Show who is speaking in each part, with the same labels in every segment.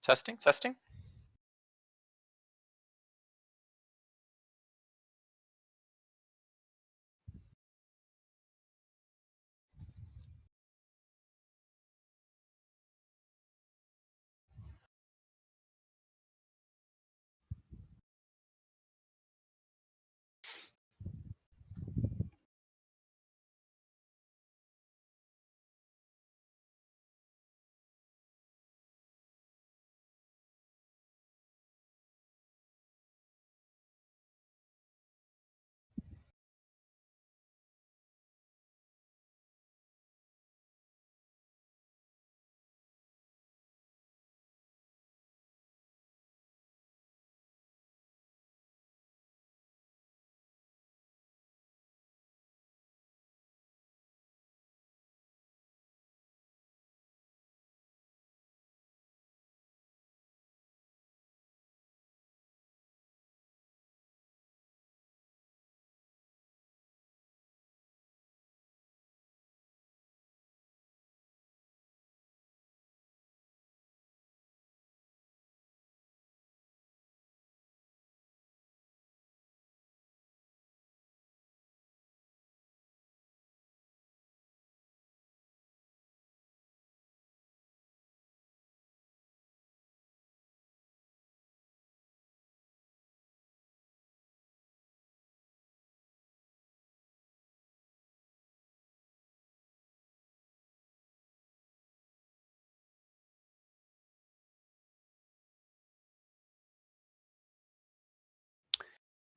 Speaker 1: Testing, testing.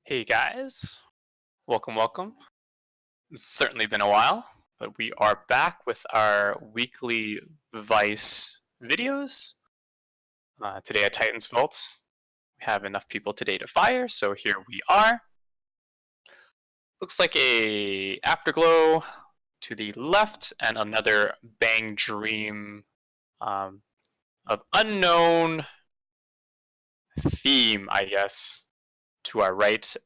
Speaker 1: Hey guys, welcome, welcome. It's certainly been a while, but we are back with our weekly Vice videos. Today at Titan's Vault, we have enough people today to fire, so here we are. Looks like a Afterglow to the left and another Bang Dream of unknown theme, I guess, to our right.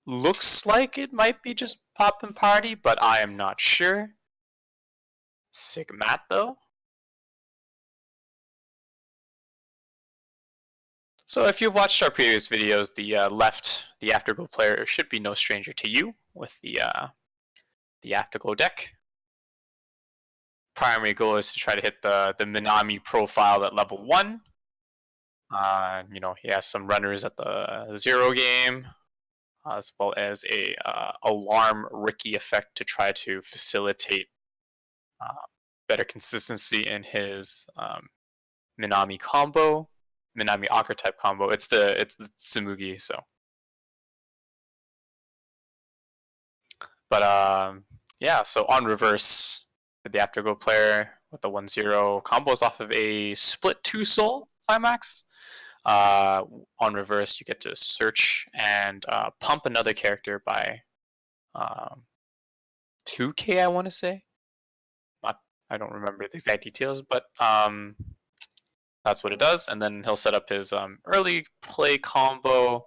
Speaker 1: Looks like it might be just Pop and Party, but I am not sure. Sick Matt though. So if you've watched our previous videos, the the Afterglow player should be no stranger to you with the Afterglow deck. Primary goal is to try to hit the Minami profile at level 1. You know, he has some runners at the 0 game, as well as a alarm Ricky effect to try to facilitate better consistency in his Minami combo, Minami archetype combo. It's the Tsumugi, so. But yeah, so on reverse, the Afterglow player with the 1-0 combos off of a split 2 soul climax. On reverse, you get to search and pump another character by 2k, I want to say. I don't remember the exact details, but that's what it does. And then he'll set up his early play combo.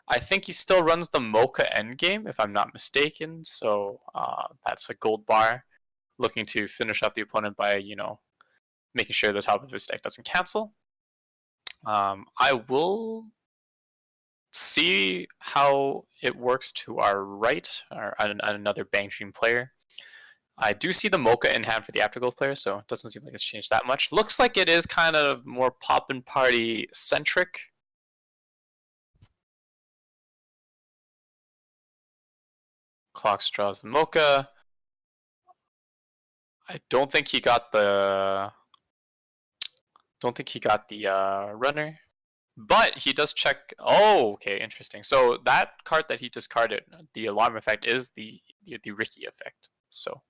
Speaker 1: I think he still runs the Mocha endgame, if I'm not mistaken. So that's a gold bar, looking to finish off the opponent by, you know, making sure the top of his deck doesn't cancel. I will see how it works to our right, or another Bang Dream player. I do see the Mocha in hand for the Afterglow player, so it doesn't seem like it's changed that much. Looks like it is kind of more pop and party centric. Clock draws Mocha. I don't think he got the. Don't think he got the runner, but he does check. Oh, okay, interesting. So that card that he discarded, the alarm effect, is the Ricky effect. So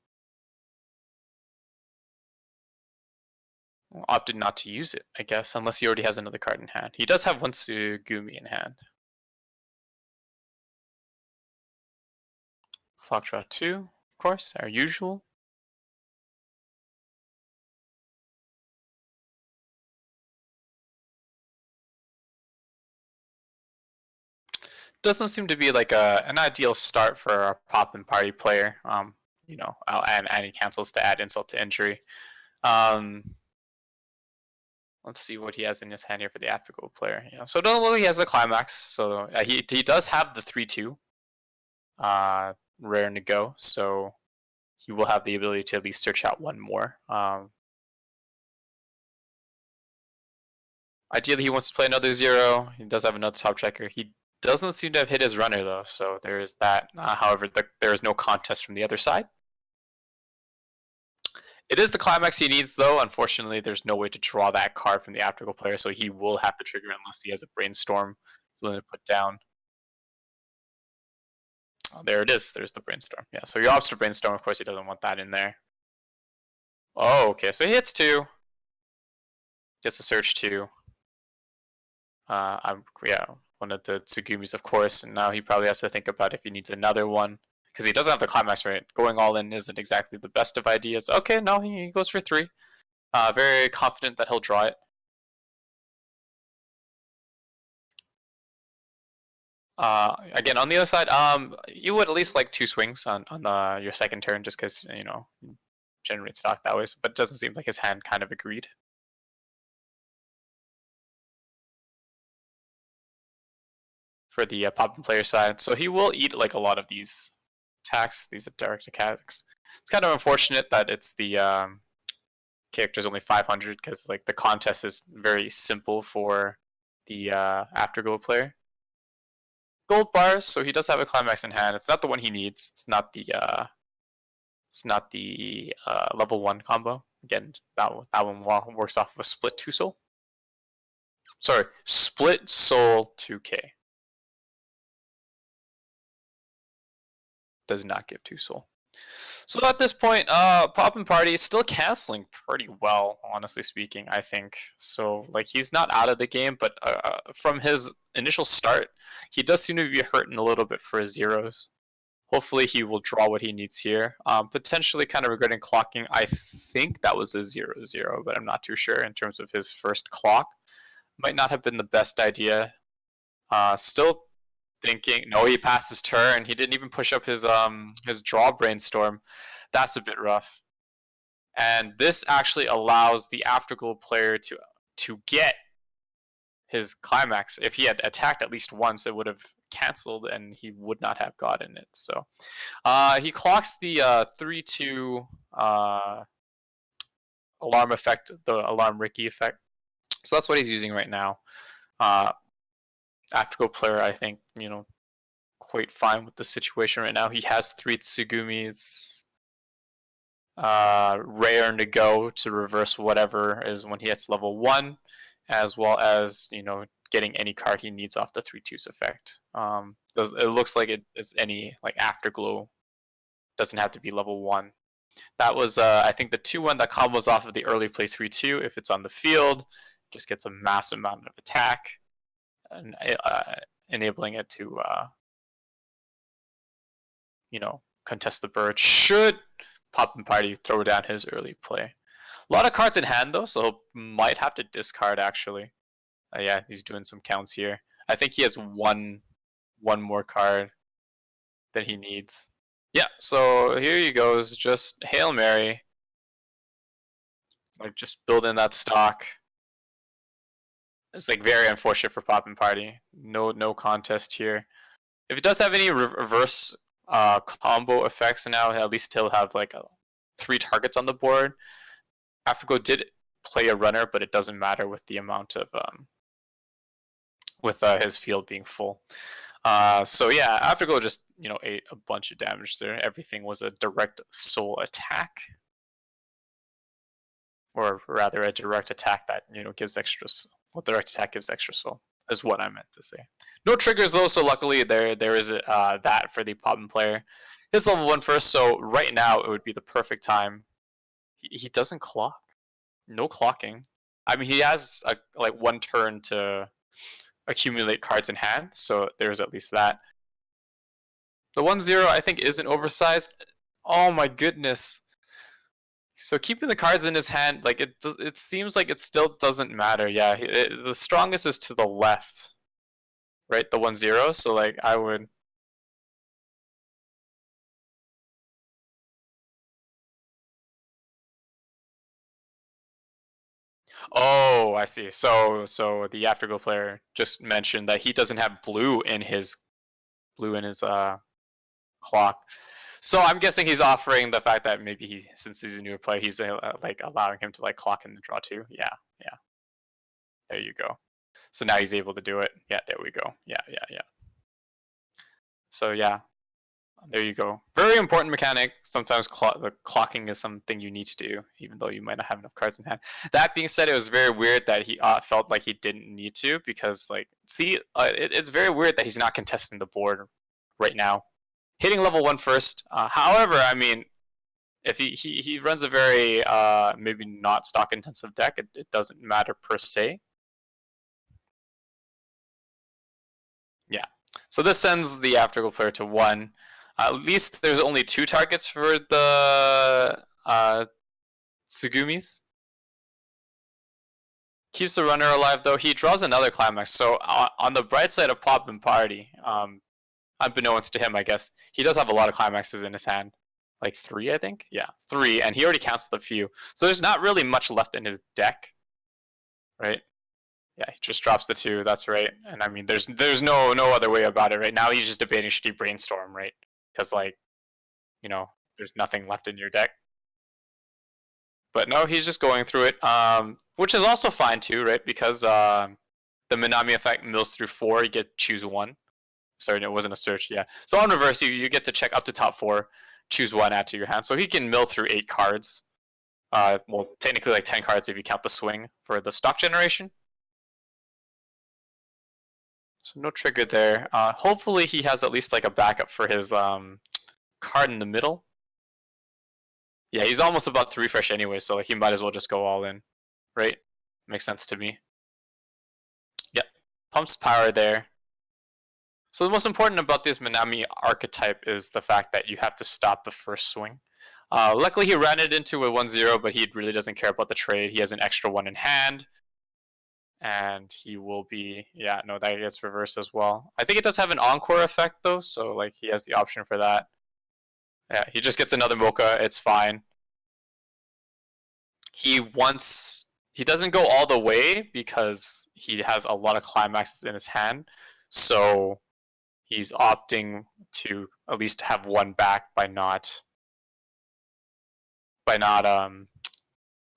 Speaker 1: opted not to use it, I guess, unless he already has another card in hand. He does have one Sugumi in hand. Clock draw 2, of course, our usual. Doesn't seem to be like an ideal start for a pop and party player. You know, and he cancels to add insult to injury. Let's see what he has in his hand here for the Afterglow player. Yeah, so normally he has the Climax. So he does have the 3-2 rare to go. So he will have the ability to at least search out one more. Ideally, he wants to play another 0. He does have another top checker. He doesn't seem to have hit his runner though, so there is that. However, there is no contest from the other side. It is the Climax he needs though. Unfortunately, there's no way to draw that card from the Afterglow player, so he will have to trigger unless he has a Brainstorm he's willing to put down. Oh, there it is. There's the Brainstorm. Yeah, so he opts to Brainstorm. Of course, he doesn't want that in there. Oh, okay. So he hits 2. Gets a search 2. Yeah, one of the Tsugumis, of course, and now he probably has to think about if he needs another one because he doesn't have the Climax, right? Going all in isn't exactly the best of ideas. Okay, no, he goes for 3. Very confident that he'll draw it. Again, on the other side, you would at least like 2 swings on your second turn, just because generate stock that way. But it doesn't seem like his hand kind of agreed. For the Poppin player side, so he will eat like a lot of these attacks, these direct attacks. It's kind of unfortunate that it's the character's only 500 because like the contest is very simple for the Afterglow player. Gold bars, so he does have a Climax in hand. It's not the one he needs. It's not the level 1 combo. Again, that one works off of a split 2 soul. Sorry, split soul 2k. Does not give 2 soul. So at this point, Poppin' Party is still canceling pretty well, honestly speaking, I think. So, like, he's not out of the game, but from his initial start, he does seem to be hurting a little bit for his zeros. Hopefully he will draw what he needs here. Potentially kind of regretting clocking. I think that was a 0-0, but I'm not too sure in terms of his first clock. Might not have been the best idea. Still thinking, no, he passed his turn. He didn't even push up his draw Brainstorm. That's a bit rough. And this actually allows the Afterglow player to get his Climax. If he had attacked at least once, it would have canceled and he would not have gotten it. So he clocks the 3-2 alarm effect, the alarm Ricky effect. So that's what he's using right now. Afterglow player, I think, quite fine with the situation right now. He has 3 Tsugumis, rare to go to reverse whatever is when he hits level 1, as well as getting any card he needs off the 3-2's effect. It looks like it is any like Afterglow doesn't have to be level 1. That was I think the 2-1 that combos off of the early play 3-2. If it's on the field, just gets a massive amount of attack, and enabling it to contest the bird should Poppin' Party throw down his early play. A lot of cards in hand though, so he might have to discard actually. Yeah, he's doing some counts here. I think he has one more card that he needs. Yeah, so here he goes, just Hail Mary. Like just building that stock. It's like very unfortunate for Poppin' Party. No contest here. If it does have any reverse combo effects now, at least he'll have like 3 targets on the board. Afterglow did play a runner, but it doesn't matter with the amount of with his field being full. So yeah, Afterglow just ate a bunch of damage there. Everything was a direct soul attack, or rather a direct attack that gives extra. Well, direct attack gives extra soul is what I meant to say. No triggers though, so luckily there is that for the Poppin' player. His level 1 first, so right now it would be the perfect time. He doesn't clock. No clocking. I mean, he has like 1 turn to accumulate cards in hand, so there's at least that. The 1-0 I think isn't oversized. Oh my goodness. So keeping the cards in his hand, like it seems like it still doesn't matter. Yeah, the strongest is to the left, right? The 1-0. So like I would. Oh, I see. So the Afterglow player just mentioned that he doesn't have blue in his clock. So I'm guessing he's offering the fact that maybe since he's a newer player, he's like allowing him to like clock in the draw too. Yeah, yeah. There you go. So now he's able to do it. Yeah, there we go. Yeah, yeah, yeah. So yeah, there you go. Very important mechanic. Sometimes the clocking is something you need to do, even though you might not have enough cards in hand. That being said, it was very weird that he felt like he didn't need to because, like, see, it's very weird that he's not contesting the board right now. Hitting level 1 first. However, I mean, if he runs a very maybe not stock intensive deck, it doesn't matter per se. Yeah. So this sends the Afterglow player to 1. At least there's only 2 targets for the Tsugumis. Keeps the runner alive though. He draws another climax. So on the bright side of Pop and Party, unbeknownst to him, I guess, he does have a lot of climaxes in his hand. Like 3, I think? Yeah, 3. And he already canceled a few. So there's not really much left in his deck. Right? Yeah, he just drops the 2. That's right. And I mean, there's no other way about it right now. He's just debating should he brainstorm, right? Because like, there's nothing left in your deck. But no, he's just going through it, which is also fine too, right? Because the Minami effect mills through 4. You get to choose 1. Sorry, no, it wasn't a search. Yeah. So on reverse, you get to check up to top 4, choose 1, add to your hand. So he can mill through 8 cards. Well, technically like 10 cards if you count the swing for the stock generation. So no trigger there. Hopefully he has at least like a backup for his card in the middle. Yeah, he's almost about to refresh anyway, so like he might as well just go all in, right? Makes sense to me. Yep, pumps power there. So the most important about this Minami archetype is the fact that you have to stop the first swing. Luckily he ran it into a 1-0, but he really doesn't care about the trade. He has an extra 1 in hand. And he will be, yeah, no, that gets reversed as well. I think it does have an encore effect though, so like he has the option for that. Yeah, he just gets another mocha, it's fine. He doesn't go all the way because he has a lot of climaxes in his hand, so he's opting to at least have 1 back by not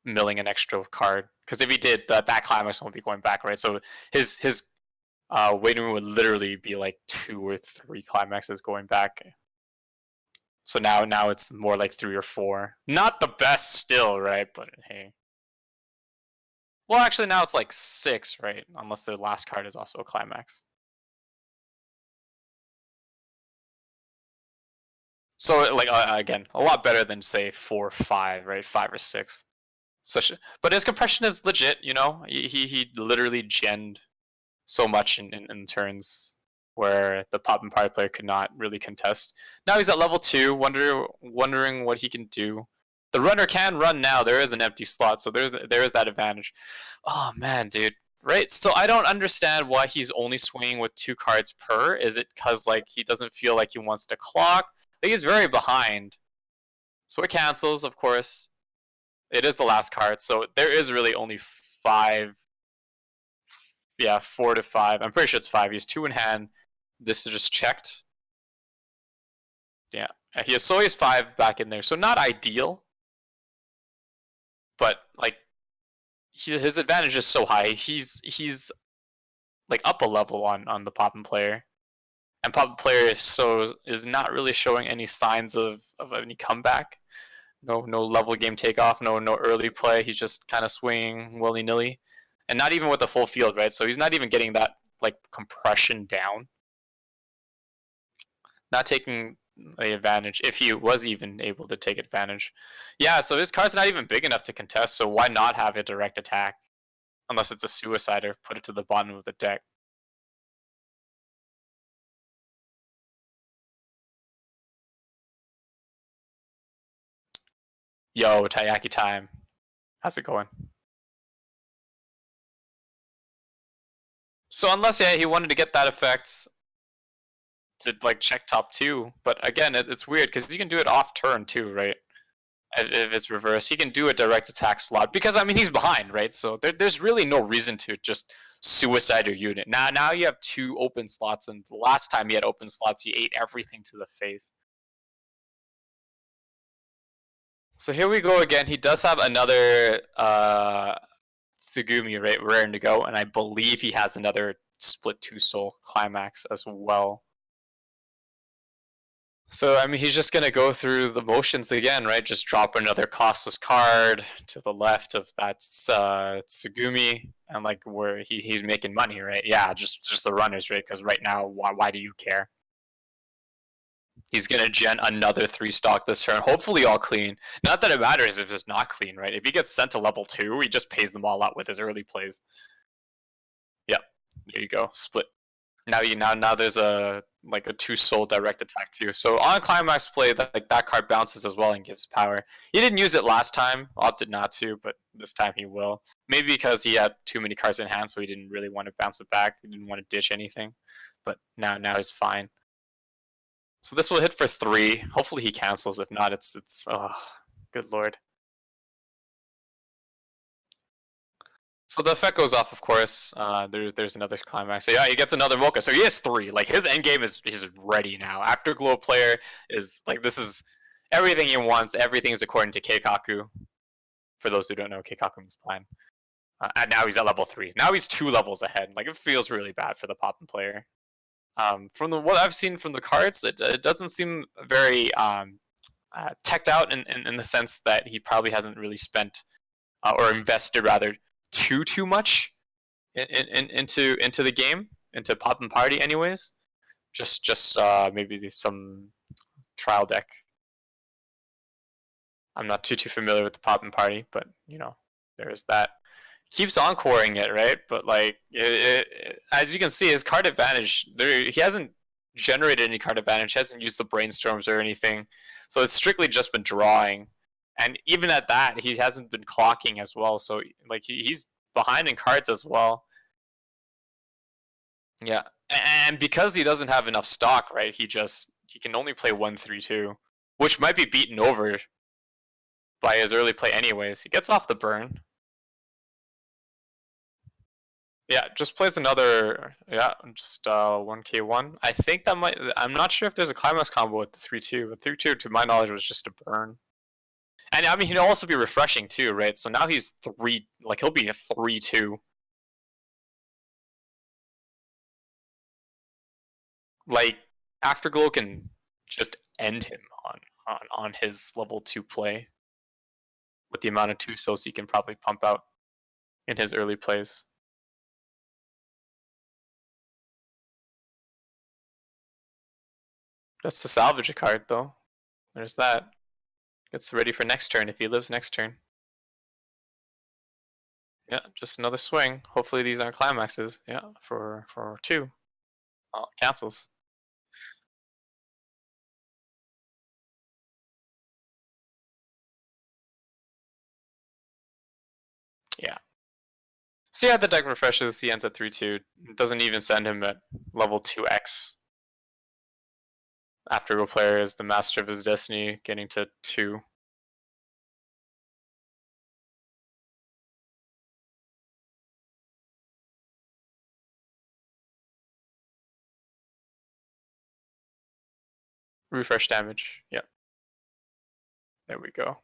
Speaker 1: milling an extra card. Because if he did, that climax won't be going back, right? So his waiting room would literally be like 2 or 3 climaxes going back. So now it's more like 3 or 4. Not the best still, right? But hey. Well, actually now it's like 6, right? Unless the last card is also a climax. So like again, a lot better than say 4 or 5, right? 5 or 6. But his compression is legit, He literally genned so much in turns where the Pop and Party player could not really contest. Now he's at level 2, wondering what he can do. The runner can run now. There is an empty slot, so there is that advantage. Oh man, dude. Right? So I don't understand why he's only swinging with 2 cards per. Is it because like he doesn't feel like he wants to clock? I think he's very behind. So it cancels, of course. It is the last card, so there is really only 5. Yeah, 4 to 5. I'm pretty sure it's 5. He has 2 in hand. This is just checked. Yeah, he has 5 back in there, so not ideal. But like, his advantage is so high. He's like up a level on the Poppin player, and Poppin player is not really showing any signs of any comeback. No level game takeoff. No early play. He's just kind of swinging willy nilly, and not even with the full field, right? So he's not even getting that like compression down. Not taking the advantage if he was even able to take advantage. Yeah, so his card's not even big enough to contest, so why not have a direct attack? Unless it's a suicider, put it to the bottom of the deck. Yo, Taiyaki time. How's it going? So unless he wanted to get that effect to like check top 2, but again it's weird because you can do it off turn too, right? if it's reversed, he can do a direct attack slot because I mean he's behind, right? So there's really no reason to just suicide your unit. Now you have 2 open slots, and the last time he had open slots, he ate everything to the face. So here we go again. He does have another Tsugumi right raring to go, and I believe he has another split 2 soul climax as well. So I mean, he's just gonna go through the motions again, right? Just drop another costless card to the left of that Tsugumi, and like where he's making money, right? Yeah, just the runners, right? Because right now, why do you care? He's gonna gen another 3 stock this turn, hopefully all clean. Not that it matters if it's not clean, right? If he gets sent to level 2, he just pays them all out with his early plays. Yep, there you go, split. Now there's a like a 2 soul direct attack too. So on climax play, that card bounces as well and gives power. He didn't use it last time, opted not to, but this time he will. Maybe because he had too many cards in hand, so he didn't really want to bounce it back. He didn't want to ditch anything. But now he's fine. So this will hit for 3. Hopefully he cancels. If not, it's oh, good lord. So the effect goes off, of course. There's another climax. So yeah, he gets another Mocha. So he has 3. Like his end game is ready now. Afterglow player is like this is everything he wants. Everything is according to Keikaku. For those who don't know, Keikaku's plan. And now he's at level 3. Now he's 2 levels ahead. Like it feels really bad for the Poppin player. From what I've seen from the cards, it doesn't seem very teched out in the sense that he probably hasn't really spent or invested rather too much into the game, into Pop and Party, anyways. Just maybe some trial deck. I'm not too familiar with the Pop and Party, but you know, there's that. Keeps encoring it, right? But like, as you can see, his card advantage he hasn't generated any card advantage. He hasn't used the brainstorms or anything, so it's strictly just been drawing. And even at that, he hasn't been clocking as well. So like he's behind in cards as well. Yeah, and because he doesn't have enough stock, right? He can only play 1-3-2, which might be beaten over by his early play anyways. He gets off the burn. Yeah, just plays another, yeah, just 1k1. I think that might, I'm not sure if there's a climax combo with the 3-2, but 3-2 to my knowledge was just a burn. And I mean, he'll also be refreshing too, right? So now he's 3, like he'll be a 3-2. Like, Afterglow can just end him on his level 2 play with the amount of 2 souls he can probably pump out in his early plays. Just to salvage a card, though. There's that. Gets ready for next turn if he lives next turn. Yeah, just another swing. Hopefully these aren't climaxes. Yeah, for 2. Oh, cancels. Yeah. So yeah, the deck refreshes. He ends at 3-2. Doesn't even send him at level 2x. Afterglow player is the master of his destiny, getting to 2. Refresh damage. Yep. There we go.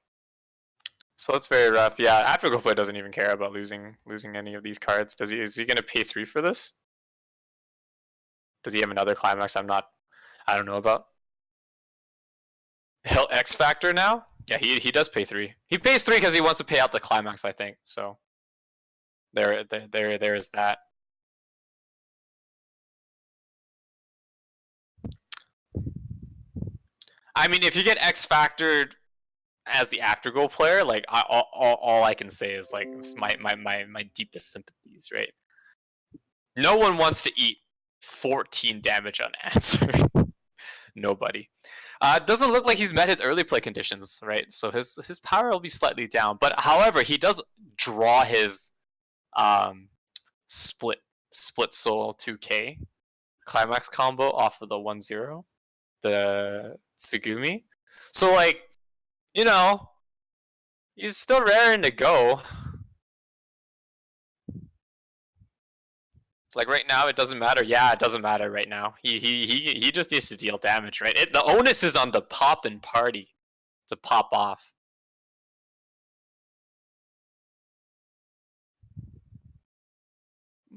Speaker 1: So it's very rough. Yeah, Afterglow player doesn't even care about losing any of these cards. Is he gonna pay 3 for this? Does he have another climax I don't know about? He'll X Factor now? Yeah, he does pay 3. He pays 3 because he wants to pay out the climax, I think. So there is that. I mean, if you get X Factored as the Afterglow player, like all I can say is like my deepest sympathies, right? No one wants to eat 14 damage unanswered. Nobody. It doesn't look like he's met his early play conditions, right? So his power will be slightly down. But however, he does draw his split soul 2k climax combo off of the 1-0, the Tsugumi. So like, you know, He's still raring to go. Like right now, it doesn't matter. Yeah, it doesn't matter right now. He just needs to deal damage, right? The onus is on the pop and party to pop off.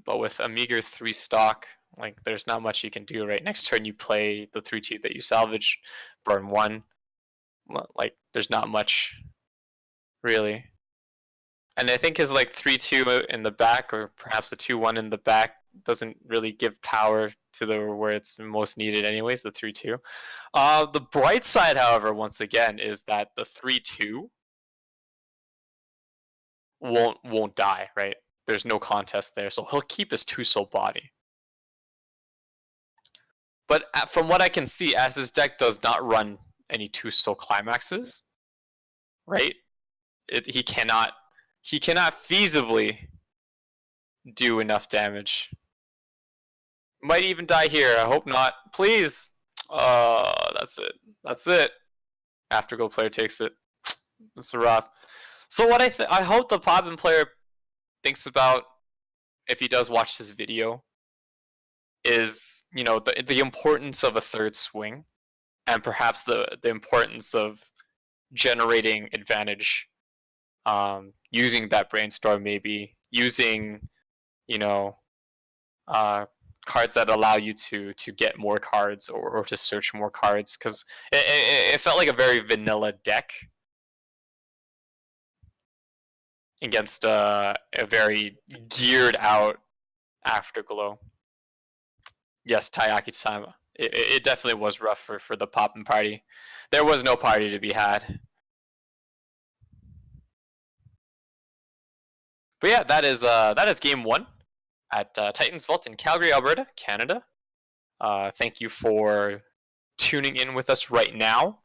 Speaker 1: But with a meager 3 stock, like there's not much you can do, right? Next turn you play the 3-2 that you salvage, burn 1. Like there's not much really. And I think his like 3-2 in the back, or perhaps a 2-1 in the back, doesn't really give power to the where it's most needed anyways, the 3-2. The bright side, however, once again, is that the 3-2 won't die, right? There's no contest there, so he'll keep his 2-soul body. But from what I can see, as his deck does not run any 2-soul climaxes, right? He cannot feasibly do enough damage. Might even die here. I hope not. Please. That's it. That's it. Afterglow player takes it. That's a wrap. So what I hope the Poppin player thinks about, if he does watch this video, is, you know, the importance of a third swing, and perhaps the importance of generating advantage, using that brainstorm, maybe using, you know, uh, cards that allow you to get more cards, or to search more cards, because it felt like a very vanilla deck against a very geared out Afterglow. Yes, Tayaki-sama. It definitely was rough for the Poppin' party. There was no party to be had. But yeah, that is game 1 at Titans Vault in Calgary, Alberta, Canada. Thank you for tuning in with us right now.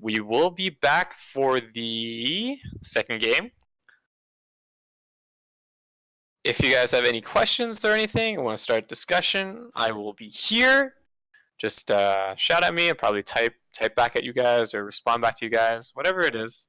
Speaker 1: We will be back for the second game. If you guys have any questions or anything, want to start a discussion, I will be here. Just shout at me and probably type back at you guys, or respond back to you guys, whatever it is.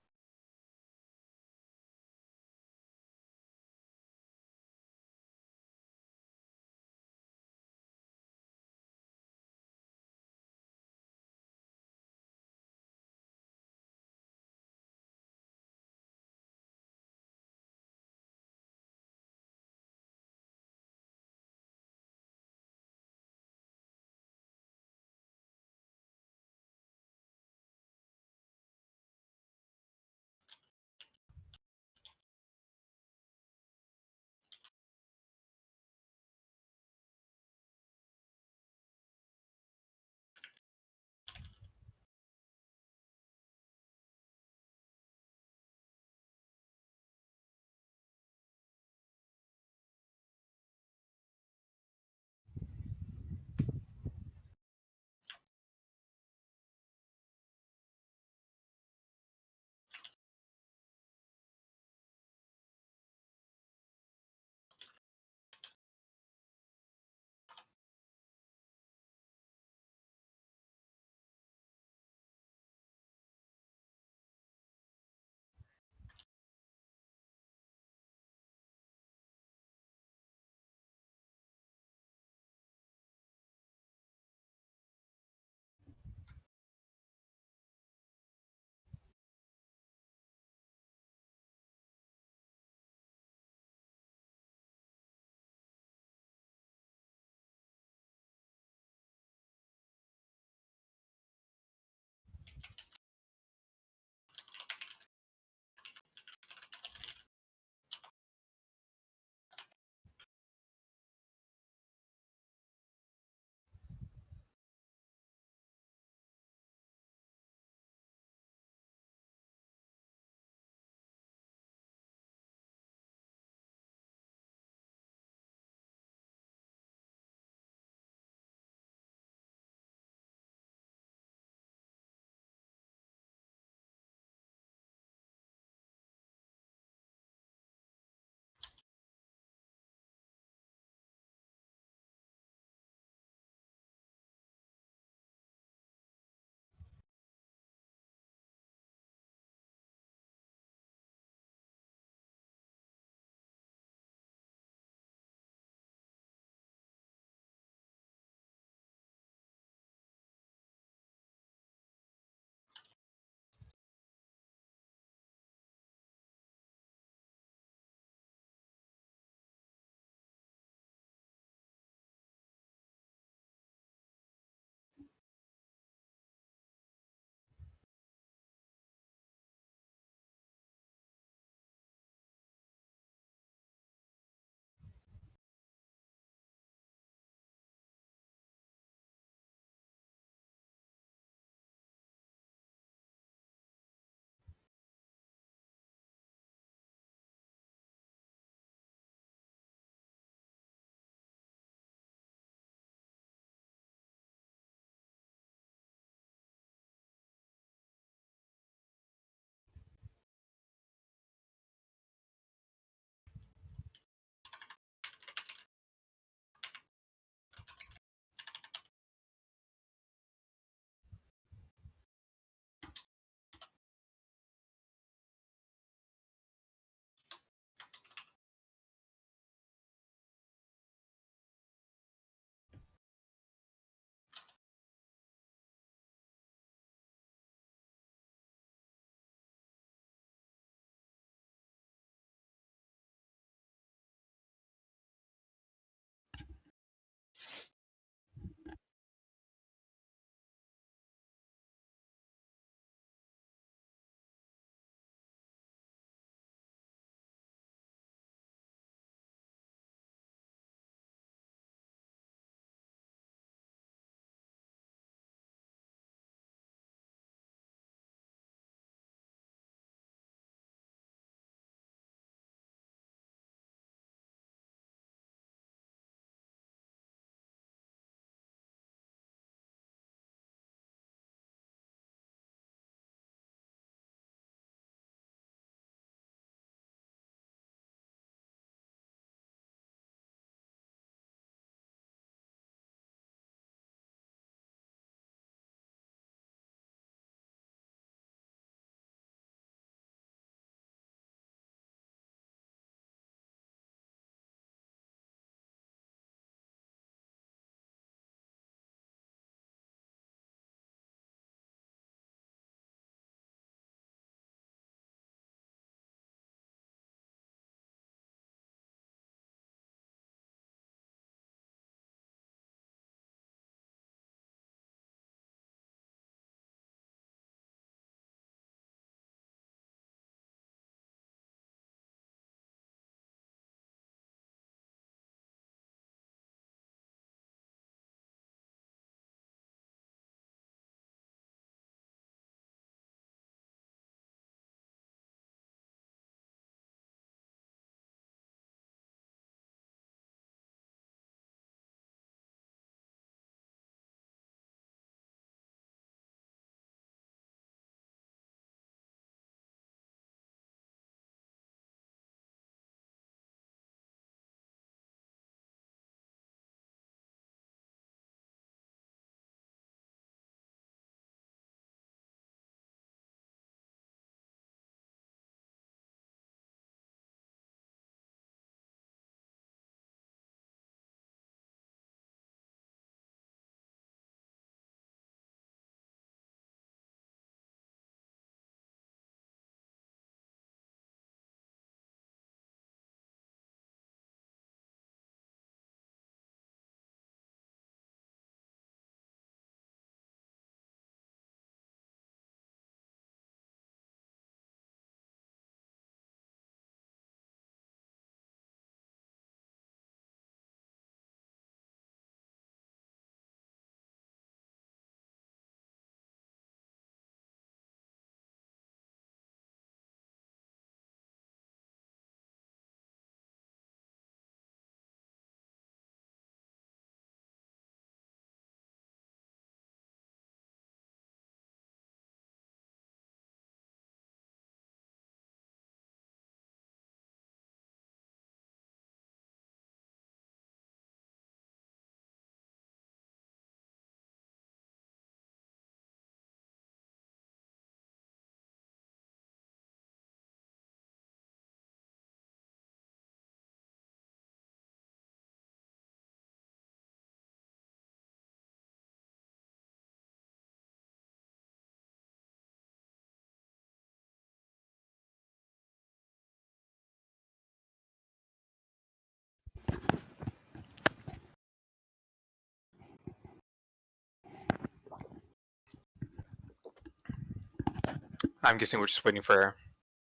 Speaker 1: I'm guessing we're just waiting for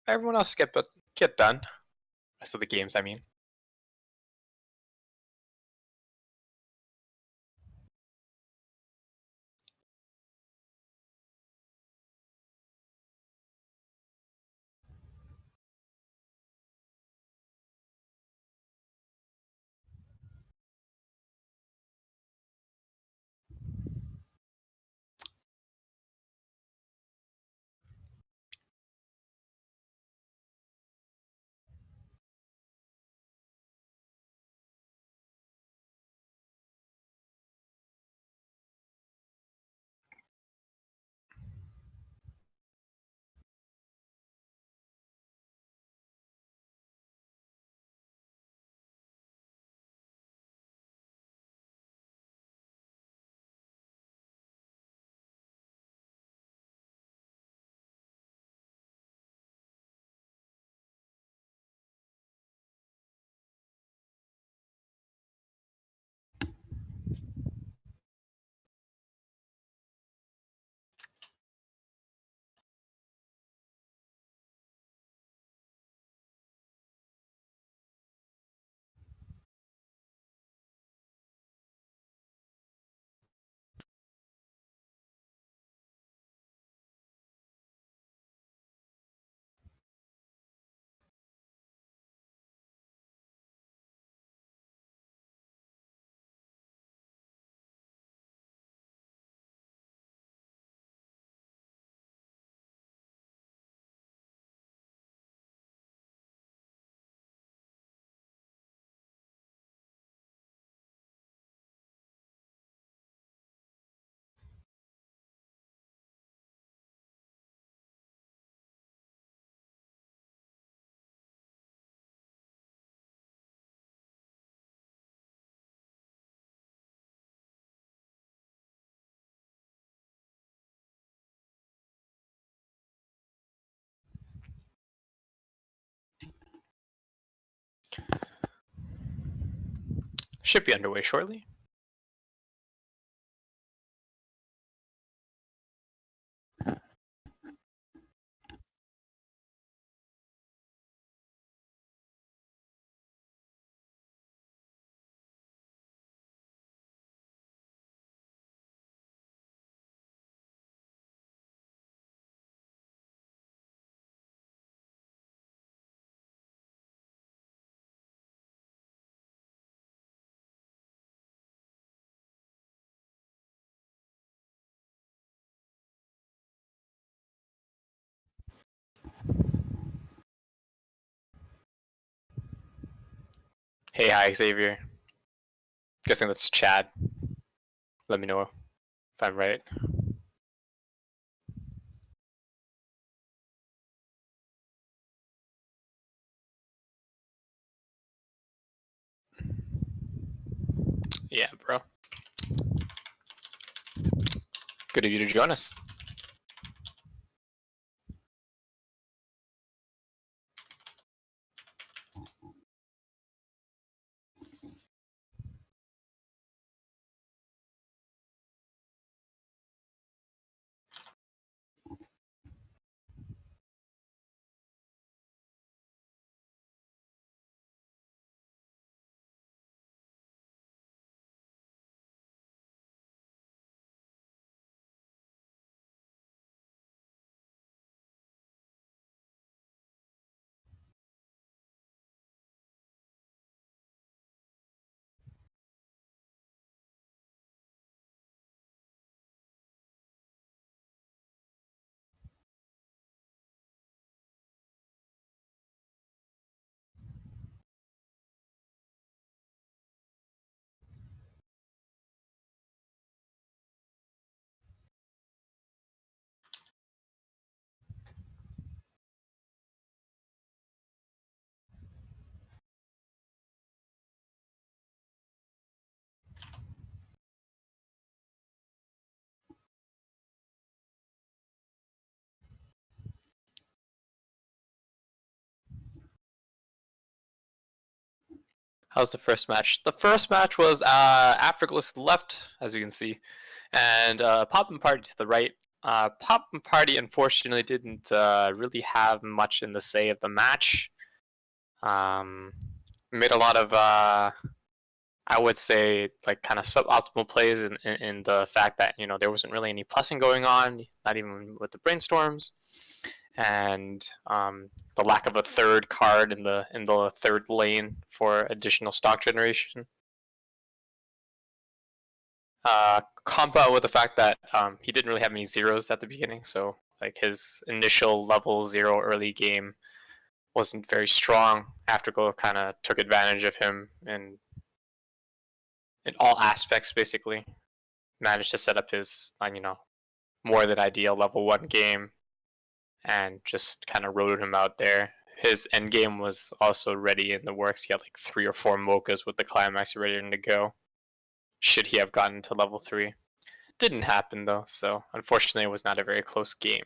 Speaker 1: everyone else to get done. Rest of the games, I mean. Should be underway shortly. Hey, hi, Xavier. Guessing that's Chad. Let me know if I'm right. Yeah, bro. Good of you to join us. How's the first match? The first match was Afterglow to the left, as you can see, and Pop and Party to the right. Pop and Party unfortunately didn't really have much in the say of the match. Um, Made a lot of I would say like kind of suboptimal plays in the fact that there wasn't really any plussing going on, not even with the brainstorms, and the lack of a third card in the third lane for additional stock generation. Combo with the fact that he didn't really have any zeros at the beginning, so like his initial level zero early game wasn't very strong. Afterglow kind of took advantage of him in all aspects, basically. Managed to set up his more than ideal level one game and just kind of roted him out there. His end game was also ready in the works. He had like 3 or 4 mochas with the climax ready to go. Should he have gotten to level 3? Didn't happen though, so unfortunately it was not a very close game.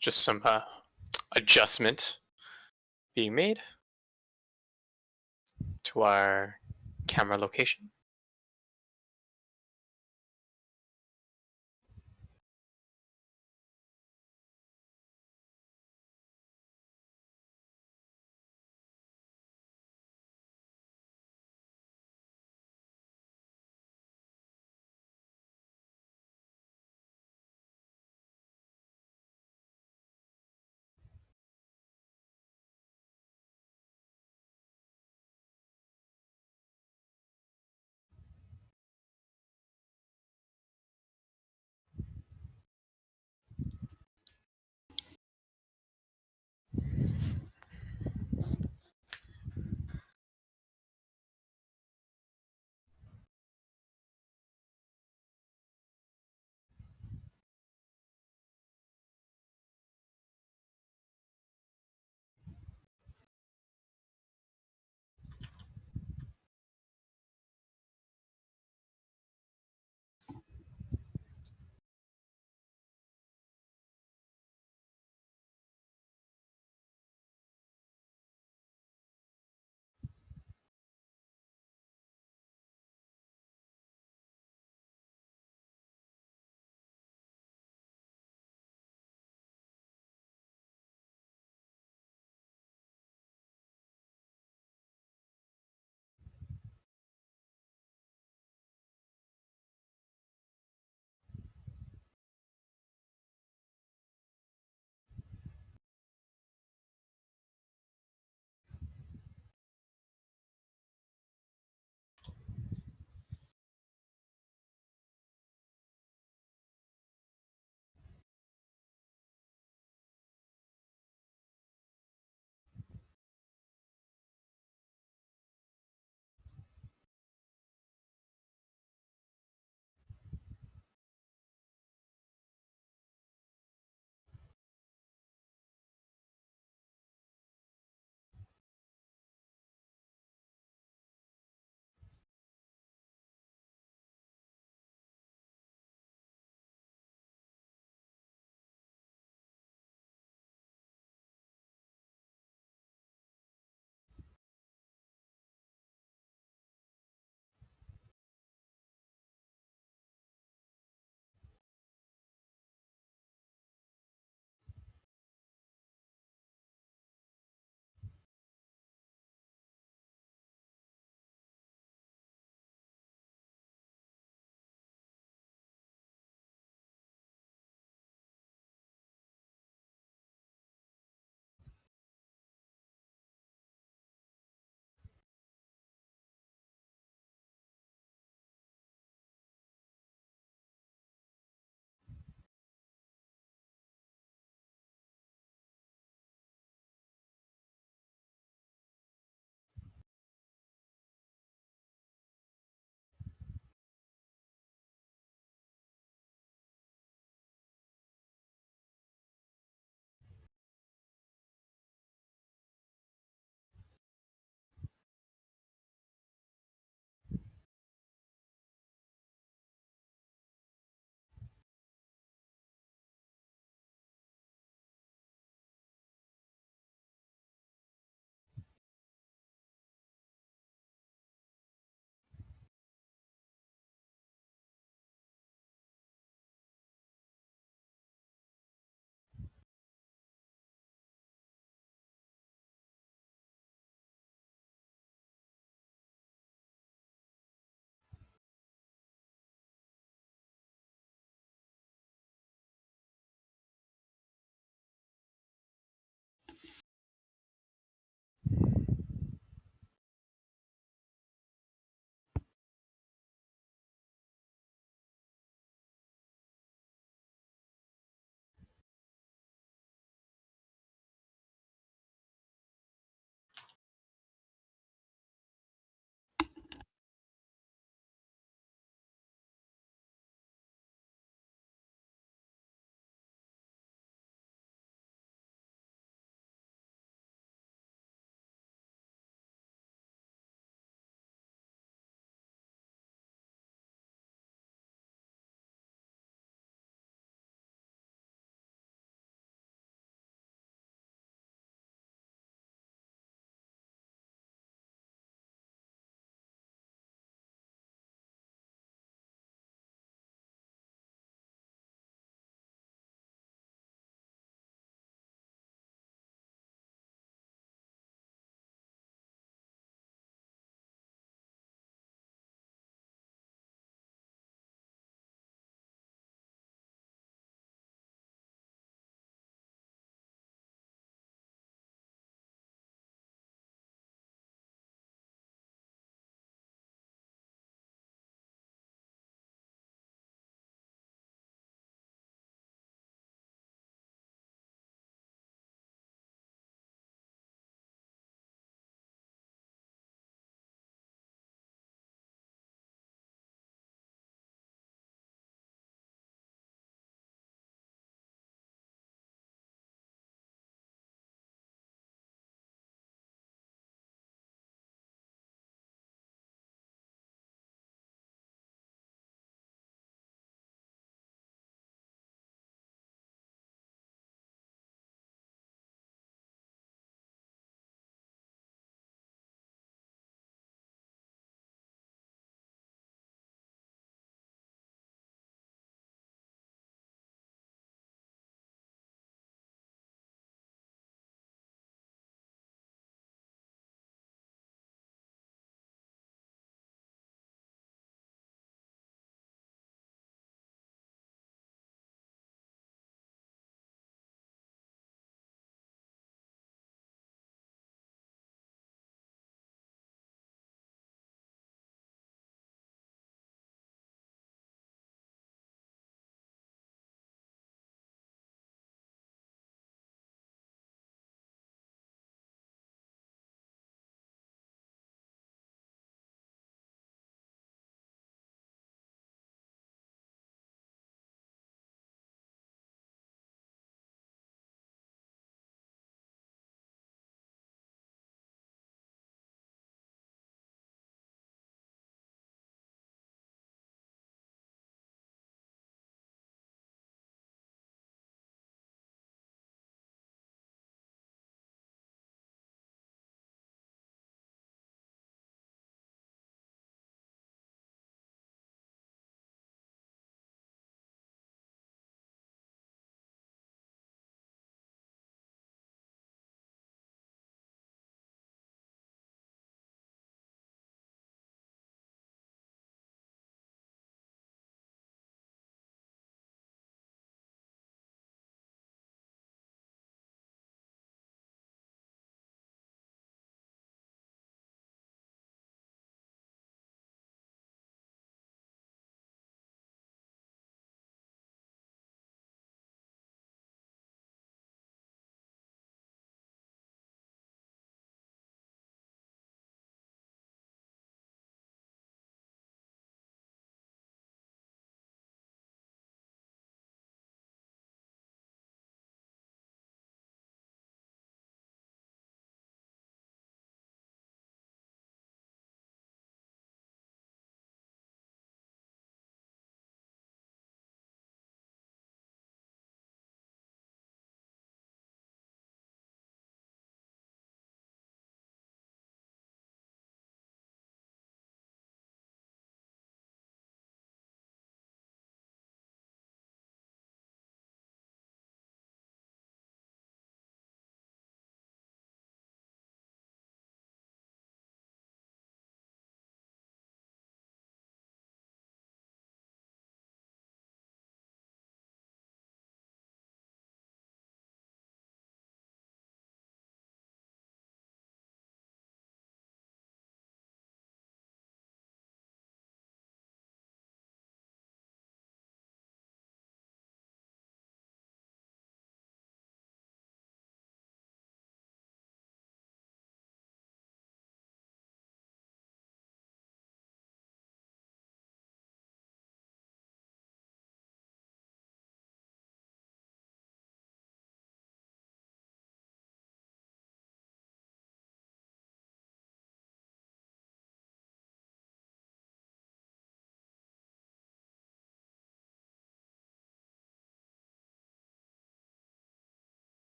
Speaker 1: Just some adjustment being made to our camera location.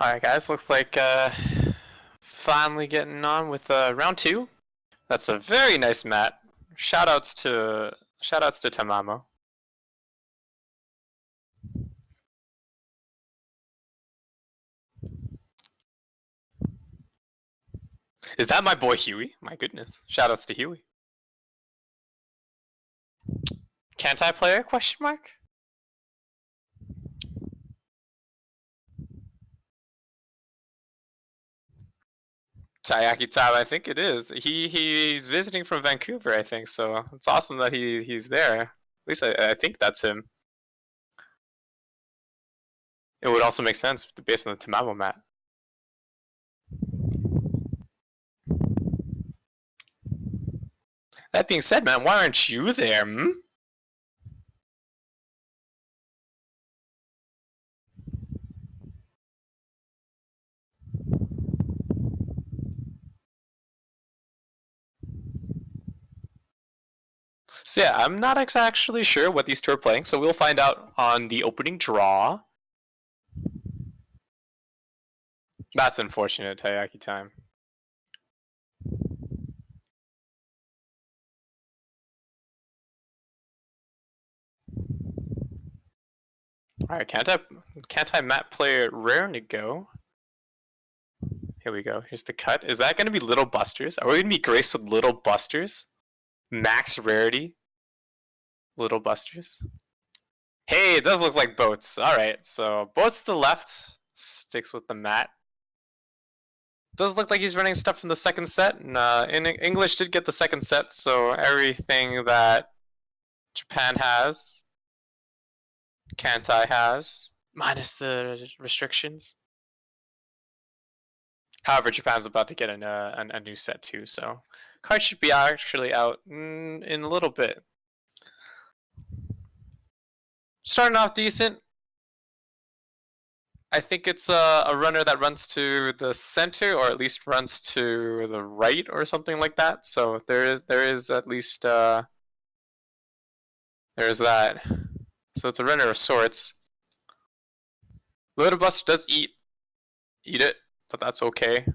Speaker 1: Alright guys, looks like finally getting on with round 2. That's a very nice mat. Shoutouts to Tamamo. Is that my boy Huey? My goodness. Shoutouts to Huey. Can't I player? Question mark. Taiyaki Tab, I think it is. He's visiting from Vancouver, I think. So it's awesome that he's there. At least I think that's him. It would also make sense based on the Tamamo mat. That being said, man, why aren't you there? Hmm? So yeah, I'm not actually sure what these two are playing, so we'll find out on the opening draw. That's unfortunate, Taiyaki time. Alright, can't I map player rare to go? Here we go. Here's the cut. Is that gonna be little busters? Are we gonna be graced with little busters? Max rarity? Little busters? Hey, it does look like boats. Alright, so boats to the left. Sticks with the mat. Does look like he's running stuff from the second set. And in English did get the second set, so everything that Japan has, Kantai has, minus the restrictions. However, Japan's about to get a new set too, so cards should be actually out in a little bit. Starting off decent. I think it's a runner that runs to the center, or at least runs to the right, or something like that. So there is at least there's that. So it's a runner of sorts. Little Buster does eat it, but that's okay.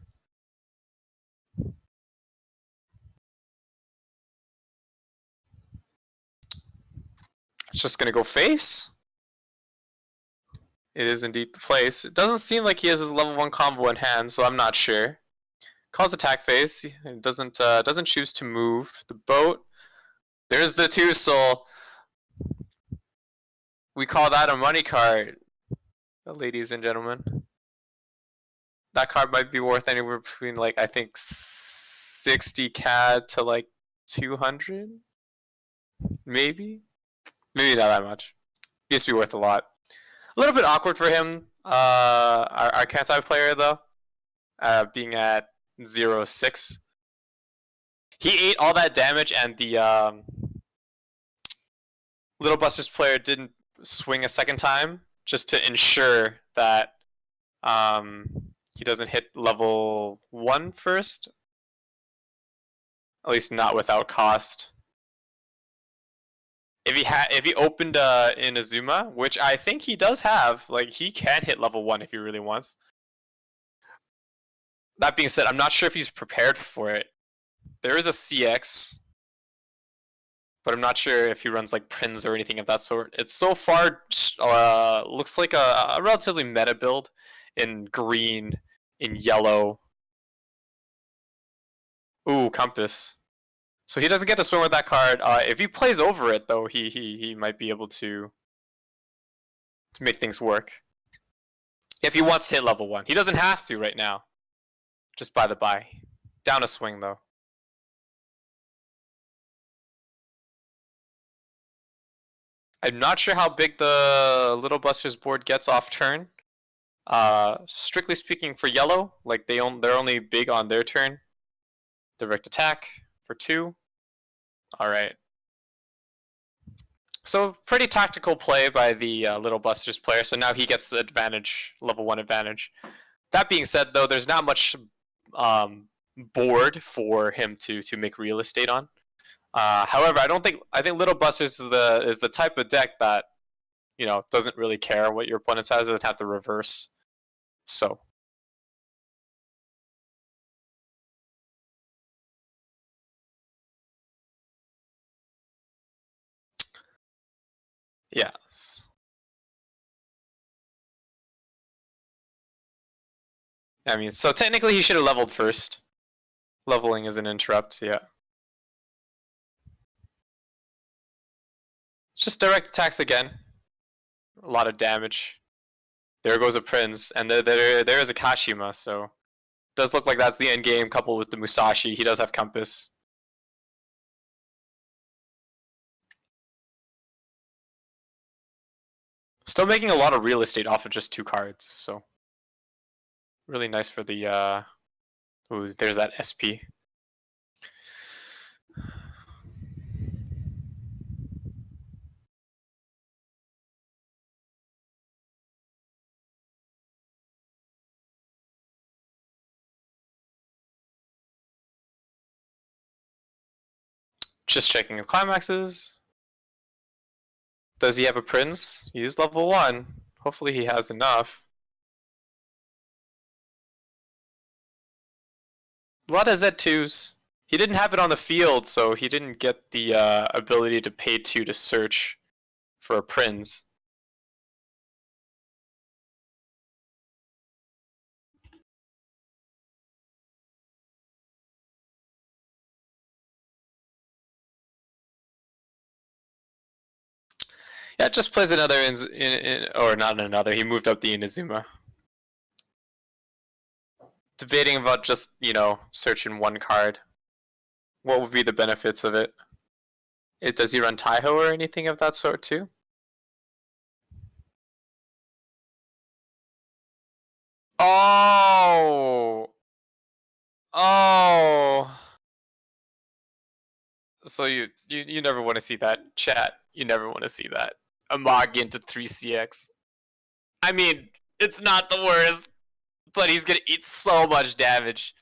Speaker 1: It's just gonna go face. It is indeed the place. It doesn't seem like he has his level 1 combo in hand, so I'm not sure. Calls attack face. It doesn't choose to move. The boat. There's the 2 soul. We call that a money card, ladies and gentlemen. That card might be worth anywhere between, like, I think 60 CAD to like 200, maybe not that much. It used to be worth a lot. A little bit awkward for him, our Kantai player though, being at 0-6. He ate all that damage, and the Little Busters player didn't swing a second time, just to ensure that he doesn't hit level 1 first. At least not without cost. If he opened Inazuma, which I think he does have, like, he can hit level 1 if he really wants. That being said, I'm not sure if he's prepared for it. There is a CX, but I'm not sure if he runs like Prince or anything of that sort. It's so far looks like a relatively meta build in green, in yellow. Ooh, Compass. So he doesn't get to swing with that card. If he plays over it, though, he might be able to make things work. If he wants to hit level 1. He doesn't have to right now. Just by the by. Down a swing, though. I'm not sure how big the Little Busters board gets off turn. Strictly speaking, for yellow, like they're only big on their turn. Direct attack for 2. Alright. So pretty tactical play by the Little Busters player, so now he gets the advantage, level 1 advantage. That being said, though, there's not much board for him to make real estate on. However, I think Little Busters is the type of deck that, you know, doesn't really care what your opponent has, doesn't have to reverse. So Yes. I mean, so technically he should have leveled first. Leveling is an interrupt, yeah. It's just direct attacks again. A lot of damage. There goes a Prince, and there is a Kashima, so it does look like that's the end game coupled with the Musashi. He does have Compass. Still making a lot of real estate off of just 2 cards, so really nice for the ooh, there's that SP. Just checking the climaxes. Does he have a Prince? He's level 1. Hopefully he has enough. A lot of Z2s. He didn't have it on the field, so he didn't get the ability to pay 2 to search for a Prince. Yeah, just plays another or not another. He moved up the Inazuma. Debating about just, searching one card. What would be the benefits of it? Does he run Taiho or anything of that sort too? Oh! Oh! So you never want to see that, chat. You never want to see that. Amagi into 3CX. I mean, it's not the worst, but he's gonna eat so much damage.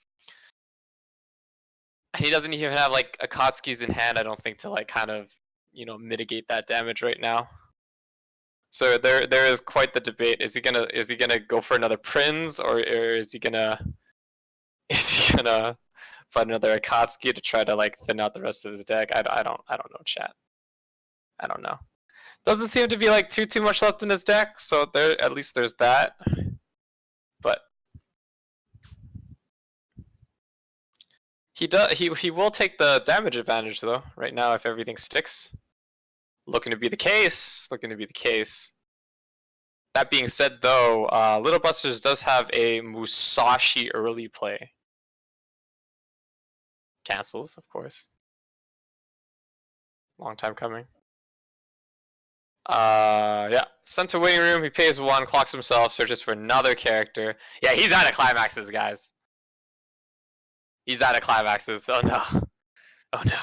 Speaker 1: He doesn't even have like Akatsuki's in hand, I don't think, to like kind of mitigate that damage right now. So there is quite the debate. Is he gonna go for another Prince, or is he gonna find another Akatsuki to try to like thin out the rest of his deck? I don't know, chat. I don't know. Doesn't seem to be like too much left in his deck, so there at least there's that. But he will take the damage advantage though right now if everything sticks. Looking to be the case. Looking to be the case. That being said, though, Little Busters does have a Musashi early play. Cancels, of course. Long time coming. Yeah. Sent to waiting room. He pays 1, clocks himself, searches for another character. Yeah, he's out of climaxes, guys. He's out of climaxes. Oh no. Oh no.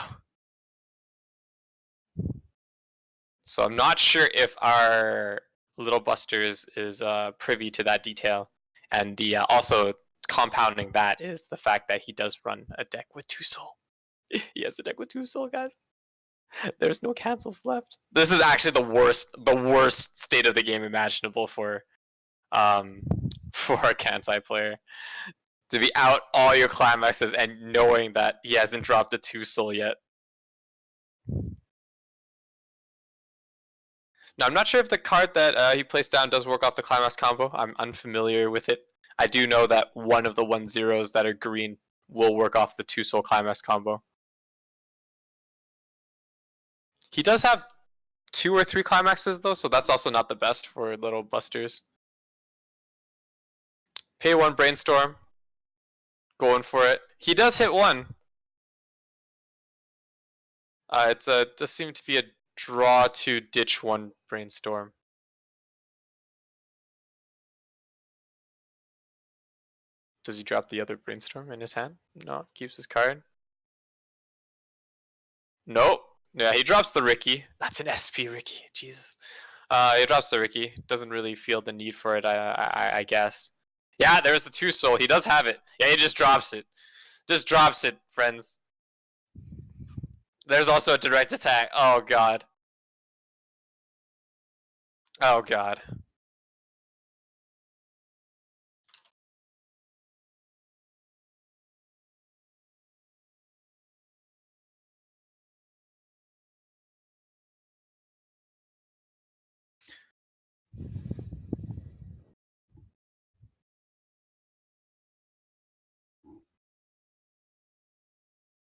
Speaker 1: So I'm not sure if our Little Busters is privy to that detail, and the also compounding that is the fact that he does run a deck with 2 soul. He has a deck with 2 soul, guys. There's no cancels left. This is actually the worst state of the game imaginable for a Kantai player. To be out all your climaxes and knowing that he hasn't dropped the 2 soul yet. Now, I'm not sure if the card that he placed down does work off the climax combo. I'm unfamiliar with it. I do know that one of the 1/0s that are green will work off the 2 soul climax combo. He does have 2 or 3 climaxes though, so that's also not the best for Little Busters. Pay 1 brainstorm. Going for it. He does hit 1. It does seem to be a draw to ditch 1 brainstorm. Does he drop the other brainstorm in his hand? No, keeps his card. Nope. Yeah, he drops the Ricky. That's an SP Ricky. Jesus. He drops the Ricky. Doesn't really feel the need for it, I guess. Yeah, there's the 2 soul. He does have it. Yeah, he just drops it. Just drops it, friends. There's also a direct attack. Oh god. Oh god.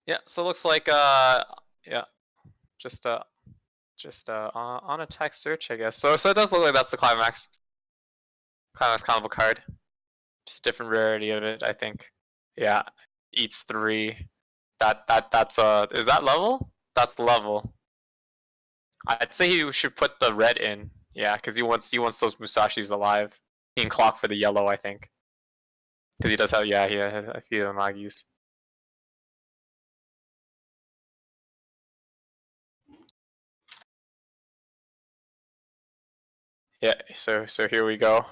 Speaker 1: Yeah, so it looks like yeah, just on a text search, I guess. So it does look like that's the climax combo card. Just different rarity of it, I think. Yeah, eats 3. That's is that level? That's the level. I'd say he should put the red in. Yeah, because he wants those Musashis alive. He can clock for the yellow, I think. Because he does have, yeah, he has a few Magis. Yeah, so here we go.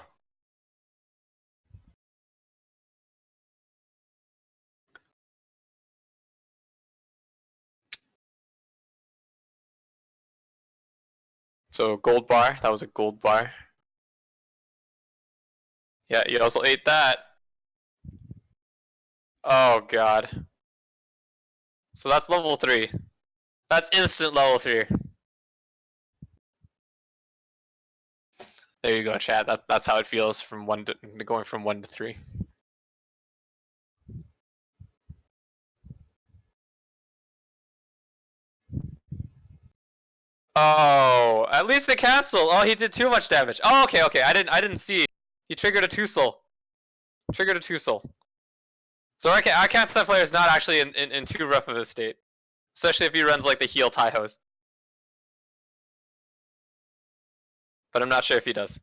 Speaker 1: So gold bar, that was a gold bar. Yeah, you also ate that. Oh god. So that's level 3. That's instant level 3. There you go, chat. That's how it feels from going from 1 to 3. Oh, at least they cancel. Oh, he did too much damage. Oh, okay, okay. I didn't see. He triggered a 2-soul. Triggered a 2-soul. So our Kansai player is not actually in too rough of a state. Especially if he runs like the heal Taihos. But I'm not sure if he does.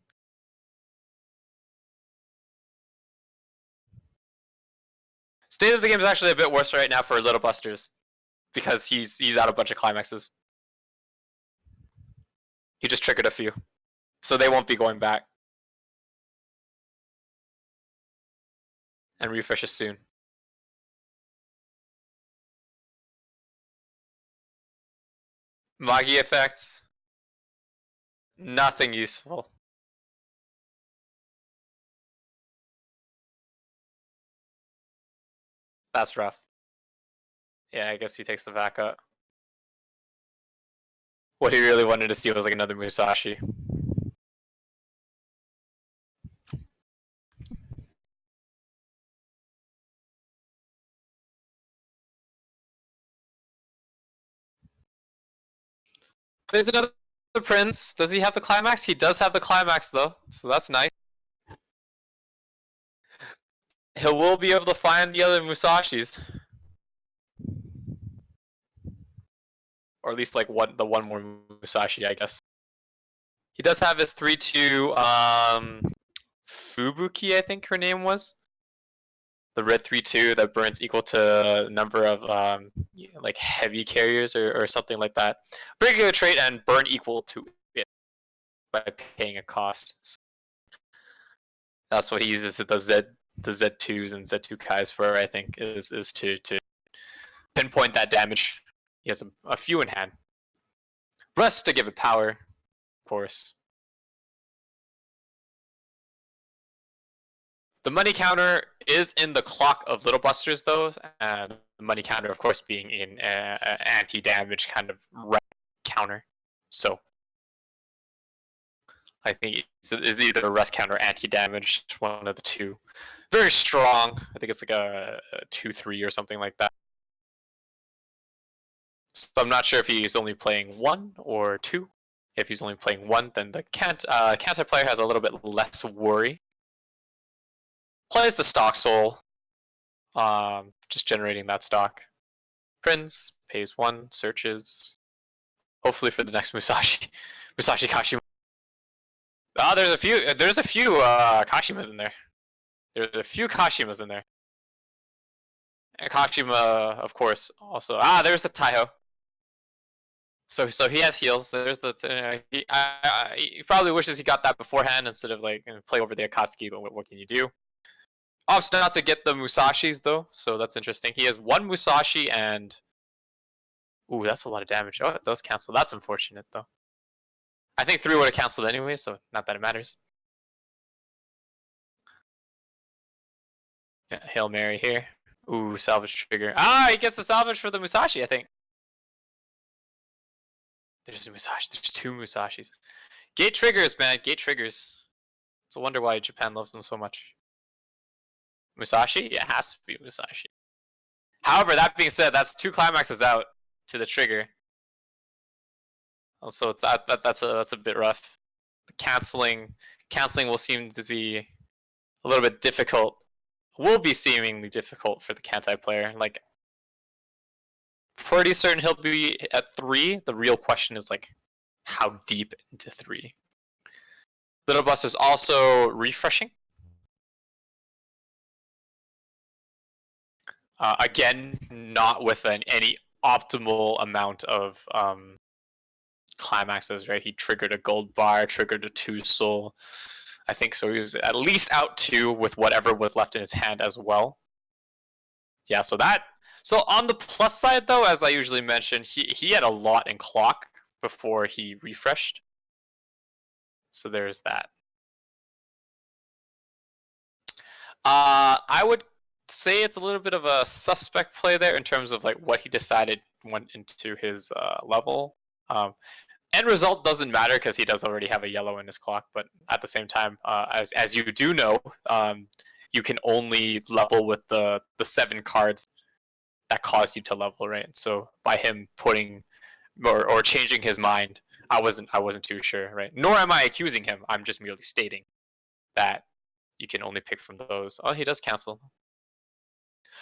Speaker 1: State of the game is actually a bit worse right now for Little Busters. Because he's out a bunch of climaxes. He just triggered a few. So they won't be going back. And refreshes soon. Magi effects. Nothing useful. That's rough. Yeah, I guess he takes the back up. What he really wanted to see was like another Musashi. Plays another Prince. Does he have the climax? He does have the climax though, so that's nice. He will be able to find the other Musashis. Or at least like the one more Musashi, I guess. He does have his 3-2 Fubuki, I think her name was. The red 3-2 that burns equal to number of like heavy carriers or something like that. Pretty good trait and burn equal to it by paying a cost. So that's what he uses the Z2s and Z2 Kais for, I think, is to pinpoint that damage. He has a few in hand. Rest to give it power, of course. The money counter is in the clock of Little Busters, though, and the money counter, of course, being in anti-damage kind of counter. So I think it's either a rest counter or anti-damage, one of the two. Very strong. I think it's like a 2-3 or something like that. So I'm not sure if he's only playing 1 or 2. If he's only playing 1, then the Kantai player has a little bit less worry. Plays the stock soul, just generating that stock. Prince pays 1, searches. Hopefully for the next Musashi, Musashi Kashima. Ah, there's a few Kashimas in there. There's a few Kashimas in there. And Kashima, of course, also. Ah, there's the Taiho. So he has heals. There's the he probably wishes he got that beforehand instead of like play over the Akatsuki. But what can you do? Opts not to get the Musashis though, so that's interesting. He has 1 Musashi and ooh, that's a lot of damage. Oh, it does cancel. That's unfortunate though. I think 3 would have canceled anyway, so not that it matters. Yeah, Hail Mary here. Ooh, salvage trigger. Ah, he gets the salvage for the Musashi, I think. There's a Musashi. There's 2 Musashis. Gate triggers, man. Gate triggers. It's a wonder why Japan loves them so much. Musashi? Yeah, it has to be Musashi. However, that being said, that's 2 climaxes out to the trigger. Also, that's a bit rough. Canceling will seem to be a little bit difficult. Will be seemingly difficult for the Kantai player. Like, pretty certain he'll be at 3. The real question is like, how deep into 3? Little Bus is also refreshing. Again, not with any optimal amount of climaxes, right? He triggered a gold bar, triggered a 2 soul. I think so. He was at least out 2 with whatever was left in his hand as well. Yeah, so on the plus side though, as I usually mention, he had a lot in clock before he refreshed. So there's that. I would say it's a little bit of a suspect play there in terms of like what he decided went into his level. End result doesn't matter because he does already have a yellow in his clock, but at the same time, as you do know, you can only level with the 7 cards that caused you to level, right? So by him putting or changing his mind, I wasn't too sure, right? Nor am I accusing him. I'm just merely stating that you can only pick from those. Oh, he does cancel.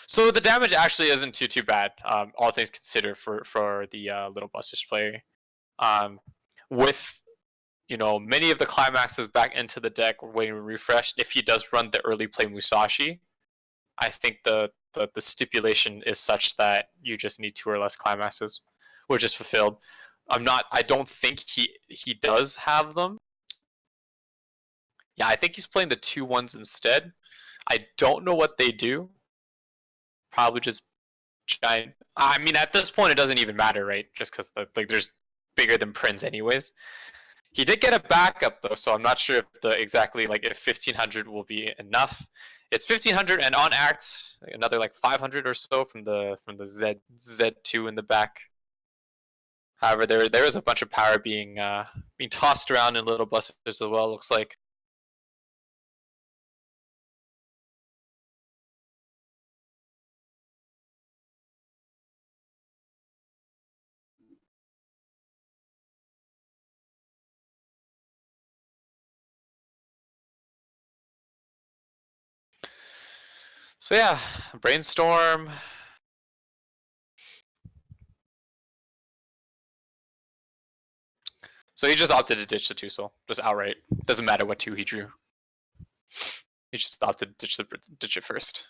Speaker 1: So the damage actually isn't too bad, all things considered for the Little Busters player. With many of the climaxes back into the deck waiting to refresh, if he does run the early play Musashi, I think the stipulation is such that you just need 2 or less climaxes, which is fulfilled. I don't think he does have them. Yeah, I think he's playing the 2 ones instead. I don't know what they do. Probably just giant. I mean, at this point, it doesn't even matter, right? Just because there's bigger than Prince anyways. He did get a backup though, so I'm not sure if exactly if 1500 will be enough. It's 1500 and on act another like 500 or so from the Z2 in the back. However, there is a bunch of power being tossed around in Little Busters as well. Looks like. So yeah, brainstorm. So he just opted to ditch the 2 soul, just outright. Doesn't matter what 2 he drew. He just opted to ditch it first.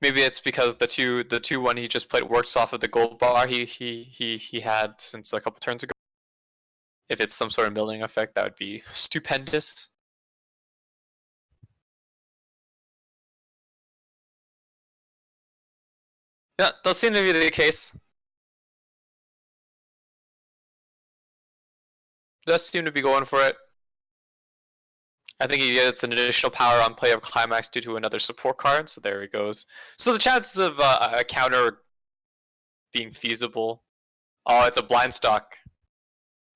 Speaker 1: Maybe it's because the 2/1 he just played works off of the gold bar he had since a couple turns ago. If it's some sort of milling effect, that would be stupendous. Yeah, does seem to be the case. Does seem to be going for it. I think he gets an additional power on play of Climax due to another support card, so there he goes. So the chances of a counter being feasible. Oh, it's a blind stock.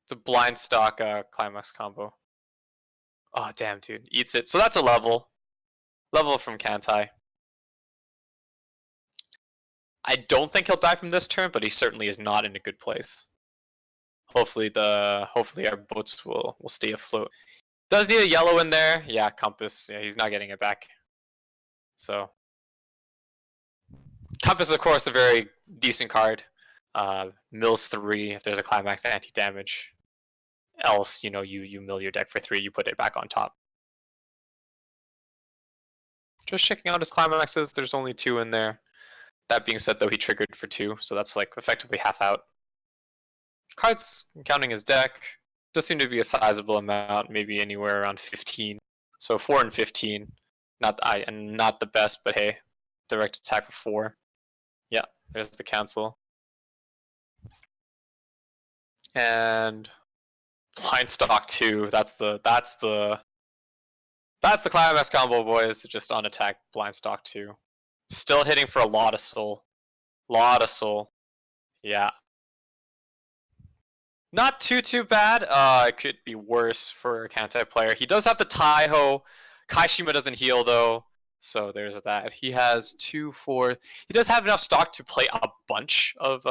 Speaker 1: It's a blind stock Climax combo. Oh, damn, dude. Eats it. So that's a level. Level from Kantai. I don't think he'll die from this turn, but he certainly is not in a good place. Hopefully our boats will stay afloat. Does need a yellow in there. Yeah, Compass. Yeah, he's not getting it back. So Compass, of course, a very decent card. Mills 3 if there's a climax anti-damage. Else, you mill your deck for 3, you put it back on top. Just checking out his climaxes, there's only 2 in there. That being said, though, he triggered for 2, so that's like effectively half out. Cards counting his deck does seem to be a sizable amount, maybe anywhere around 15. So 4 and 15, not the best, but hey, direct attack for 4. Yeah, there's the cancel. And blind stock 2. That's the climax combo, boys. Just on attack, blind stock 2. Still hitting for a lot of soul. Yeah. Not too bad. It could be worse for a Kantai player. He does have the Taiho. Kaishima doesn't heal though, So there's that. He has 2, 4. He does have enough stock to play a bunch of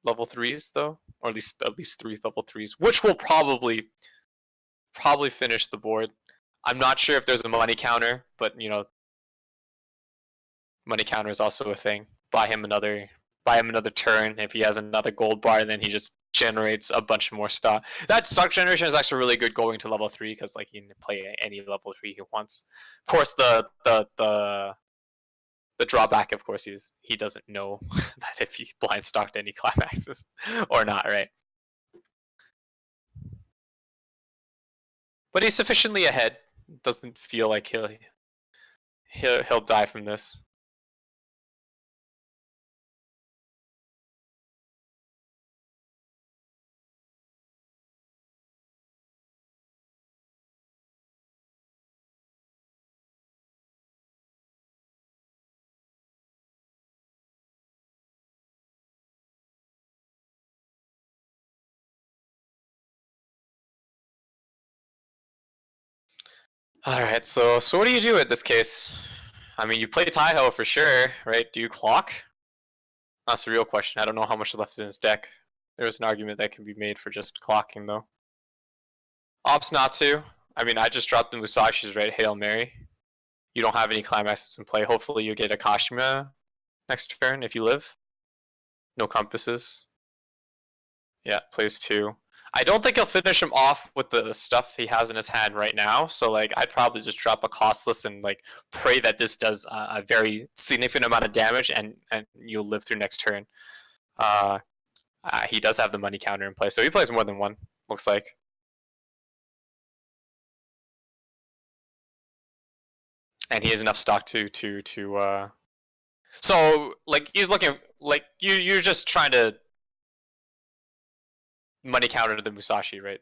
Speaker 1: level 3s though, or at least 3 level 3s, which will probably finish the board. I'm not sure if there's a money counter, but money counter is also a thing. Buy him another turn. If he has another gold bar, then he just generates a bunch more stock. That stock generation is actually really good going to level 3 because like he can play any level 3 he wants. Of course, the drawback, of course, he doesn't know that if he blind stocked any climaxes or not, right? But he's sufficiently ahead. Doesn't feel like he'll die from this. All right, so what do you do in this case? I mean, you play Taiho for sure, right? Do you clock? That's the real question. I don't know how much is left in his deck. There's an argument that can be made for just clocking, though. Opts not to. I mean, I just dropped the Musashi's, right? Hail Mary. You don't have any climaxes in play. Hopefully you get a Kashima next turn if you live. No compasses. Yeah, plays 2. I don't think he'll finish him off with the stuff he has in his hand right now. So like, I'd probably just drop a costless and like pray that this does a very significant amount of damage and you'll live through next turn. He does have the money counter in play, so he plays more than one. Looks like. And he has enough stock to. So like he's looking like you're just trying to money counter the Musashi, right?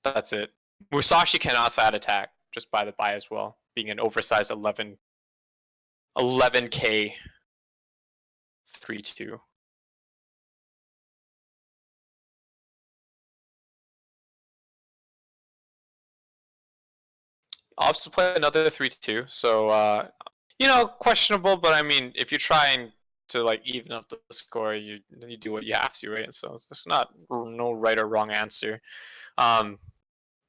Speaker 1: That's it. Musashi cannot side attack, just by the by as well, being an oversized 11k 3/2. Opts to play another 3/2, so questionable, but I mean, if you're trying to like even up the score, you do what you have to, right? So there's no right or wrong answer. The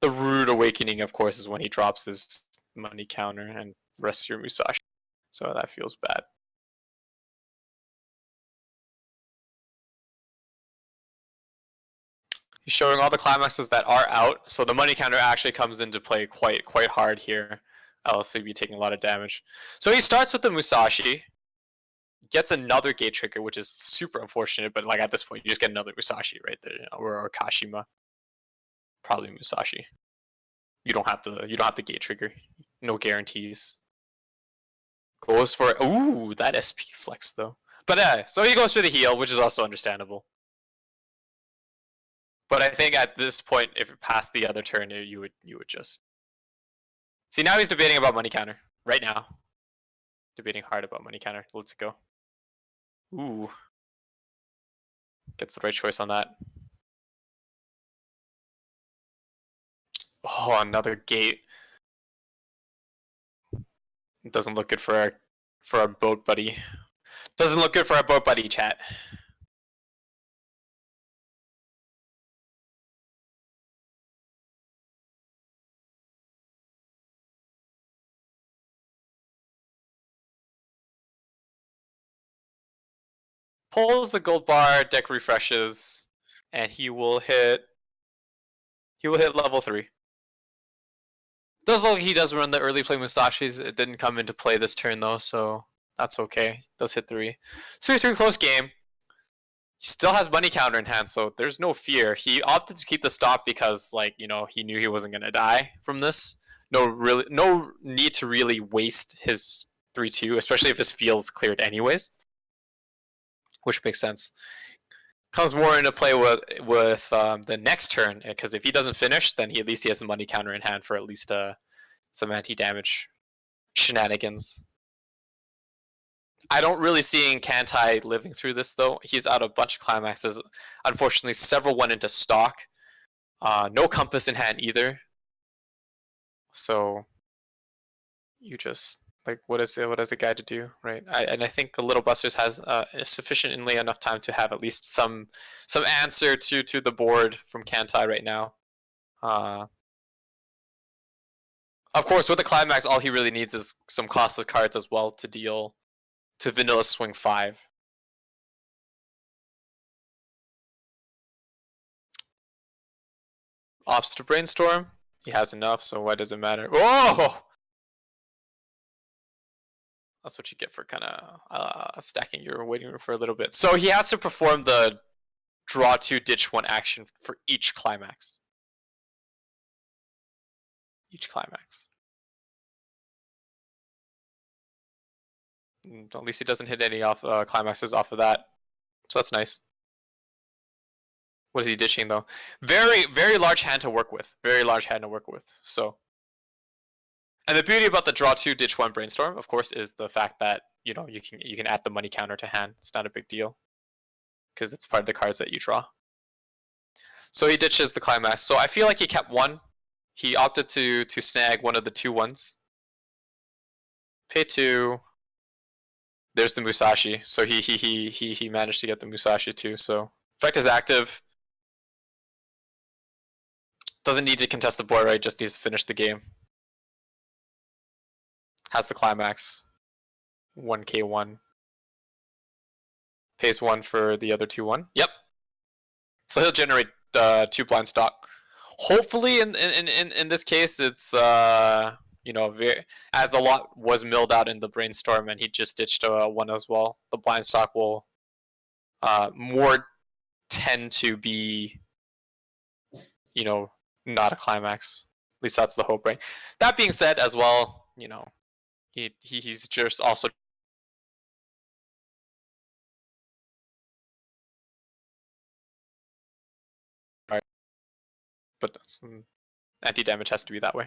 Speaker 1: rude awakening, of course, is when he drops his money counter and rests your Musashi. So that feels bad. He's showing all the climaxes that are out, so the money counter actually comes into play quite hard here. Else he'd be taking a lot of damage. So he starts with the Musashi, gets another gate trigger, which is super unfortunate, but like at this point you just get another Musashi right there, or Kashima. Probably Musashi. You don't have the gate trigger. No guarantees. Goes for ooh, that SP flex though. But so he goes for the heal, which is also understandable. But I think at this point, if it passed the other turn, you would just see. Now he's debating about money counter right now. Debating hard about money counter. Let's go. Ooh, gets the right choice on that. Oh, another gate. Doesn't look good for our boat buddy. Doesn't look good for our boat buddy, chat. Pulls the gold bar, deck refreshes, and he will hit level 3. Does look like he does run the early play Musashi's. It didn't come into play this turn though, so that's okay. Does hit 3. 3-3 close game. He still has money counter in hand, so there's no fear. He opted to keep the stop because like, he knew he wasn't gonna die from this. No need to really waste his 3/2, especially if his field's cleared anyways. Which makes sense. Comes more into play with the next turn, because if he doesn't finish, then at least he has the money counter in hand for at least some anti-damage shenanigans. I don't really see Kantai living through this though. He's out a bunch of climaxes. Unfortunately, several went into stock. No compass in hand either. So you just like what is a guy to do, right? I think the Little Busters has sufficiently enough time to have at least some answer to the board from Kantai right now. Of course, with the climax, all he really needs is some costless cards as well to deal to vanilla swing 5. Opts to brainstorm. He has enough, so why does it matter? Oh! That's what you get for kind of stacking your waiting room for a little bit. So he has to perform the draw 2, ditch 1 action for each climax. Each climax. And at least he doesn't hit any off climaxes off of that. So that's nice. What is he ditching though? Very, very large hand to work with. Very large hand to work with. So, and the beauty about the draw 2, ditch 1 brainstorm, of course, is the fact that you can add the money counter to hand. It's not a big deal because it's part of the cards that you draw. So he ditches the climax. So I feel like he kept 1. He opted to snag one of the 2 ones. Pay 2. There's the Musashi. So he managed to get the Musashi too. So effect is active. Doesn't need to contest the board, right? Just needs to finish the game. Has the climax. 1k1. Pays 1 for the other 2-1. Yep. So he'll generate 2 blind stock. Hopefully, in this case, it's as a lot was milled out in the brainstorm, and he just ditched 1 as well. The blind stock will more tend to be, not a climax. At least that's the hope, right? That being said, as well, he's just also but some anti-damage has to be that way.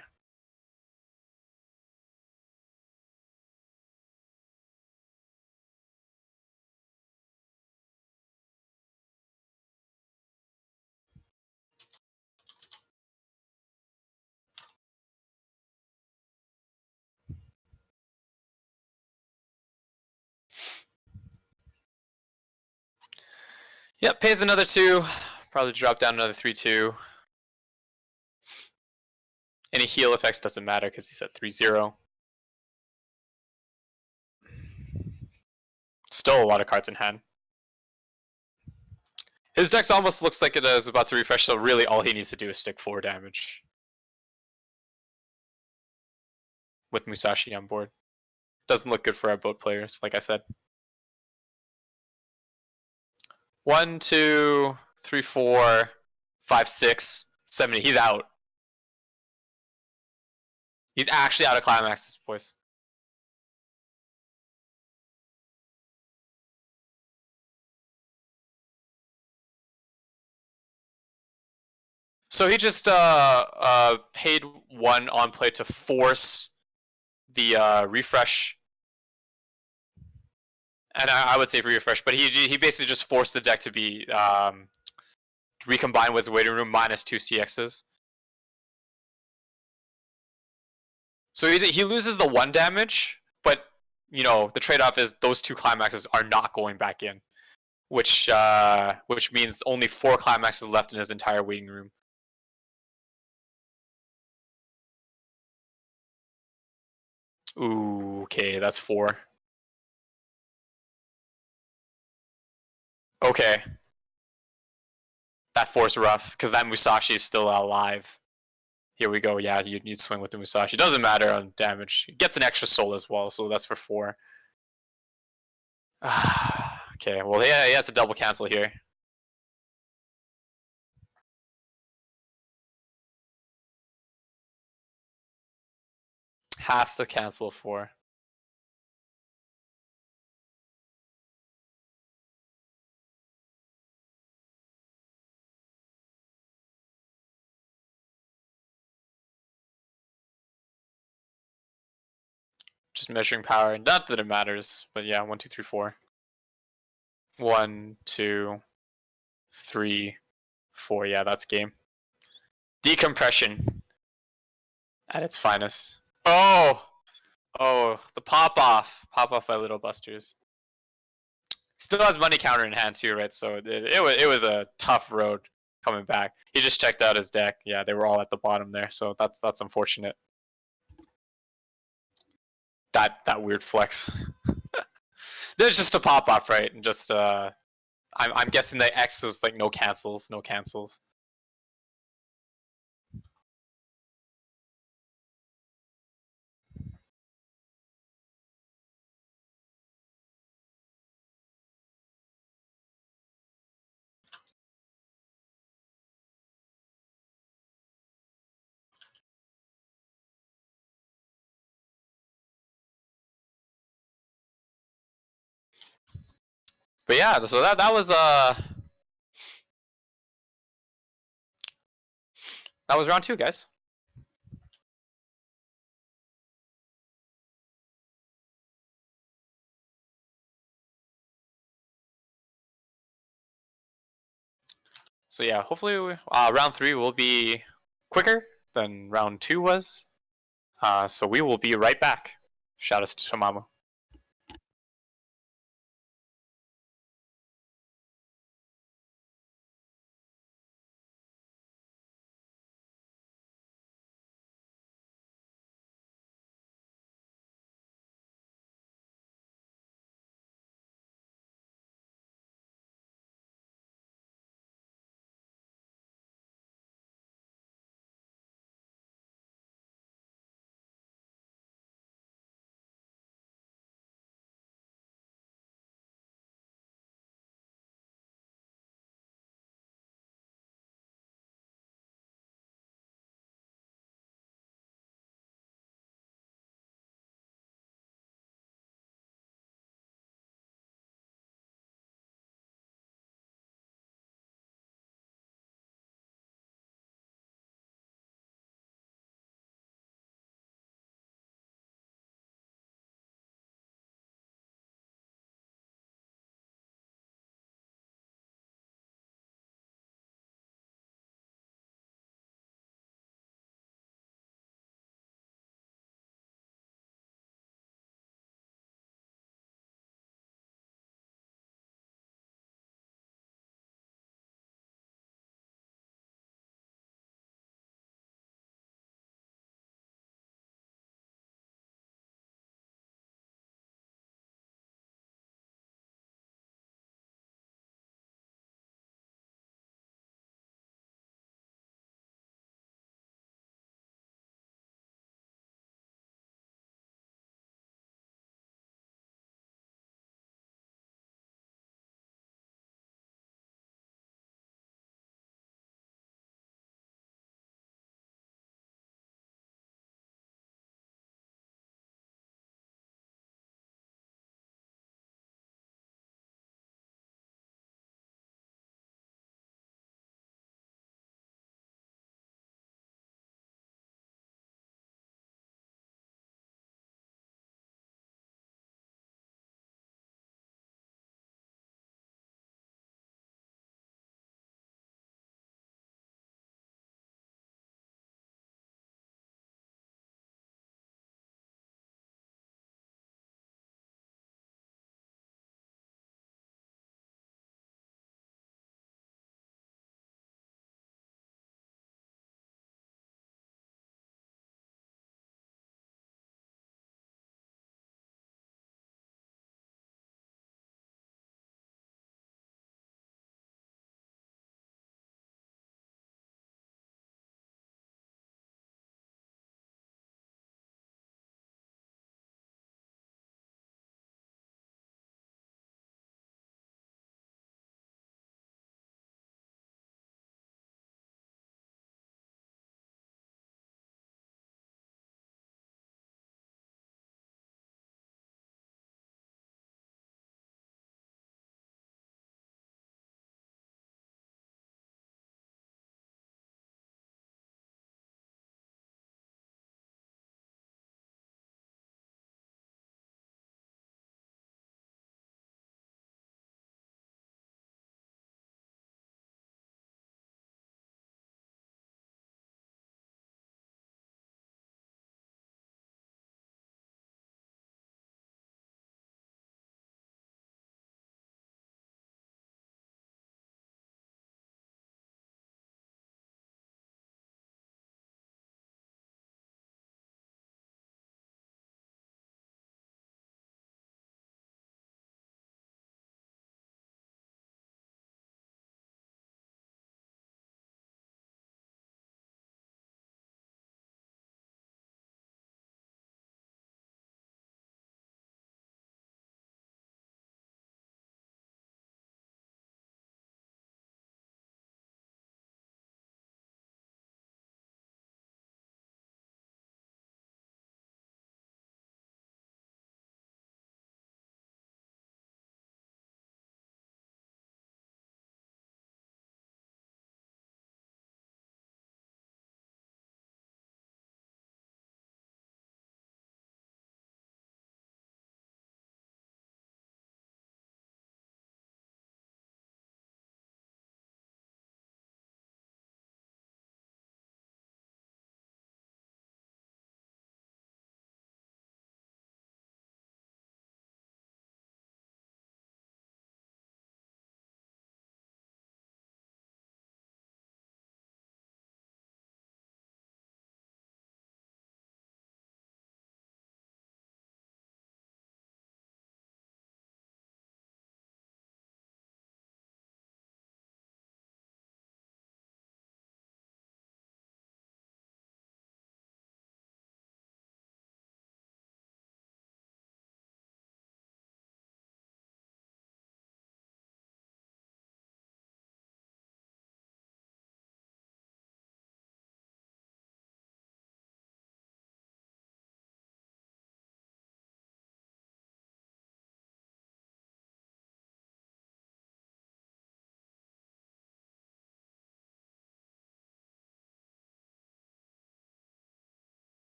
Speaker 1: Yep, pays another 2. Probably drop down another 3-2. Any heal effects doesn't matter because he's at 3-0. Still a lot of cards in hand. His deck almost looks like it is about to refresh, so really all he needs to do is stick 4 damage. With Musashi on board. Doesn't look good for our boat players, like I said. 1, 2, 3, 4, 5, 6, 7, 8. He's out. He's actually out of climaxes, boys. So he just paid 1 on play to force the refresh. And I would say refresh, but he basically just forced the deck to be recombined with waiting room minus 2 CXs. So he loses the 1 damage, but the trade-off is those 2 climaxes are not going back in, which means only 4 climaxes left in his entire waiting room. Ooh, okay, that's 4. Okay. That 4's rough, because that Musashi is still alive. Here we go, yeah, you'd swing with the Musashi. Doesn't matter on damage. It gets an extra soul as well, so that's for 4. Okay, well, yeah, he has a double cancel here. Has to cancel 4. Just measuring power. Not that it matters, but yeah, 1, 2, 3, 4. 1, 2, 3, 4. Yeah, that's game. Decompression at its finest. Oh! Oh, the pop off by Little Busters. Still has money counter in hand too, right? So it was a tough road coming back. He just checked out his deck. Yeah, they were all at the bottom there, so that's unfortunate. That weird flex. There's just a pop off, right? And just I'm guessing the X was like no cancels, no cancels. But yeah, so that was round two, guys. So yeah, hopefully round three will be quicker than round two was. So we will be right back. Shout out to Mama.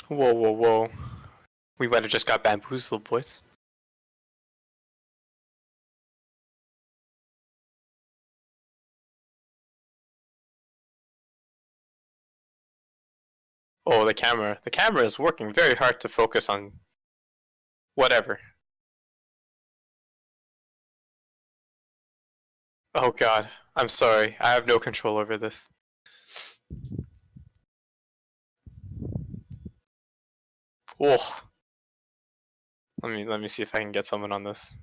Speaker 1: Whoa, whoa, whoa. We might have just got bamboozled, boys. Oh, the camera. The camera is working very hard to focus on whatever. Oh god. I'm sorry. I have no control over this. Oh. Let me see if I can get someone on this.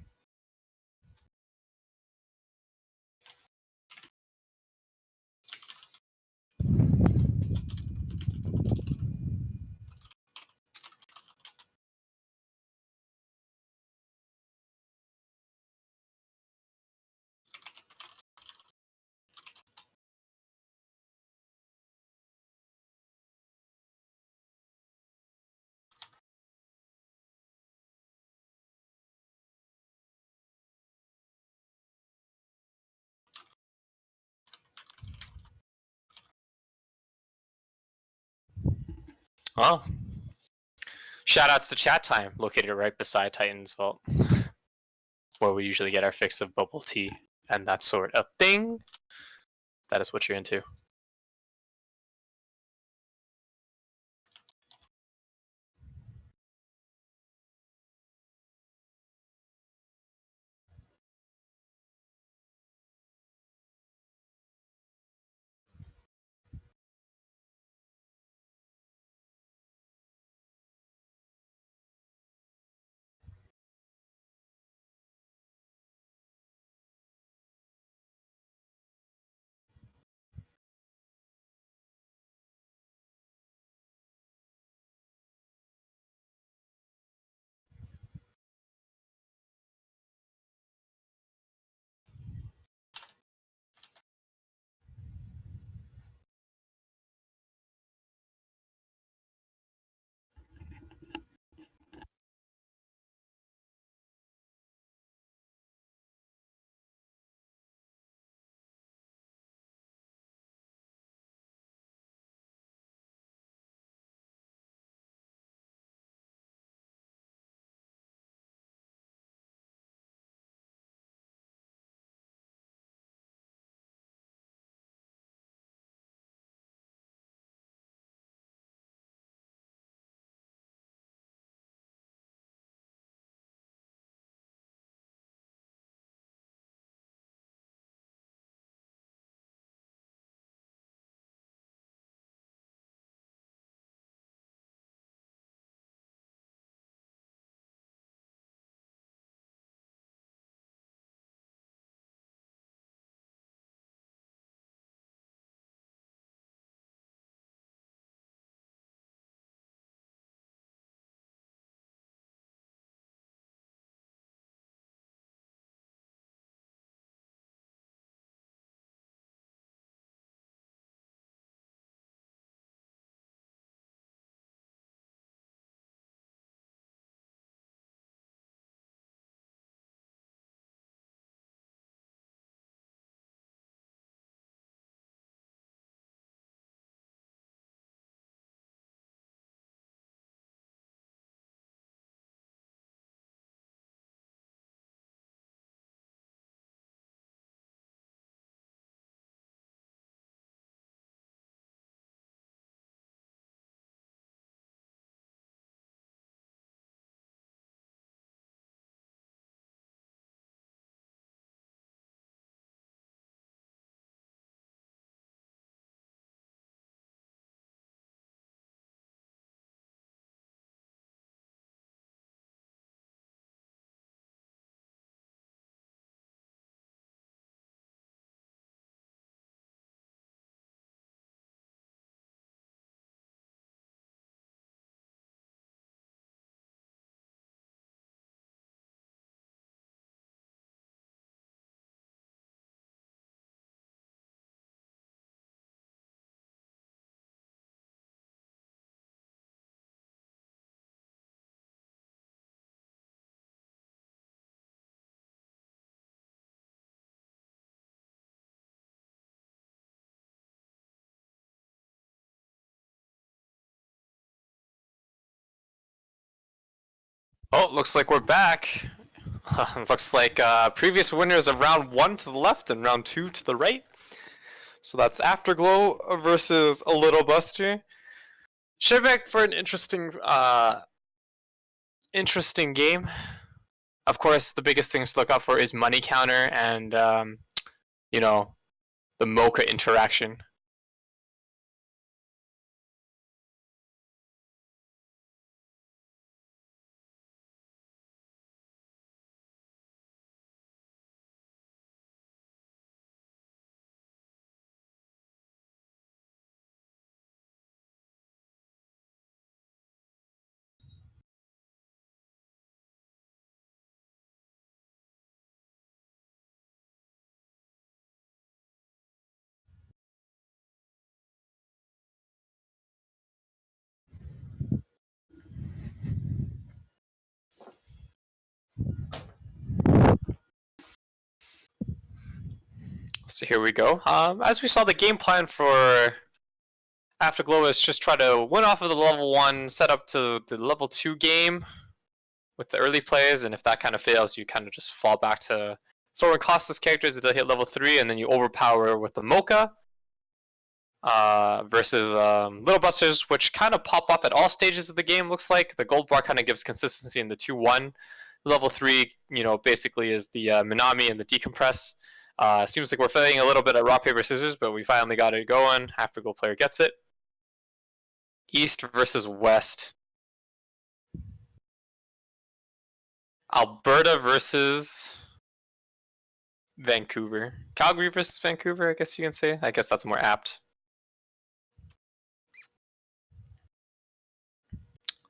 Speaker 1: Oh. Shoutouts to Chat Time, located right beside Titan's Vault, where we usually get our fix of bubble tea and that sort of thing. That is what you're into. Oh, looks like we're back. Looks like previous winners of round 1 to the left and round 2 to the right. So that's Afterglow versus A Little Buster. Shibek for an interesting game. Of course, the biggest things to look out for is money counter and you know, the Mocha interaction. So here we go. As we saw, the game plan for Afterglow is just try to win off of the level 1, set up to the level 2 game with the early plays, and if that kind of fails, you kind of just fall back to throwing costless characters until hit level 3, and then you overpower with the Mocha. Versus Little Busters, which kind of pop off at all stages of the game, looks like. The gold bar kind of gives consistency in the 2-1. Level 3, basically is the Minami and the Decompress. Seems like we're failing a little bit at rock, paper, scissors, but we finally got it going. Afterglow player gets it. East versus West. Alberta versus Vancouver. Calgary versus Vancouver, I guess you can say. I guess that's more apt.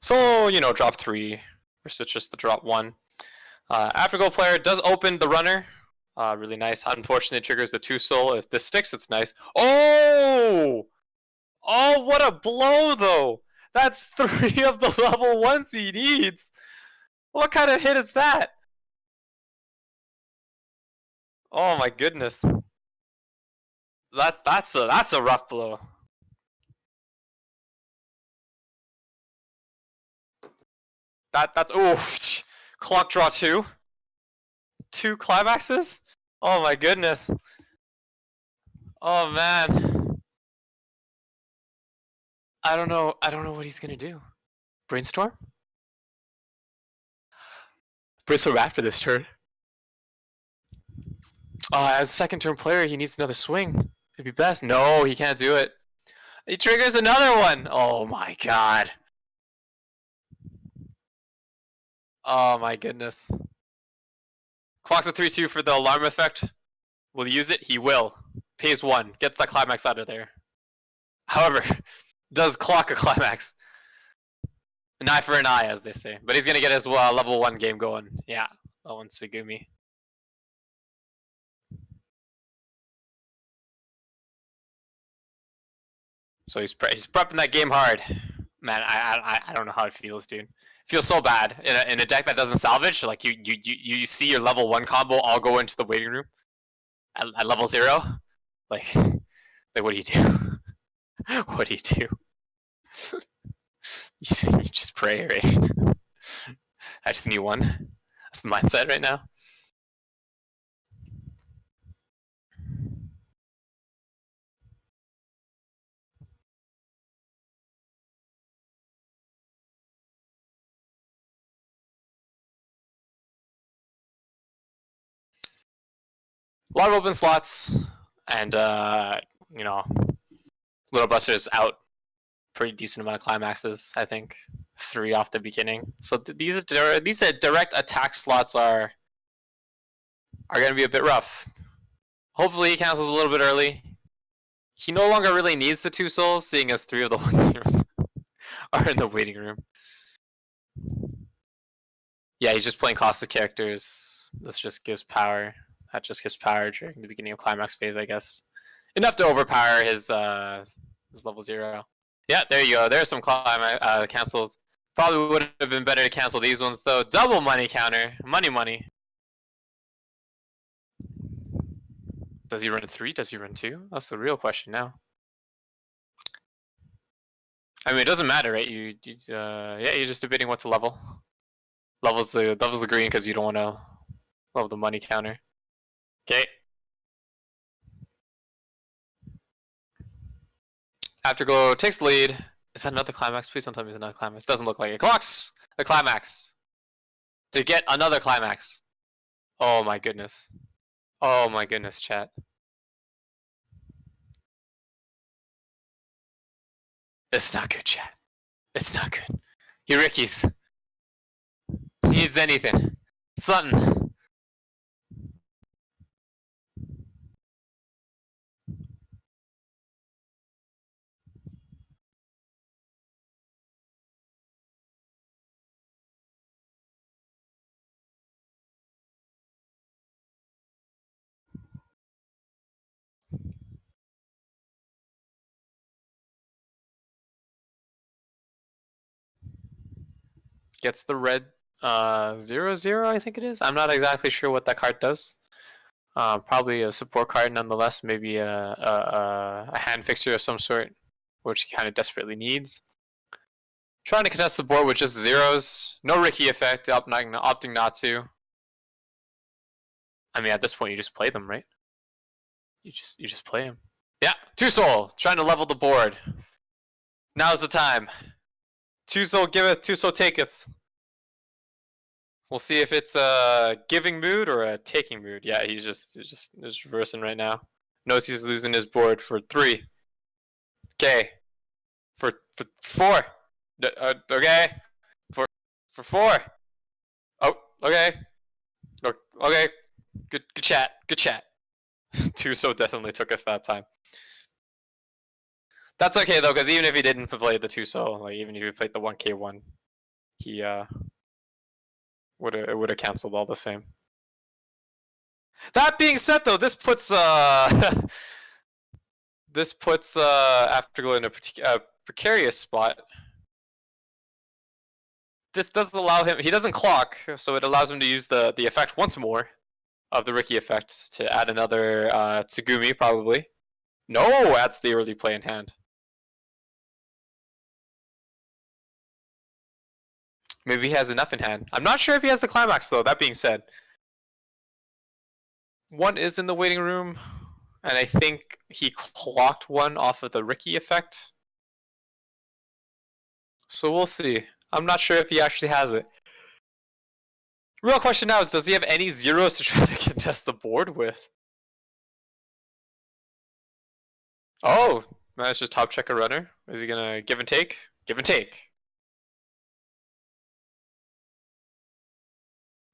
Speaker 1: So, drop 3 versus just the drop 1. Afterglow player does open the runner. Really nice. Unfortunately, it triggers the 2 soul. If this sticks, it's nice. Oh! Oh, what a blow, though! That's 3 of the level 1s he needs! What kind of hit is that? Oh my goodness. That's a rough blow. That's oof. Clock draw 2. 2 climaxes? Oh my goodness. Oh man. I don't know what he's gonna do. Brainstorm? Brainstorm after this turn. As a second turn player, he needs another swing. It'd be best. No, he can't do it. He triggers another one. Oh my god. Oh my goodness. Clocks a 3-2 for the alarm effect. Will he use it? He will. Pays 1. Gets that climax out of there. However, does clock a climax. An eye for an eye, as they say. But he's going to get his level 1 game going. Yeah, that one's Segumi. So he's prepping that game hard. Man, I don't know how it feels, dude. It feels so bad in a deck that doesn't salvage. Like you see your level 1 combo all go into the waiting room at level 0. Like what do you do? What do you do? You just pray, right? I just need 1. That's the mindset right now. A lot of open slots, and Little Buster's out pretty decent amount of climaxes. I think 3 off the beginning. So these direct attack slots are going to be a bit rough. Hopefully he cancels a little bit early. He no longer really needs the 2 souls, seeing as 3 of the 1-0s are in the waiting room. Yeah, he's just playing costless characters. This just gives power. That just gives power during the beginning of climax phase, I guess. Enough to overpower his level 0. Yeah, there you go. There's some cancels. Probably would have been better to cancel these ones, though. Double money counter. Money. Does he run 3? Does he run 2? That's the real question now. I mean, it doesn't matter, right? You're just debating what to level. Levels the green because you don't want to level the money counter. Okay. Afterglow takes the lead. Is that another climax? Please don't tell me it's another climax. Doesn't look like it. Clocks the climax to get another climax. Oh my goodness. Oh my goodness, chat. It's not good, chat. It's not good. He Ricky's. He needs anything. Something. Gets the red 0/0, I think it is. I'm not exactly sure what that card does. Probably a support card nonetheless. Maybe a hand fixer of some sort, which he kind of desperately needs. Trying to contest the board with just zeros. No Ricky effect, opting not to. I mean, at this point, you just play them, right? You just play them. Yeah, two soul trying to level the board. Now's the time. Two soul giveth, two soul taketh. We'll see if it's a giving mood or a taking mood. Yeah, he's just reversing right now. Knows he's losing his board for 3. Okay. For 4. Okay. For 4. Oh, okay. Okay. Good chat. Good chat. Tuso definitely took it that time. That's okay though, because even if he didn't play the Tuso, like even if he played the 1K1, he would have canceled all the same. That being said, though, this puts Afterglow in a precarious spot. This does allow him. He doesn't clock, so it allows him to use the effect once more of the Ricky effect to add another Tsugumi probably. No, adds the early play in hand. Maybe he has enough in hand. I'm not sure if he has the climax though. That being said, one is in the waiting room, and I think he clocked one off of the Ricky effect. So we'll see. I'm not sure if he actually has it. Real question now is, does he have any zeros to try to contest the board with? Oh, managed to top check a runner. Is he gonna give and take? Give and take.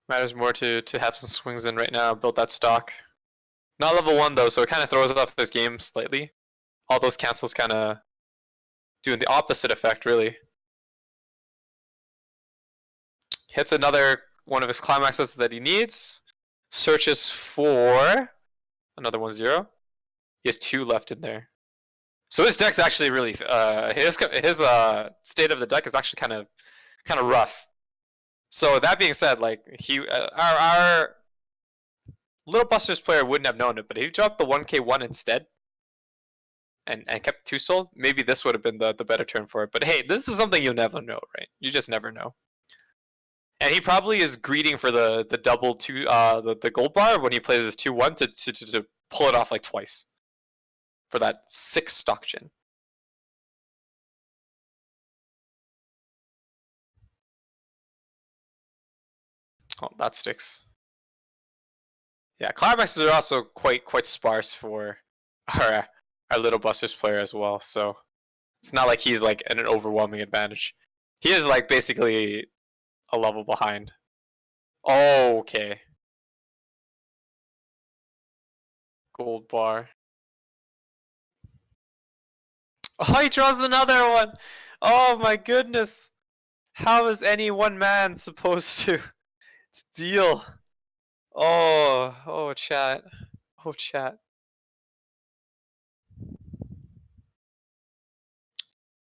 Speaker 1: Matters more to have some swings in right now, build that stock. Not level 1 though, so it kind of throws off his game slightly. All those cancels kind of doing the opposite effect, really. Hits another one of his climaxes that he needs. Searches for another 1/0. He has 2 left in there. So his deck's actually really his state of the deck is actually kind of rough. So that being said, like our Little Busters player wouldn't have known it, but if he dropped the 1K1 instead and kept 2 soul, maybe this would have been the better turn for it. But hey, this is something you'll never know, right? You just never know. And he probably is greeting for the double 2 the gold bar when he plays his 2/1 to pull it off like twice for that 6 stock gen. Oh, that sticks. Yeah, climaxes are also quite sparse for our Little Busters player as well. So it's not like he's like at an overwhelming advantage. He is like basically a level behind. Oh, okay. Gold bar. Oh, he draws another one. Oh my goodness. How is any one man supposed to deal? Oh, chat. Oh, chat.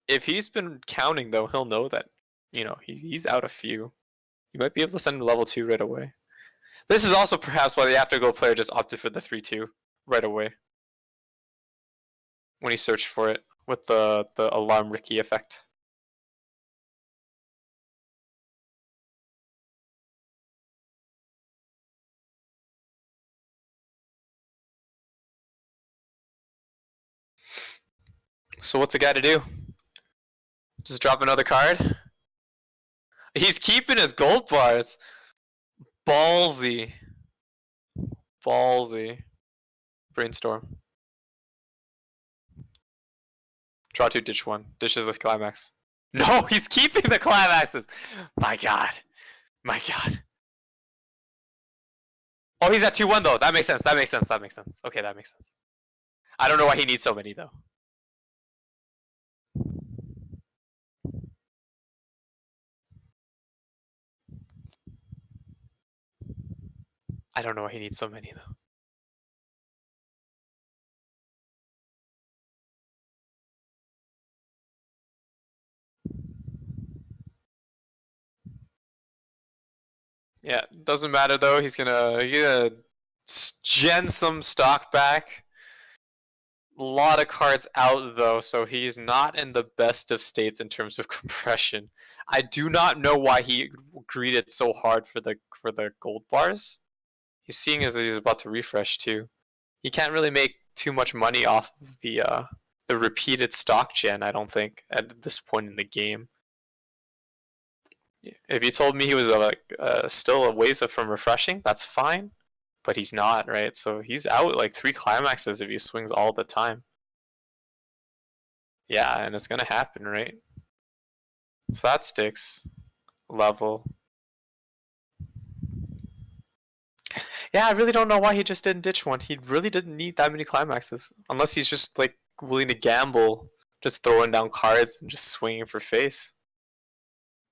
Speaker 1: If he's been counting though, he'll know that, you know, he's out a few. You might be able to send him to level 2 right away. This is also perhaps why the Afterglow player just opted for the 3/2 right away when he searched for it with the alarm Ricky effect. So what's a guy to do? Just drop another card? He's keeping his gold bars. Ballsy. Ballsy. Brainstorm. Draw 2, ditch 1. Dishes the climax. No, he's keeping the climaxes. My god. My god. Oh, he's at 2-1 though. That makes sense. That makes sense. That makes sense. Okay, that makes sense. I don't know why he needs so many though. I don't know why he needs so many though. Yeah, doesn't matter though. He's gonna gen some stock back. A lot of cards out though, so he's not in the best of states in terms of compression. I do not know why he greeted so hard for the gold bars. He's seeing as he's about to refresh too. He can't really make too much money off of the repeated stock gen, I don't think, at this point in the game. If you told me he was still a ways from refreshing, that's fine. But he's not, right? So he's out like 3 climaxes if he swings all the time. Yeah, and it's gonna happen, right? So that sticks. Level. Yeah, I really don't know why he just didn't ditch one. He really didn't need that many climaxes. Unless he's just like willing to gamble, just throwing down cards and just swinging for face.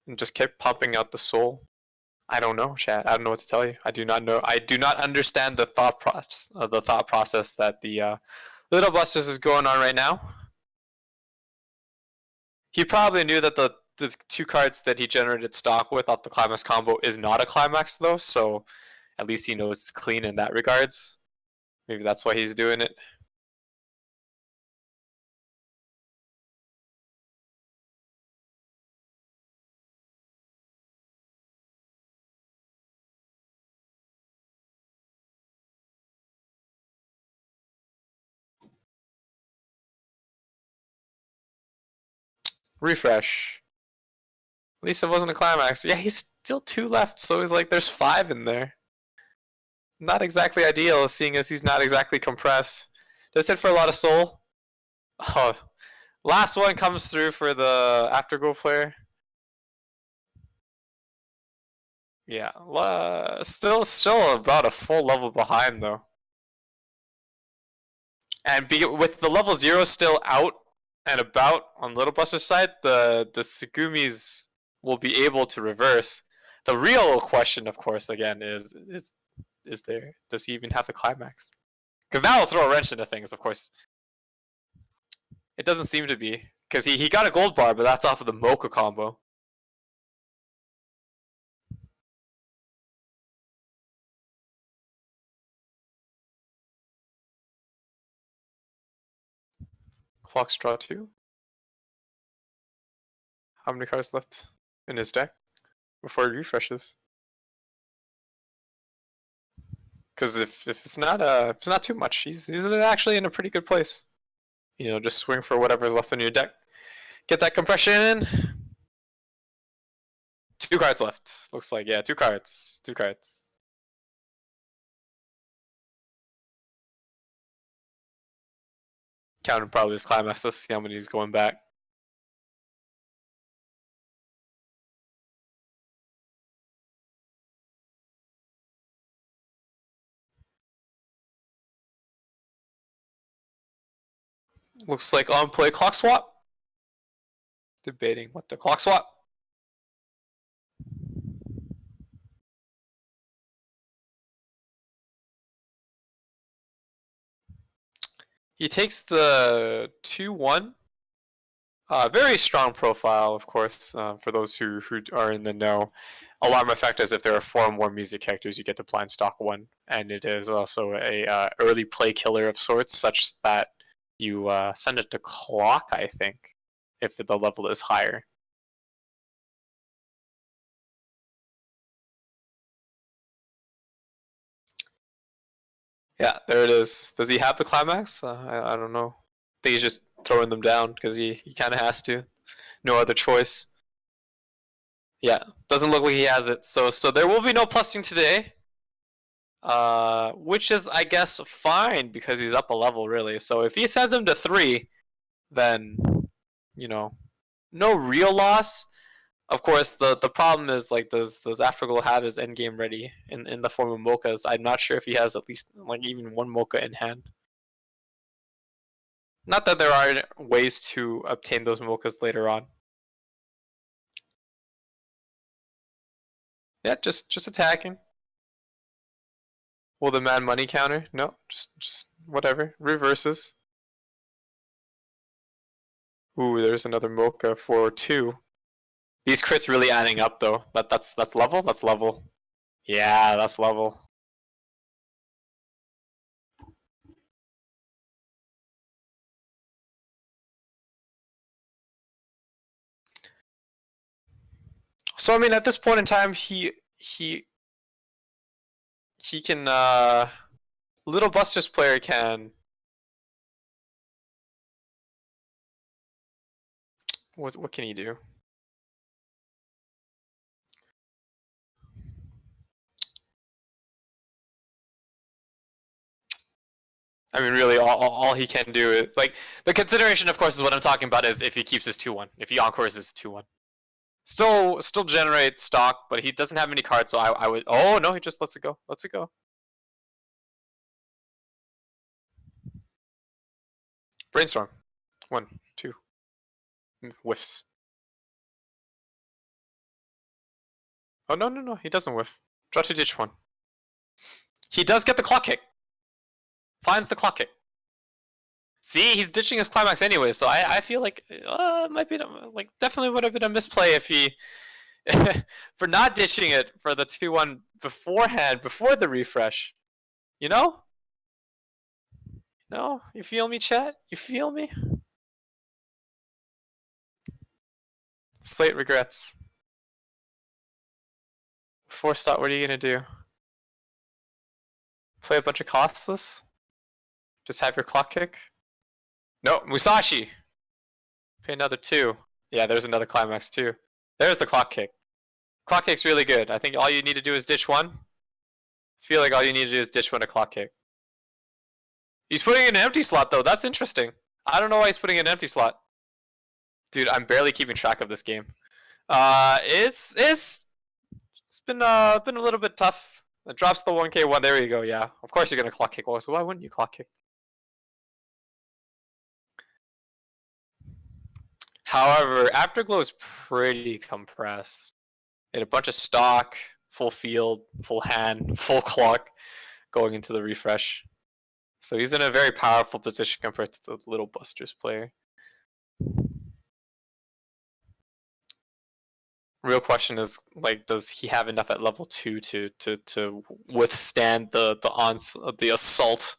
Speaker 1: And just kept pumping out the soul. I don't know, chat. I don't know what to tell you. I do not know. I do not understand the thought process that the Little Busters is going on right now. He probably knew that the 2 cards that he generated stock with off the climax combo is not a climax though, so at least he knows it's clean in that regards. Maybe that's why he's doing it. Refresh. At least it wasn't a climax. Yeah, he's still 2 left, so he's like, there's 5 in there. Not exactly ideal, seeing as he's not exactly compressed. Does hit for a lot of soul. Oh, last one comes through for the afterglow player. Yeah, still about a full level behind though. And with the level 0 still out and about on Little Buster's side, the Segumis will be able to reverse. The real question, of course, again, is there? Does he even have the climax? Because that will throw a wrench into things, of course. It doesn't seem to be. Because he got a gold bar, but that's off of the Mocha combo. Clock's draw 2. How many cards left in his deck before he refreshes? Because if it's not too much, he's actually in a pretty good place. You know, just swing for whatever's left in your deck. Get that compression in. 2 cards left. Looks like, yeah, 2 cards. 2 cards. Counting probably his climax. Let's see how many he's going back. Looks like on play clock swap. Debating what the clock swap. He takes the 2-1. Very strong profile, of course, for those who are in the know. Alarm effect is if there are 4 more music characters, you get to blind stock 1, and it is also a early play killer of sorts, such that you send it to clock, I think, if the level is higher. Yeah, there it is. Does he have the climax? I don't know. I think he's just throwing them down because he kind of has to. No other choice. Yeah, doesn't look like he has it. So there will be no plusing today. Which is, I guess, fine because he's up a level, really. So if he sends him to 3, then, you know, no real loss. Of course, the problem is, like, does Afterglow have his endgame ready in the form of mochas? I'm not sure if he has at least, like, even one mocha in hand. Not that there aren't ways to obtain those mochas later on. Yeah, just attacking. Will the man money counter? No, just whatever. Reverses. Ooh, there's another mocha for 2. These crits really adding up though. That's level? That's level. Yeah, that's level. So I mean at this point in time he can Little Busters player can what can he do? I mean, really, all he can do is, like, the consideration, of course, is what I'm talking about is if he keeps his 2-1, if he encores his 2-1. Still generate stock, but he doesn't have any cards, so I would. Oh no, he just lets it go. Lets it go. Brainstorm. 1, 2. Whiffs. Oh no, he doesn't whiff. Draw to ditch 1. He does get the clock kick. Finds the clock kick. See, he's ditching his climax anyway, so I feel like it might be, like, definitely would have been a misplay if he for not ditching it for the 2-1 beforehand, before the refresh. You know? No? You feel me, chat? You feel me? Slate regrets. Force thought, what are you gonna do? Play a bunch of costless? Just have your clock kick? No, Musashi! Pay another 2. Yeah, there's another climax too. There's the clock kick. Clock kick's really good. I think all you need to do is ditch 1. I feel like all you need to do is ditch 1 to clock kick. He's putting in an empty slot though, that's interesting. I don't know why he's putting in an empty slot. Dude, I'm barely keeping track of this game. It's been a little bit tough. It drops the 1k1. There you go. Yeah, of course you're gonna clock kick. So why wouldn't you clock kick? However, Afterglow is pretty compressed. It had a bunch of stock, full field, full hand, full clock going into the refresh. So he's in a very powerful position compared to the Little Busters player. Real question is, like, does he have enough at level 2 to withstand the assault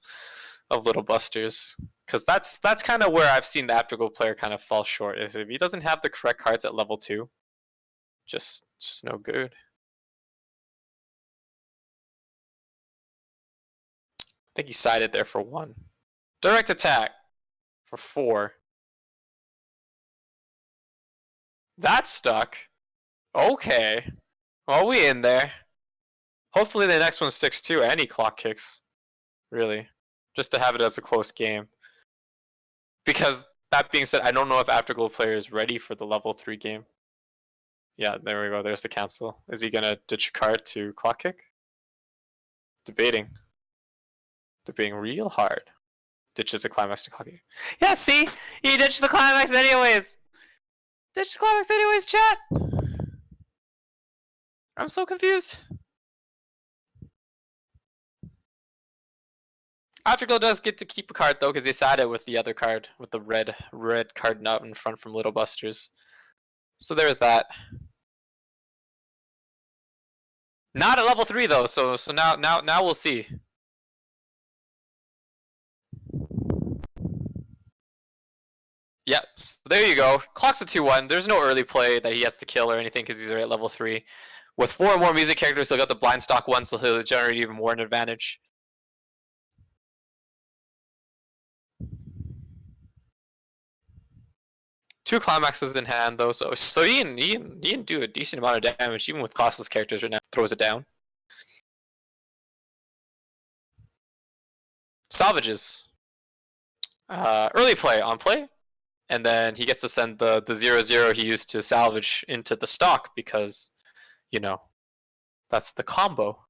Speaker 1: of Little Busters? Because that's kind of where I've seen the Afterglow player kind of fall short. Is if he doesn't have the correct cards at level 2, just no good. I think he sided there for 1. Direct attack for 4. That's stuck. Okay. Well, we in there. Hopefully the next one sticks too. Any clock kicks. Really. Just to have it as a close game. Because, that being said, I don't know if Afterglow player is ready for the level 3 game. Yeah, there we go. There's the cancel. Is he gonna ditch a card to clock kick? Debating. Debating real hard. Ditches a climax to clock kick. Yeah, see? He ditched the climax anyways! Ditched the climax anyways, chat! I'm so confused. Afterglow does get to keep a card though, because they sided with the other card, with the red card not in front from Little Busters. So there's that. Not at level 3 though, so now we'll see. Yep, so there you go. Clock's a 2-1. There's no early play that he has to kill or anything because he's already at level 3. With 4 more music characters, he'll get the blind stock 1, so he'll generate even more an advantage. 2 climaxes in hand though, so Ian do a decent amount of damage even with classless characters right now. Throws it down. Salvages. Early play on play, and then he gets to send the 0/0 he used to salvage into the stock because, you know, that's the combo.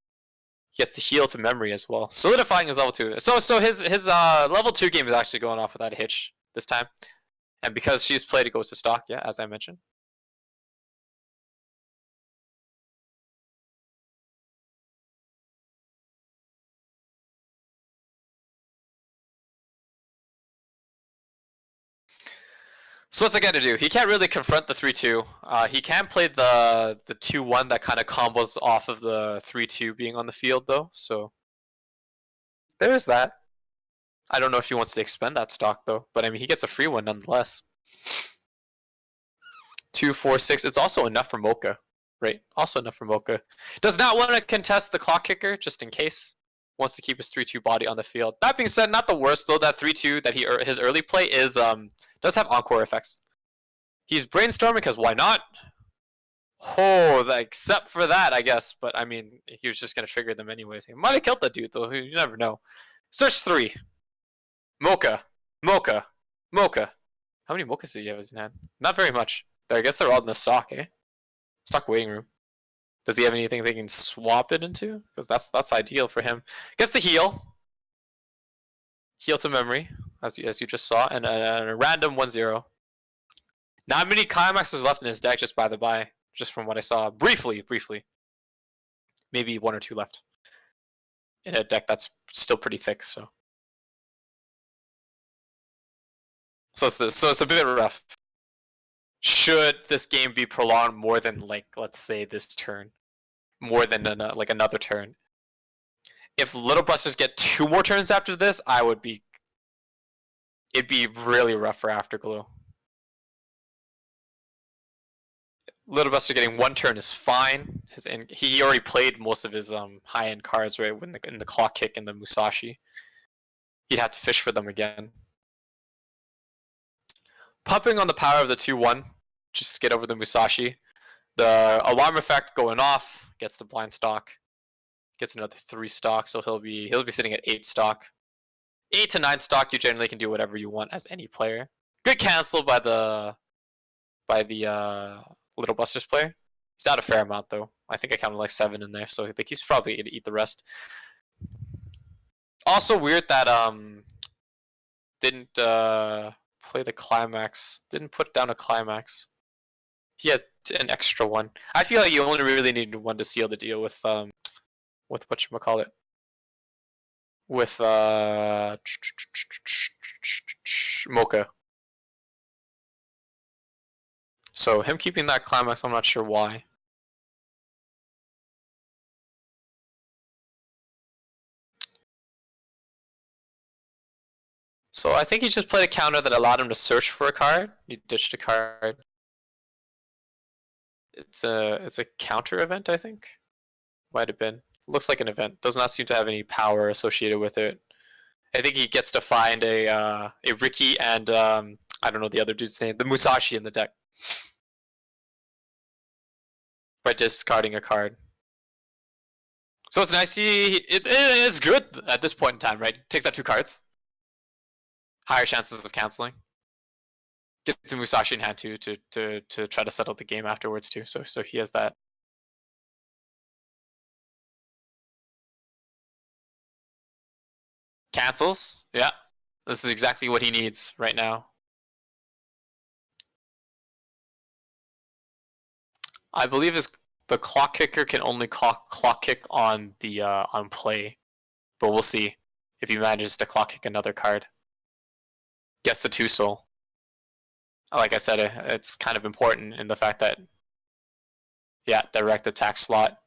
Speaker 1: He gets to heal to memory as well, solidifying his level 2. So his level 2 game is actually going off without a hitch this time, and because she's played, it goes to stock. Yeah, as I mentioned. So what's it gonna do? He can't really confront the 3/2. He can play the 2/1 that kind of combos off of the 3/2 being on the field though. So there is that. I don't know if he wants to expend that stock though, but I mean he gets a free one nonetheless. 2, 4, 6. It's also enough for Mocha, right? Also enough for Mocha. Does not want to contest the clock kicker just in case. Wants to keep his 3/2 body on the field. That being said, not the worst though. That 3/2 that his early play is does have encore effects. He's brainstorming because why not? Oh, except for that, I guess. But I mean, he was just gonna trigger them anyways. He might have killed that dude though. You never know. Search 3. Mocha. Mocha. Mocha. How many mochas did he have in his hand? Not very much. I guess they're all in the stock, eh? Stock waiting room. Does he have anything they can swap it into? Because that's ideal for him. Gets the heal. Heal to memory, as you just saw, and a random 1/0. Not many climaxes left in his deck, just by the by, just from what I saw. Briefly. Maybe 1 or 2 left. In a deck that's still pretty thick, so. So it's a bit rough. Should this game be prolonged more than, like, let's say this turn? More than like another turn. If Little Busters get 2 more turns after this, it'd be really rough for Afterglow. Little Buster getting 1 turn is fine. He already played most of his high-end cards, right? In the clock kick and the Musashi. He'd have to fish for them again. Pumping on the power of the 2/1, just to get over the Musashi. The alarm effect going off gets the blind stock. Gets another 3 stock, so he'll be sitting at 8 stock. 8 to 9 stock, you generally can do whatever you want as any player. Good cancel by the Little Busters player. He's out a fair amount though. I think I counted like 7 in there, so I think he's probably gonna eat the rest. Also weird that didn't play the climax. Didn't put down a climax. He had an extra one. I feel like you only really needed 1 to seal the deal with whatchamacallit. With Mocha. So him keeping that climax, I'm not sure why. So I think he just played a counter that allowed him to search for a card. He ditched a card. It's a counter event, I think. Might have been. Looks like an event. Does not seem to have any power associated with it. I think he gets to find a Ricky and I don't know the other dude's name, the Musashi in the deck. By discarding a card. So it's nice. It is good at this point in time, right? Takes out 2 cards. Higher chances of canceling. Gets a Musashi in hand too to try to settle the game afterwards too. So he has that. Cancels. Yeah. This is exactly what he needs right now. I believe the clock kicker can only clock kick on the on play, but we'll see if he manages to clock kick another card. Gets the 2 soul. Like I said, it's kind of important in the fact that, yeah, direct attack slot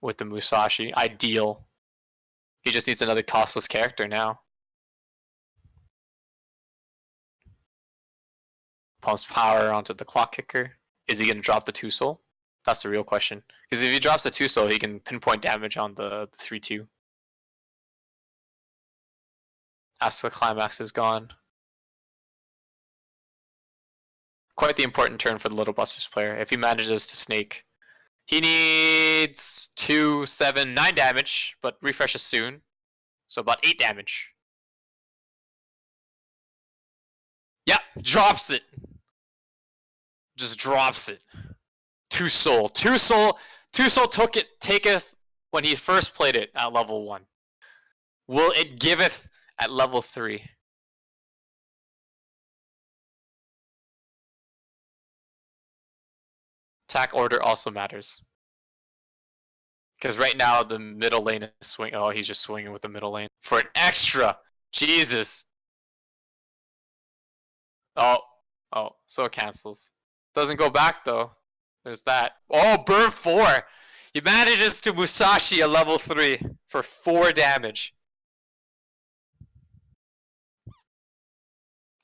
Speaker 1: with the Musashi. Ideal. He just needs another costless character now. Pumps power onto the clock kicker. Is he going to drop the 2 soul? That's the real question. Because if he drops the 2 soul, he can pinpoint damage on the 3/2. As the climax is gone. quite the important turn for the Little Busters player. If he manages to snake, he needs 2, 7, 9 damage, but refreshes soon. So about 8 damage. Yep, drops it. Just drops it. 2 soul. 2 soul. 2 soul taketh when he first played it at level 1. Will it giveth at level 3? Attack order also matters. Because right now the middle lane is swinging. Oh, he's just swinging with the middle lane. For an extra! Jesus! Oh. Oh, so it cancels. Doesn't go back though. There's that. Oh, burn 4! He manages to Musashi a level 3 for 4 damage.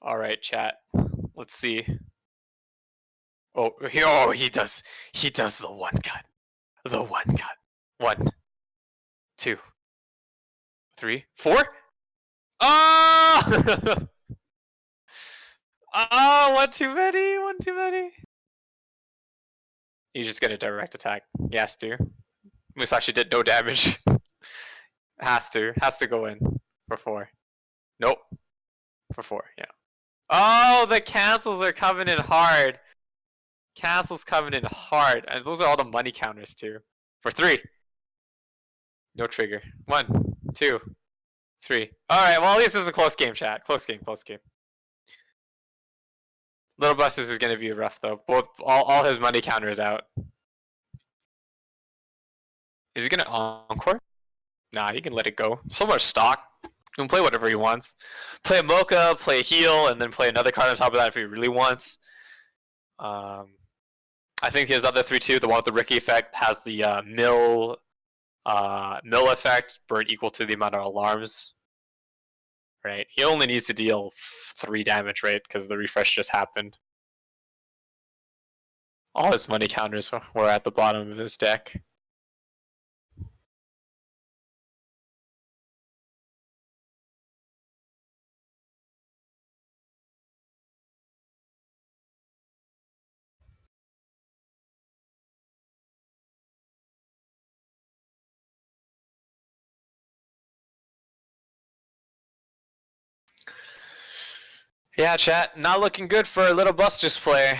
Speaker 1: Alright, chat. Let's see. Oh, he does the one cut. The one cut. 1, 2, 3, 4? Oh! Oh, one too many, one too many. He's just gonna direct attack. He has to. Musashi did no damage. Has to go in for 4. Nope. For 4, yeah. Oh, the cancels are coming in hard. Cancels coming in hard. And those are all the money counters too. For 3. No trigger. 1, 2, 3. Alright, well at least this is a close game, chat. Close game, close game. Little Busters is gonna be rough though. All his money counter is out. Is he gonna encore? Nah, he can let it go. So much stock. He can play whatever he wants. Play a Mocha, play a heal, and then play another card on top of that if he really wants. I think his other 3 too, the one with the Ricky effect, has the mill effect, burn equal to the amount of alarms. Right? He only needs to deal 3 damage, right? Because the refresh just happened. All his money counters were at the bottom of his deck. Yeah, chat, not looking good for a Little Busters player.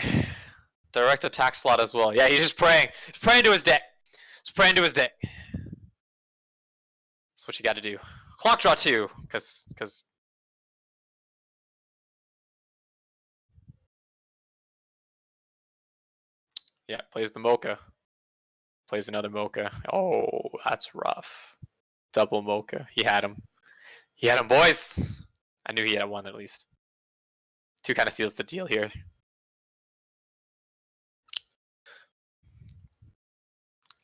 Speaker 1: Direct attack slot as well. Yeah, he's just praying. He's praying to his deck. He's praying to his deck. That's what you gotta do. Clock draw 2, because yeah, plays the Mocha. Plays another Mocha. Oh, that's rough. Double Mocha. He had him. He had him, boys! I knew he had 1 at least. 2 kind of seals the deal here.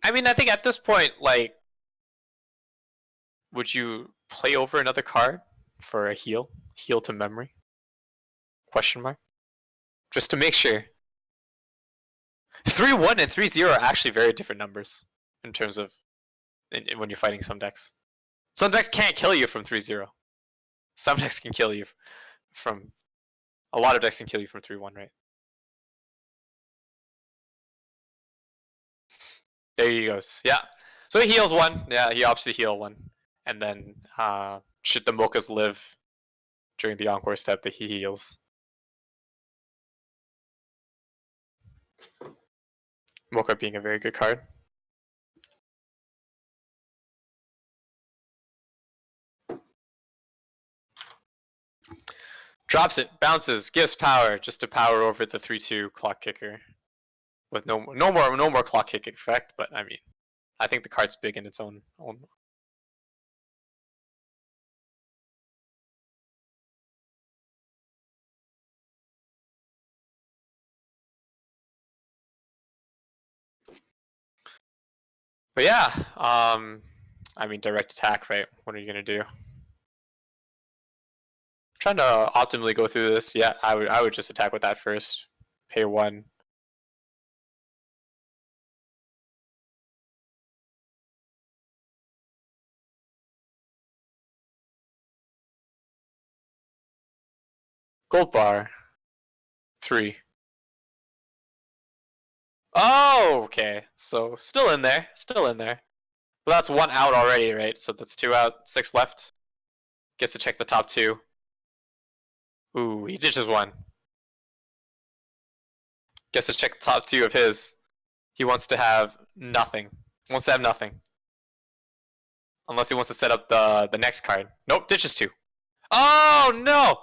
Speaker 1: I mean, I think at this point, like, would you play over another card for a heal? Heal to memory? Question mark? Just to make sure. 3-1 and 3-0 are actually very different numbers in terms of when you're fighting some decks. Some decks can't kill you from 3-0. Some decks can kill you from... A lot of decks can kill you from 3-1, right? There he goes. Yeah. So he heals 1. Yeah, he opts to heal 1. And then, should the Mochas live during the Encore step that he heals. Mocha being a very good card. Drops it, bounces, gives power, just to power over the 3-2 clock kicker. With no more clock kick effect, but I mean, I think the card's big in its own. But yeah, I mean, direct attack, right? What are you gonna do? Trying to optimally go through this. Yeah, I would just attack with that first. Pay 1. Gold bar. 3. Oh, okay. So still in there. Still in there. But that's one out already, right? So that's 2 out, 6 left. Gets to check the top 2. Ooh, he ditches 1. Gets to check the top 2 of his. He wants to have nothing. Wants to have nothing. Unless he wants to set up the next card. Nope, ditches 2. Oh, no!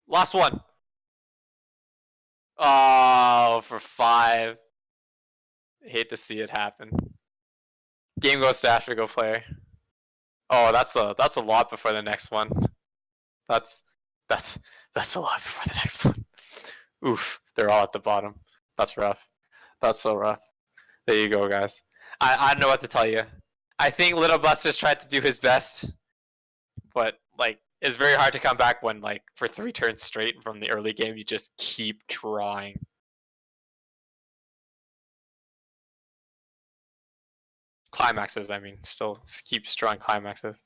Speaker 1: Last one. Oh, for 5. Hate to see it happen. Game goes to Africa player. Oh, that's a lot before the next one. That's that's that's a lot before the next one. Oof, they're all at the bottom. That's rough. That's so rough. There you go, guys. I don't know what to tell you. I think Little Buster's tried to do his best, but like it's very hard to come back when like for 3 turns straight from the early game you just keep drawing. Climaxes, I mean, still keeps drawing climaxes.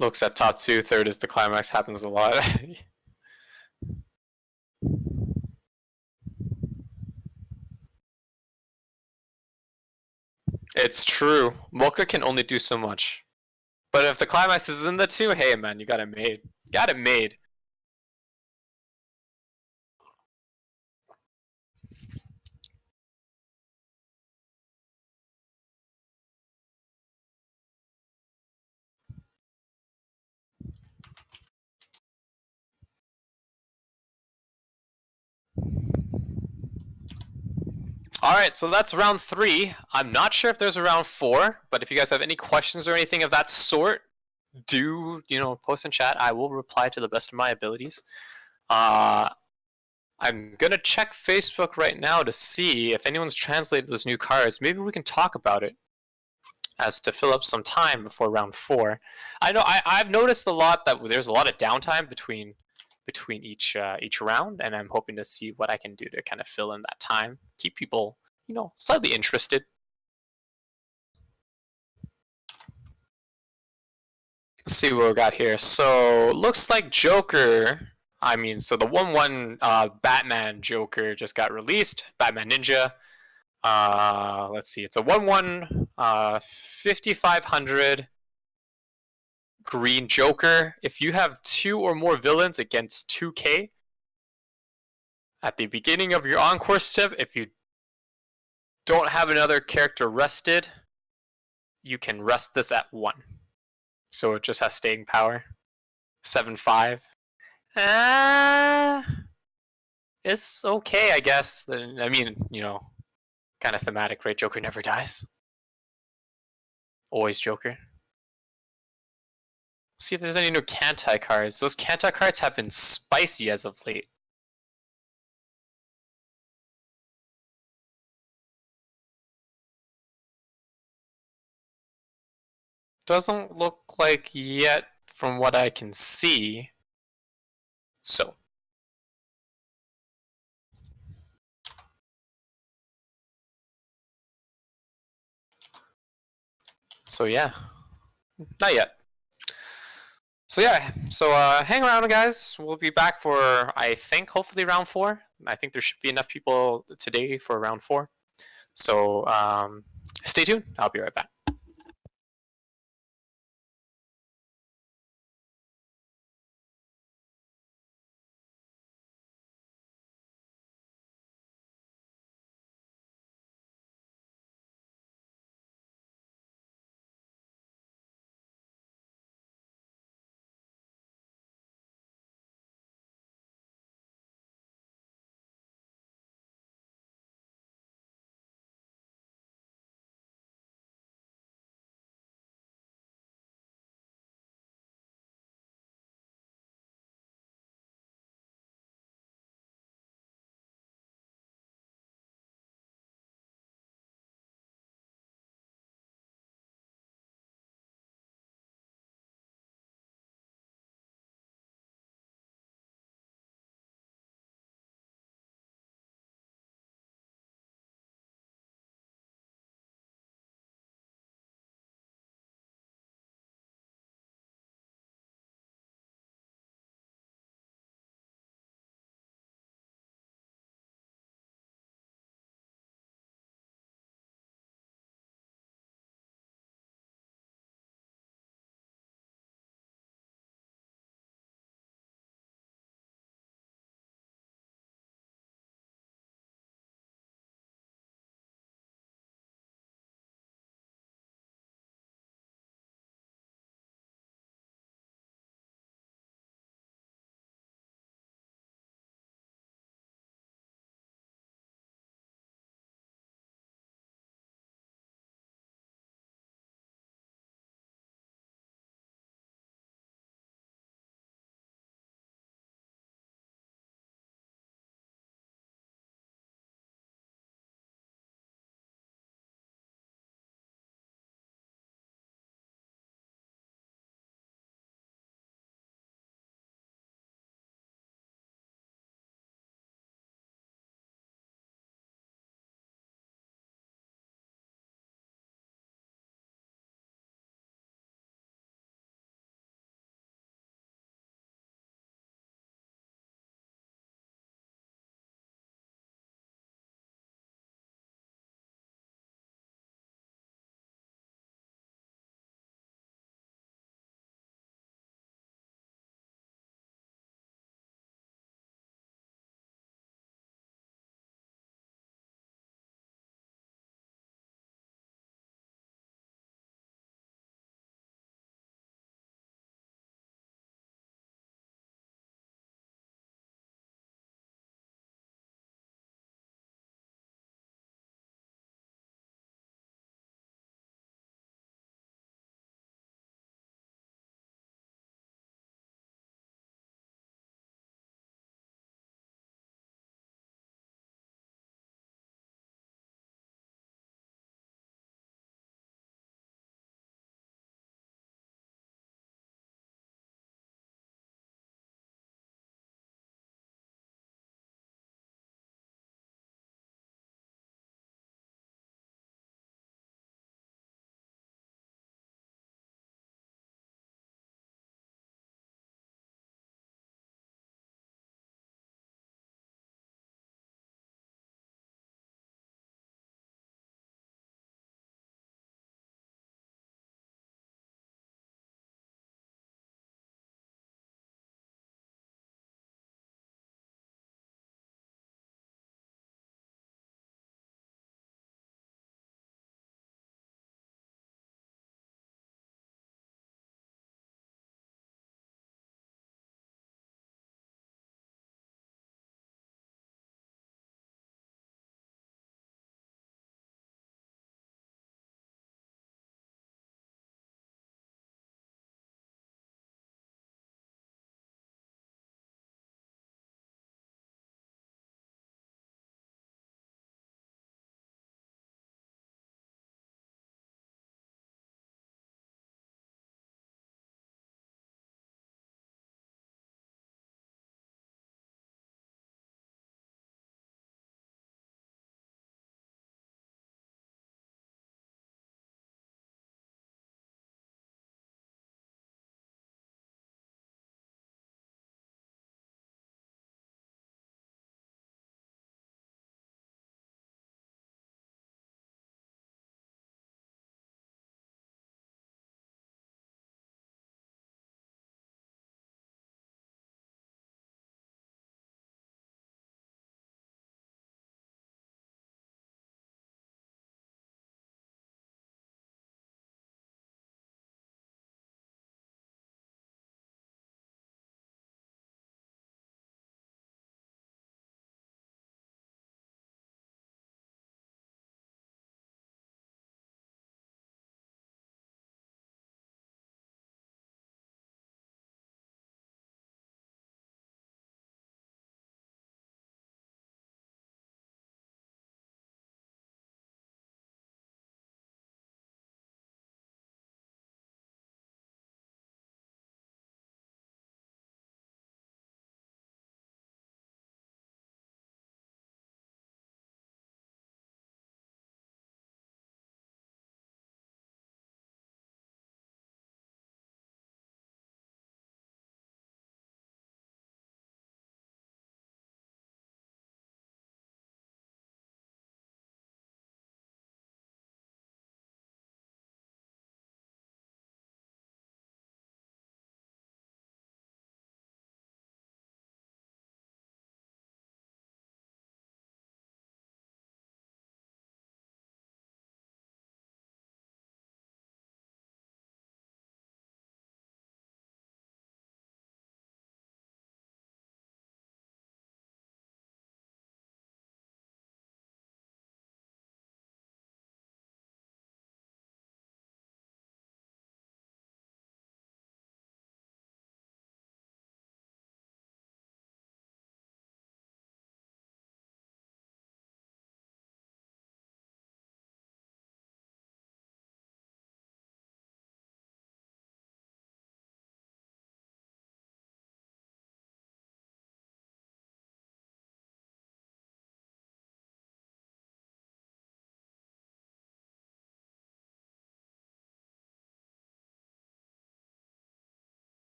Speaker 1: Looks at top 2, third is the climax, happens a lot. It's true. Mocha can only do so much. But if the climax is in the 2, hey man, you got it made. You got it made. Alright, so that's round 3. I'm not sure if there's a round 4, but if you guys have any questions or anything of that sort, do, post in chat. I will reply to the best of my abilities. I'm gonna check Facebook right now to see if anyone's translated those new cards. Maybe we can talk about it as to fill up some time before round 4. I know I've noticed a lot that there's a lot of downtime between each round, and I'm hoping to see what I can do to kind of fill in that time, keep people slightly interested. Let's see what we got here. So looks like Joker. I mean, so the 1/1 Batman Joker just got released. Batman Ninja. Let's see. It's a 1/1 5500 green Joker. If you have 2 or more villains against 2k at the beginning of your encore step, if you don't have another character rested, you can rest this at 1. So it just has staying power. 7/5. It's okay, I guess. I mean, kind of thematic, right? Joker never dies. Always Joker. See if there's any new Kantai cards. Those Kantai cards have been spicy as of late. Doesn't look like yet from what I can see. So yeah, not yet. So yeah, so hang around, guys. We'll be back for, I think, hopefully round 4. I think there should be enough people today for round 4. So stay tuned. I'll be right back.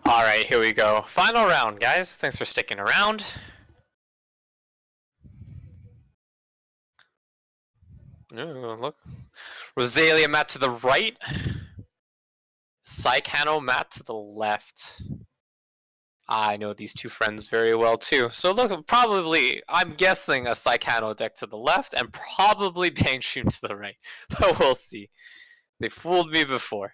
Speaker 1: All right, here we go. Final round, guys. Thanks for sticking around. Ooh, look. Rosalia Matt to the right. Psychano Matt to the left. I know these two friends very well too. So look, probably, I'm guessing a Psychano deck to the left and probably Bangshun to the right. But we'll see. They fooled me before.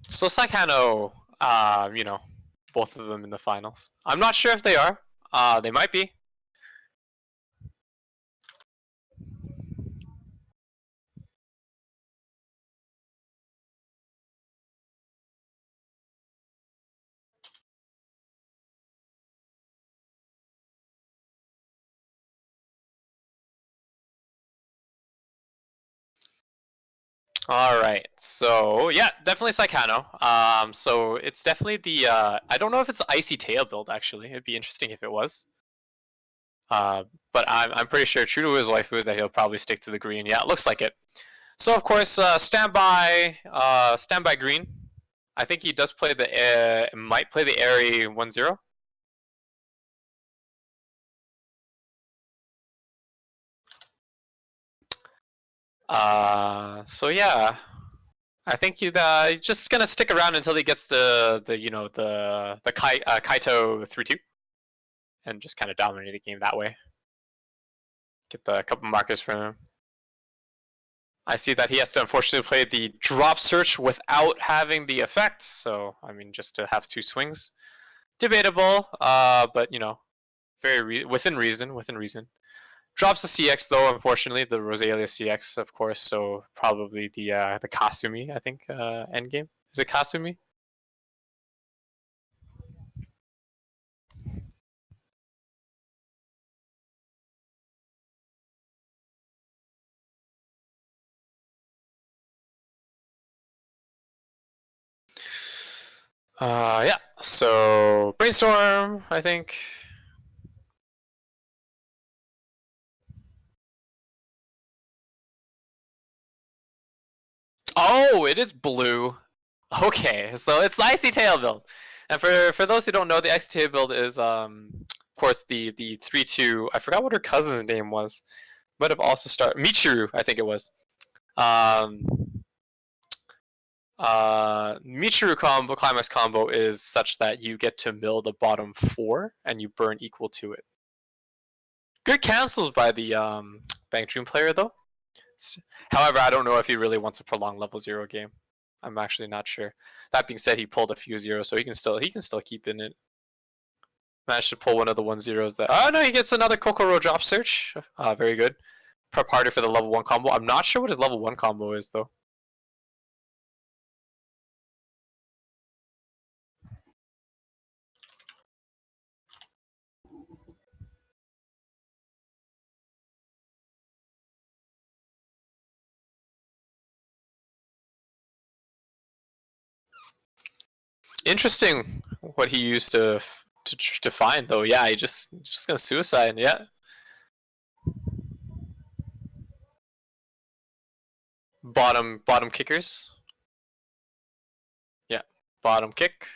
Speaker 1: So Psychano, both of them in the finals. I'm not sure if they are. They might be. All right. So yeah, definitely Psychano. So it's definitely the I don't know if it's the Icy Tail build actually. It'd be interesting if it was. But I'm pretty sure true to his waifu that he'll probably stick to the green. Yeah, it looks like it. So of course, standby green. I think he does play the might play the Airy 1-0. So yeah, I think he's just gonna stick around until he gets the Kaito 3-2, and just kind of dominate the game that way. Get the couple markers from him. I see that he has to unfortunately play the drop search without having the effect. So I mean, just to have two swings, debatable. But within reason. Within reason. Drops the CX though, unfortunately, the Rosalia CX, of course. So probably the Kasumi, I think, endgame. Is it Kasumi? Yeah. So brainstorm, I think. Oh, it is blue. Okay, so it's the Icy Tail build. And for those who don't know, the Icy Tail build is of course the 3-2. I forgot what her cousin's name was. Might have also started Michiru, I think it was. Um Michiru combo climax combo is such that you get to mill the bottom 4 and you burn equal to it. Good cancels by the Bang Dream player though. However, I don't know if he really wants a prolonged level 0 game. I'm actually not sure. That being said, he pulled a few zeros, so he can still keep in it. Managed to pull one of the 1-0s that. Oh no, he gets another Kokoro drop search. Very good. Prep harder for the level 1 combo. I'm not sure what his level 1 combo is though. Interesting what he used to find though. Yeah, he's just gonna suicide. Yeah. Bottom kickers. Yeah. Bottom kick.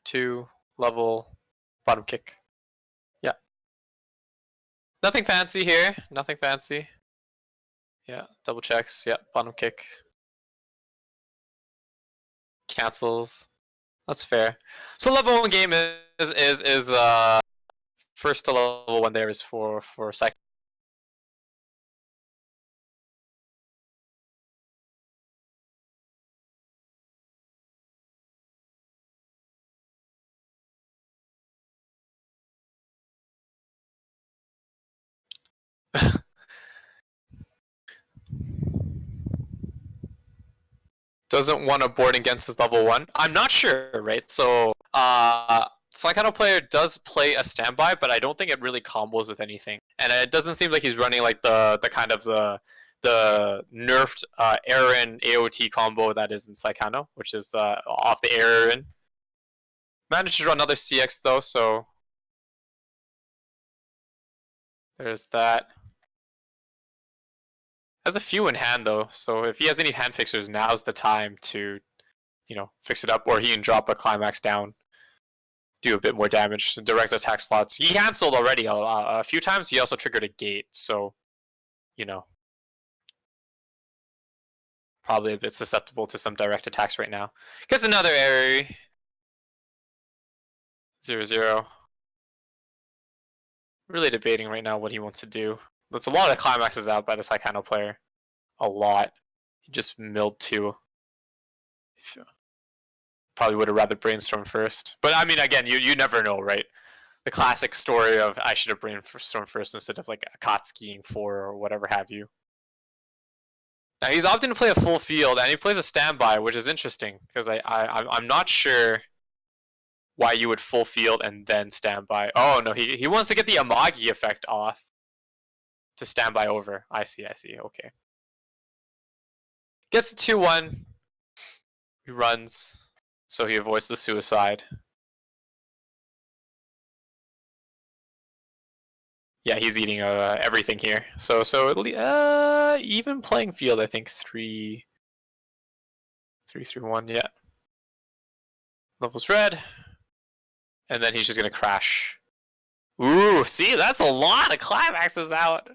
Speaker 1: 2 level bottom kick. Yeah. Nothing fancy here. Nothing fancy. Yeah. Double checks. Yeah. Bottom kick. Cancels. That's fair. So level 1 game is first to level 1 there is for second. Doesn't want to board against his level 1. I'm not sure, right? So, Saikano player does play a standby, but I don't think it really combos with anything. And it doesn't seem like he's running like the kind of the nerfed Aaron AOT combo that is in Saikano, which is off the Aaron. Managed to run another CX though, so there's that. Has a few in hand though, so if he has any hand fixers, now's the time to, you know, fix it up, or he can drop a climax down, do a bit more damage. Direct attack slots. He canceled already a few times. He also triggered a gate, so, you know, probably a bit susceptible to some direct attacks right now. Gets another area. 0-0. Really debating right now what he wants to do. That's a lot of climaxes out by the Saikano player. A lot. He just milled 2. Probably would have rather brainstormed first. But I mean, again, you never know, right? The classic story of I should have brainstormed first instead of like a Akatsukiing 4 or whatever have you. Now he's opting to play a full field and he plays a standby, which is interesting because I'm not sure why you would full field and then standby. Oh no, he wants to get the Amagi effect off to standby over. I see, okay. Gets the 2-1. He runs, so he avoids the suicide. Yeah, he's eating everything here. So even playing field, I think 3-3-1. Yeah. Levels red, and then he's just gonna crash. Ooh, see, that's a lot of climaxes out.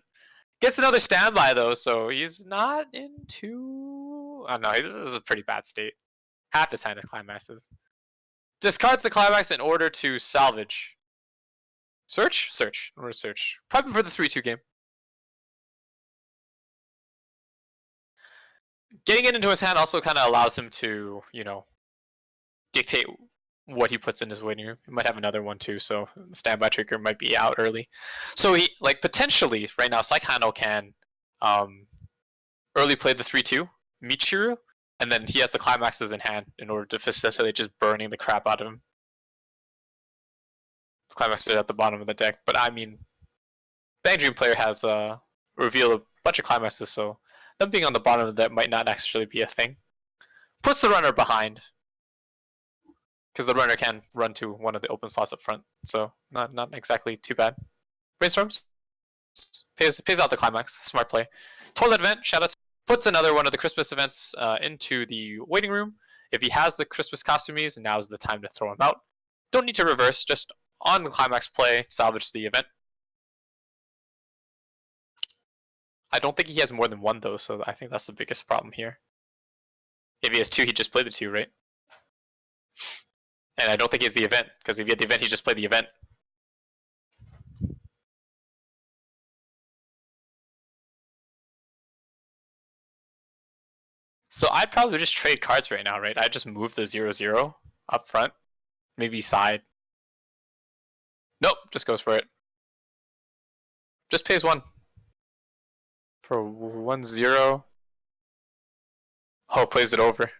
Speaker 1: Gets another standby though, so he's not into. Oh no, this is a pretty bad state. Half his hand is climaxes. Discards the climax in order to salvage. Search? Search. Or search. Prepping for the 3-2 game. Getting it into his hand also kind of allows him to, you know, dictate what he puts in his waiting room. He might have another one too, so the standby trigger might be out early. So he, like, potentially, right now, Saikano can early play the 3-2, Michiru, and then he has the climaxes in hand in order to facilitate just burning the crap out of him. Climax is at the bottom of the deck, but I mean, Bang Dream player has revealed a bunch of climaxes, so them being on the bottom of that might not actually be a thing. Puts the runner behind, because the runner can run to one of the open slots up front, so not exactly too bad. Brainstorms, pays out the climax, smart play. Toilet event, shoutouts. Puts another one of the Christmas events into the waiting room. If he has the Christmas costumes, now's the time to throw him out. Don't need to reverse, just on the climax play, salvage the event. I don't think he has more than one though, so I think that's the biggest problem here. If he has 2, he just played the 2, right? And I don't think he has the event, because if he had the event, he just played the event. So I'd probably just trade cards right now, right? I'd just move the 0-0 up front. Maybe side. Nope, just goes for it. Just pays 1. For 1-0. Oh, plays it over.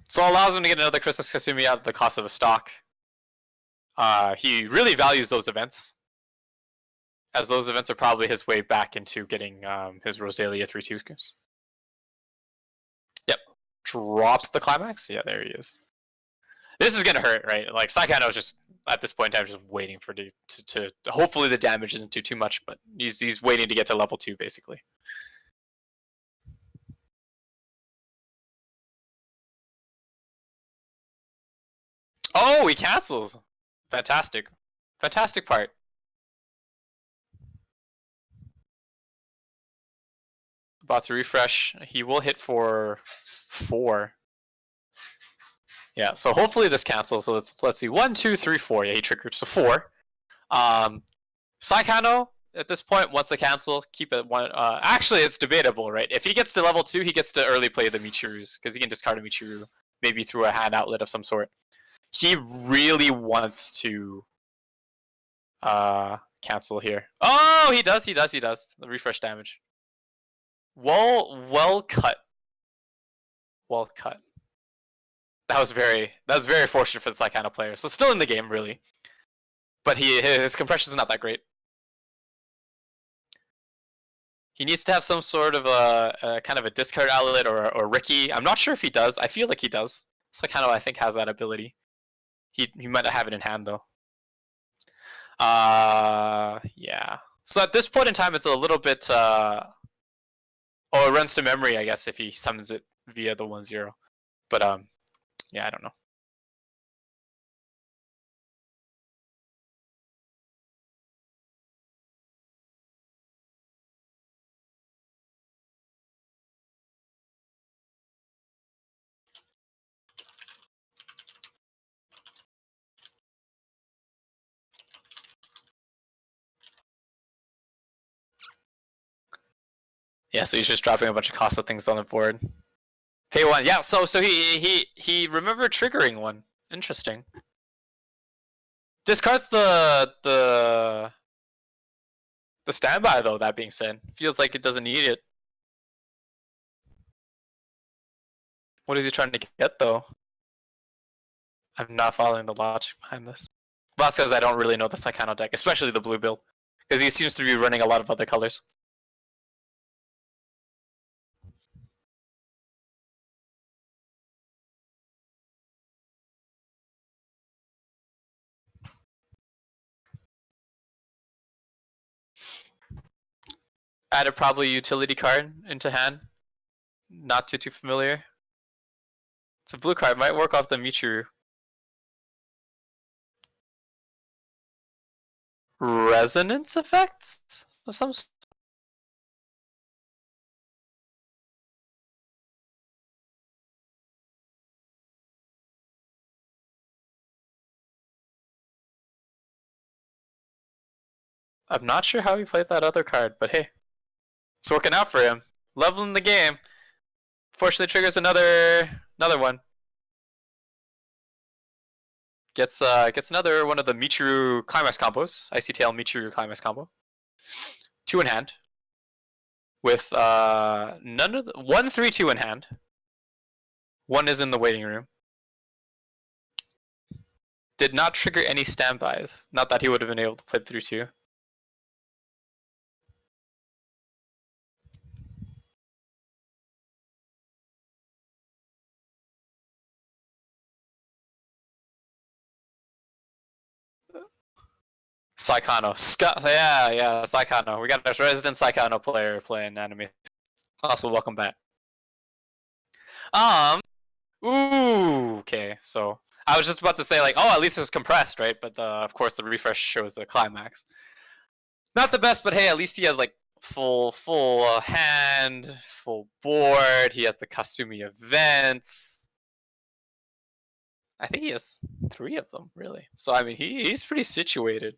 Speaker 1: So it allows him to get another Christmas Kasumi at the cost of a stock. He really values those events, as those events are probably his way back into getting his Rosalia 3-2 scoops. Yep. Drops the climax? Yeah, there he is. This is gonna hurt, right? Like, Saikano is just, at this point in time, just waiting for to hopefully the damage isn't too much, but he's waiting to get to level 2, basically. Oh, he cancels! Fantastic. Fantastic part. About to refresh. He will hit for 4. Yeah, so hopefully this cancels. So let's see. 1, 2, 3, 4. Yeah, he triggered. So 4. Saikano at this point wants to cancel. Keep it 1. Actually, it's debatable, right? If he gets to level 2, he gets to early play the Michirus because he can discard a Michiru, maybe through a hand outlet of some sort. He really wants to cancel here. Oh, he does. The refresh damage. Well cut. Well cut. That was very fortunate for the Psychano player. So still in the game, really. But his compression is not that great. He needs to have some sort of a kind of a discard outlet or Ricky. I'm not sure if he does. I feel like he does. Psychano, I think, has that ability. He might not have it in hand though. Yeah. So at this point in time, it's a little bit. Oh, it runs to memory, I guess, if he summons it via the 1-0. But yeah, I don't know. Yeah, so he's just dropping a bunch of Casa things on the board. Pay 1. Yeah, so he remembered triggering one. Interesting. Discards the standby though, that being said. Feels like it doesn't need it. What is he trying to get though? I'm not following the logic behind this. Well, that's because I don't really know the Psychano deck, especially the blue build. Because he seems to be running a lot of other colors. Added probably utility card into hand. Not too familiar. It's a blue card, might work off the Michiru. Resonance effect of some sort? I'm not sure how he played that other card, but hey, it's working out for him. Leveling the game. Fortunately, triggers another one. Gets another one of the Michiru Climax combos. Icy Tail Michiru Climax combo. 2 in hand. With none of the 1-3-2 in hand. 1 is in the waiting room. Did not trigger any standbys. Not that he would have been able to play 3-2. Psychano. Yeah, Psychano. We got a resident Psychano player playing anime. Also, welcome back. Ooh, okay. So I was just about to say like, oh, at least it's compressed, right? But of course, the refresh shows the climax. Not the best, but hey, at least he has like full hand, full board. He has the Kasumi events. I think he has 3 of them, really. So I mean, he's pretty situated.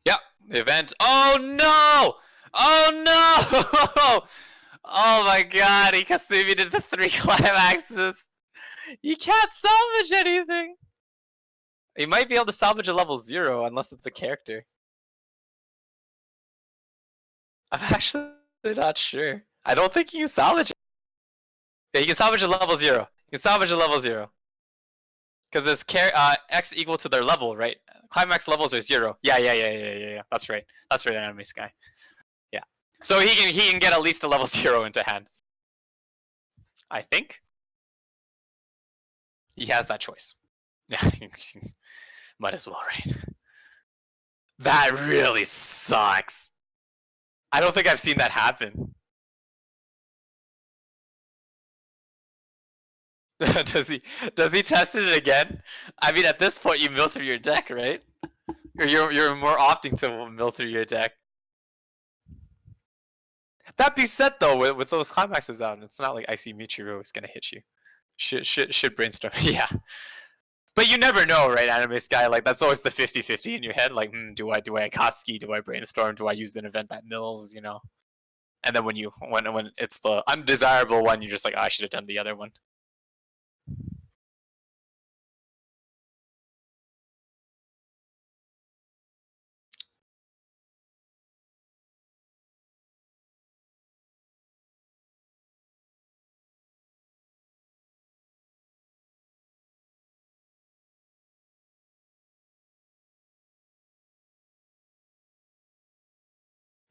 Speaker 1: Yeah, the event. Oh no! Oh no! Oh my god, he Kasumi did the 3 climaxes. You can't salvage anything. You might be able to salvage a level 0 unless it's a character. I'm actually not sure. I don't think you can salvage it. Yeah, you can salvage a level 0. You can salvage a level 0. Because it's X equal to their level, right? Climax levels are 0. Yeah. That's right, Anime Sky. Yeah. So he can get at least a level 0 into hand. I think. He has that choice. Yeah, might as well, right? That really sucks. I don't think I've seen that happen. does he test it again? I mean, at this point, you mill through your deck, right? Or you're more opting to mill through your deck. That being said, though, with those climaxes out, it's not like Icy Michiru is gonna hit you. Should brainstorm. Yeah. But you never know, right, Anime Sky? Like, that's always the 50-50 in your head. Like, do I Akatsuki? Do I brainstorm? Do I use an event that mills? You know. And then when it's the undesirable one, you're just like, oh, I should have done the other one.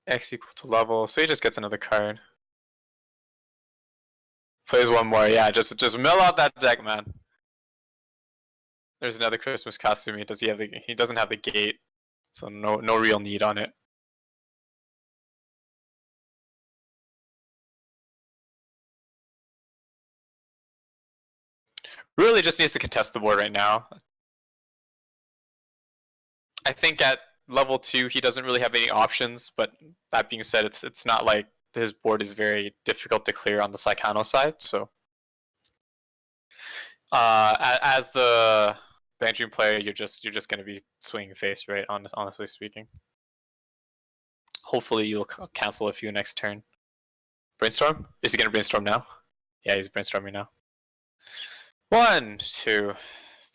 Speaker 1: X equal to level, so he just gets another card. Plays one more, yeah. Just mill out that deck, man. There's another Christmas costume. Does he have the? He doesn't have the gate, so no real need on it. Really just needs to contest the board right now. I think at level 2 he doesn't really have any options, but that being said, it's not like his board is very difficult to clear on the Saikano side, so as the Banjun player, you're just going to be swinging face, right? Honestly speaking. Hopefully you'll cancel a few next turn. Brainstorm? Is he going to brainstorm now? Yeah, he's brainstorming now. 1, 2,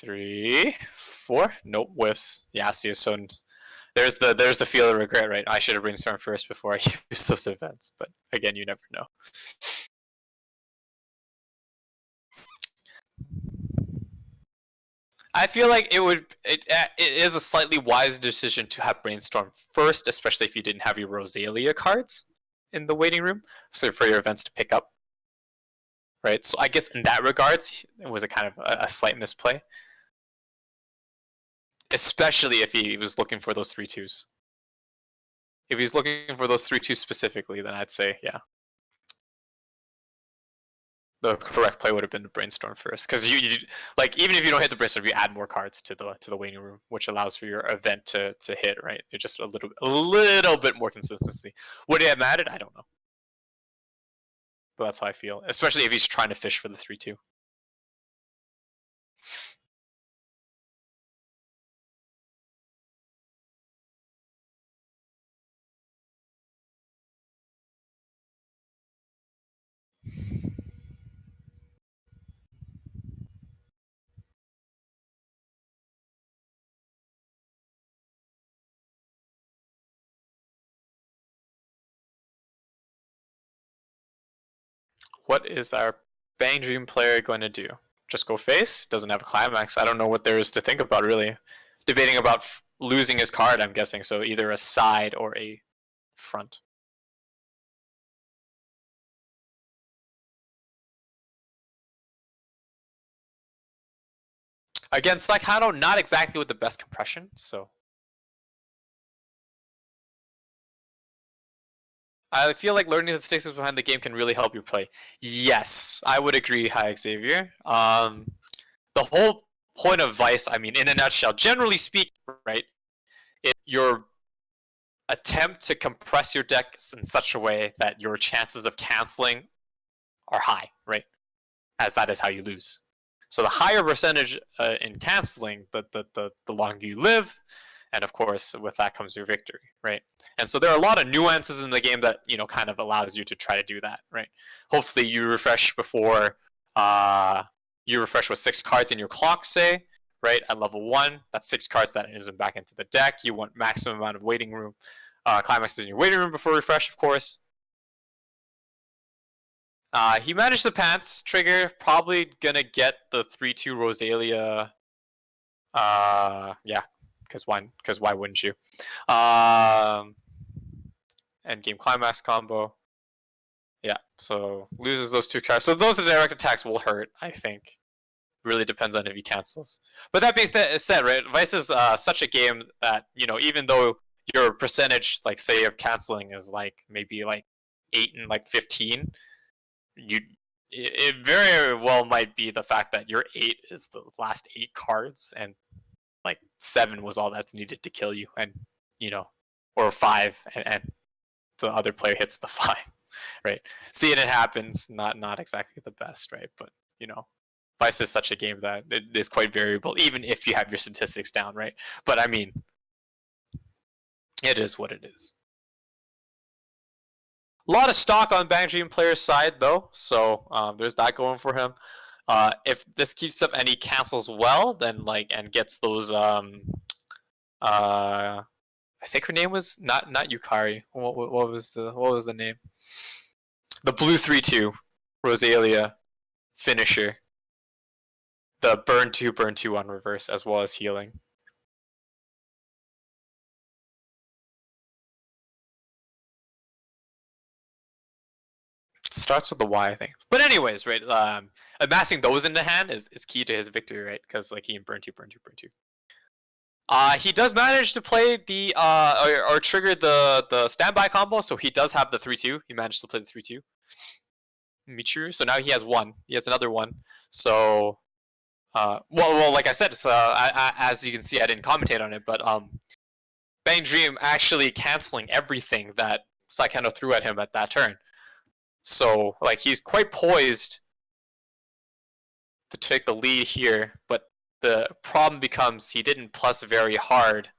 Speaker 1: 3, 4. Nope, whiffs. Yeah, see, so there's the feel of regret, right? I should have brainstormed first before I use those events, but again, you never know. I feel like it is a slightly wise decision to have brainstorm first, especially if you didn't have your Rosalia cards in the waiting room, so for your events to pick up. Right, so I guess in that regards, it was a kind of a slight misplay, especially if he was looking for those 3/2s. If he's looking for those 3/2s specifically, then I'd say yeah, the correct play would have been to brainstorm first, because you like even if you don't hit the brainstorm, you add more cards to the waiting room, which allows for your event to hit. Right, it's just a little bit more consistency. Would it have mattered? I don't know, but that's how I feel, especially if he's trying to fish for the 3/2. What is our Bang Dream player going to do? Just go face? Doesn't have a climax. I don't know what there is to think about, really. Debating about losing his card, I'm guessing, so either a side or a front. Again, Slackano, not exactly with the best compression, so I feel like learning the statistics behind the game can really help you play. Yes, I would agree, Hi Xavier. The whole point of Weiss, I mean, in a nutshell, generally speaking, right, your attempt to compress your deck in such a way that your chances of canceling are high, right? As that is how you lose. So the higher percentage in canceling, the longer you live, and of course, with that comes your victory, right? And so there are a lot of nuances in the game that kind of allows you to try to do that, right? Hopefully, you refresh before you refresh with 6 cards in your clock, say, right? At level 1, that's 6 cards that isn't back into the deck. You want maximum amount of waiting room climaxes in your waiting room before refresh, of course. He managed the pants trigger. Probably gonna get the 3/2 Rosalia. Yeah, because why wouldn't you? End game climax combo. Yeah, so loses those 2 cards. So those direct attacks will hurt, I think. Really depends on if he cancels. But that being said, right, Vice is such a game that even though your percentage, like say, of canceling is like maybe like 8 and like 15, it very well might be the fact that your 8 is the last 8 cards, and like 7 was all that's needed to kill you, and or 5, and the other player hits the 5, right? Seeing it happens, not exactly the best, right? But Vice is such a game that it is quite variable, even if you have your statistics down, right? But I mean, it is what it is. A lot of stock on Bang Dream player's side, though, so there's that going for him. If this keeps up and he cancels well, then and gets those I think her name was not Yukari. What was the name? The blue 3/2 Rosalia finisher. The burn 2 on reverse, as well as healing. starts with the Y, I think. But anyways, right? Amassing those into hand is key to his victory, right? Because like he can burn two, burn two, burn two. He does manage to play the or trigger the standby combo, so he does have the 3-2. He managed to play the 3-2. Michiru. So now he has one. He has another one. So well, like I said, so as you can see, I didn't commentate on it, but Bang Dream actually canceling everything that Saikano threw at him at that turn. So like he's quite poised to take the lead here, but the problem becomes he didn't plus very hard,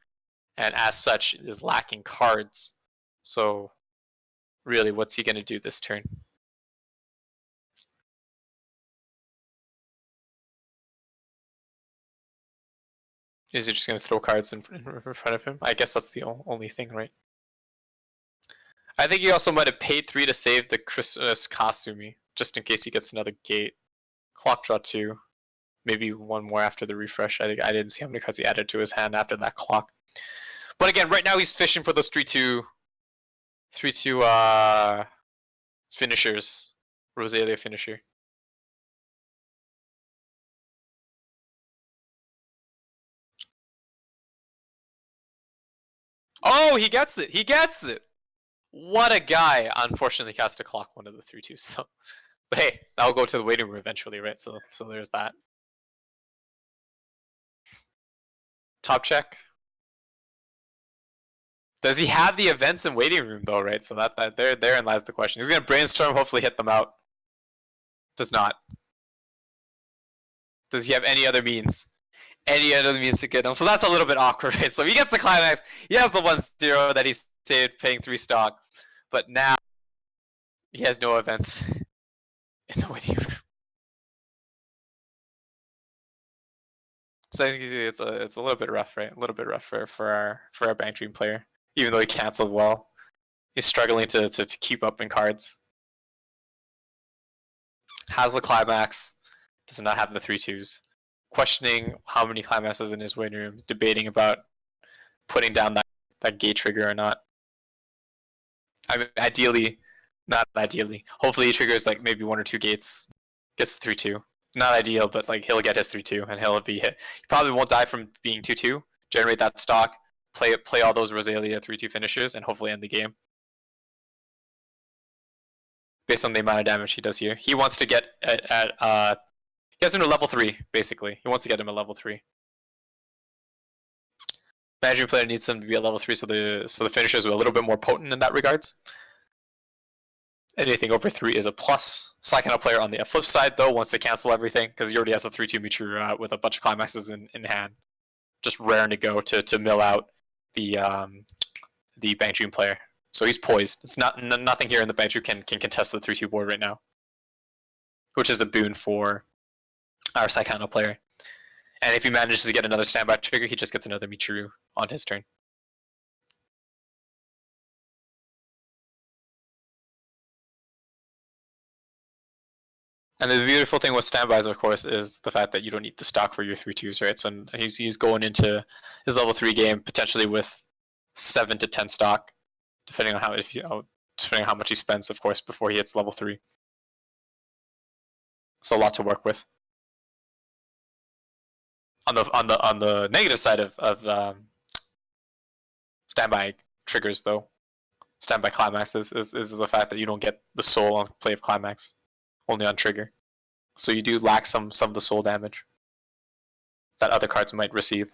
Speaker 1: and as such is lacking cards. So really, what's he going to do this turn? Is he just going to throw cards in front of him? I guess that's the only thing, right? I think he also might have paid 3 to save the Christmas Kasumi, just in case he gets another gate. Clock draw 2. Maybe one more after the refresh. I didn't see how many cards he added to his hand after that clock. But again, right now he's fishing for those 3-2 finishers. Rosalia finisher. Oh, he gets it! He gets it! What a guy! Unfortunately, he has to clock one of the 3-2s though. But hey, that'll go to the waiting room eventually, right? So there's that. Top check. Does he have the events in waiting room though, right? So that therein lies the question. He's gonna brainstorm, hopefully hit them out. Does not. Does he have any other means? Any other means to get him? So that's a little bit awkward, right? So he gets the climax. He has the 1-0 that he saved paying 3 stock. But now he has no events in the waiting room. So it's a little bit rough, right? A little bit rough for our Bang Dream player. Even though he canceled well. He's struggling to keep up in cards. Has the climax. Does not have the 3-2s. Questioning how many climaxes in his waiting room. Debating about putting down that gate trigger or not. I mean, ideally, not ideally. Hopefully he triggers like maybe 1 or 2 gates. Gets the 3-2. Not ideal, but like he'll get his 3-2 and he'll be hit. He probably won't die from being 2-2. Generate that stock. Play all those Rosalia 3-2 finishers and hopefully end the game. Based on the amount of damage he does here. He wants to get he gets him to level 3, basically. He wants to get him at level 3. Managing player needs him to be at level 3 so the finishers are a little bit more potent in that regards. Anything over 3 is a plus. Saikano player on the flip side though wants to cancel everything because he already has a 3-2 Michiru with a bunch of climaxes in hand. Just raring to go to mill out the Bang Dream player. So he's poised. It's nothing here in the Bang Dream can contest the 3-2 board right now. Which is a boon for our Saikano player. And if he manages to get another standby trigger, he just gets another Michiru on his turn. And the beautiful thing with standbys, of course, is the fact that you don't need the stock for your 3-2s, right? So he's going into his level 3 game potentially with 7 to 10 stock, depending on how much he spends, of course, before he hits level 3. So a lot to work with. On the negative side of standby triggers, though, standby climaxes is the fact that you don't get the soul on play of climax, only on trigger. So you do lack some of the soul damage that other cards might receive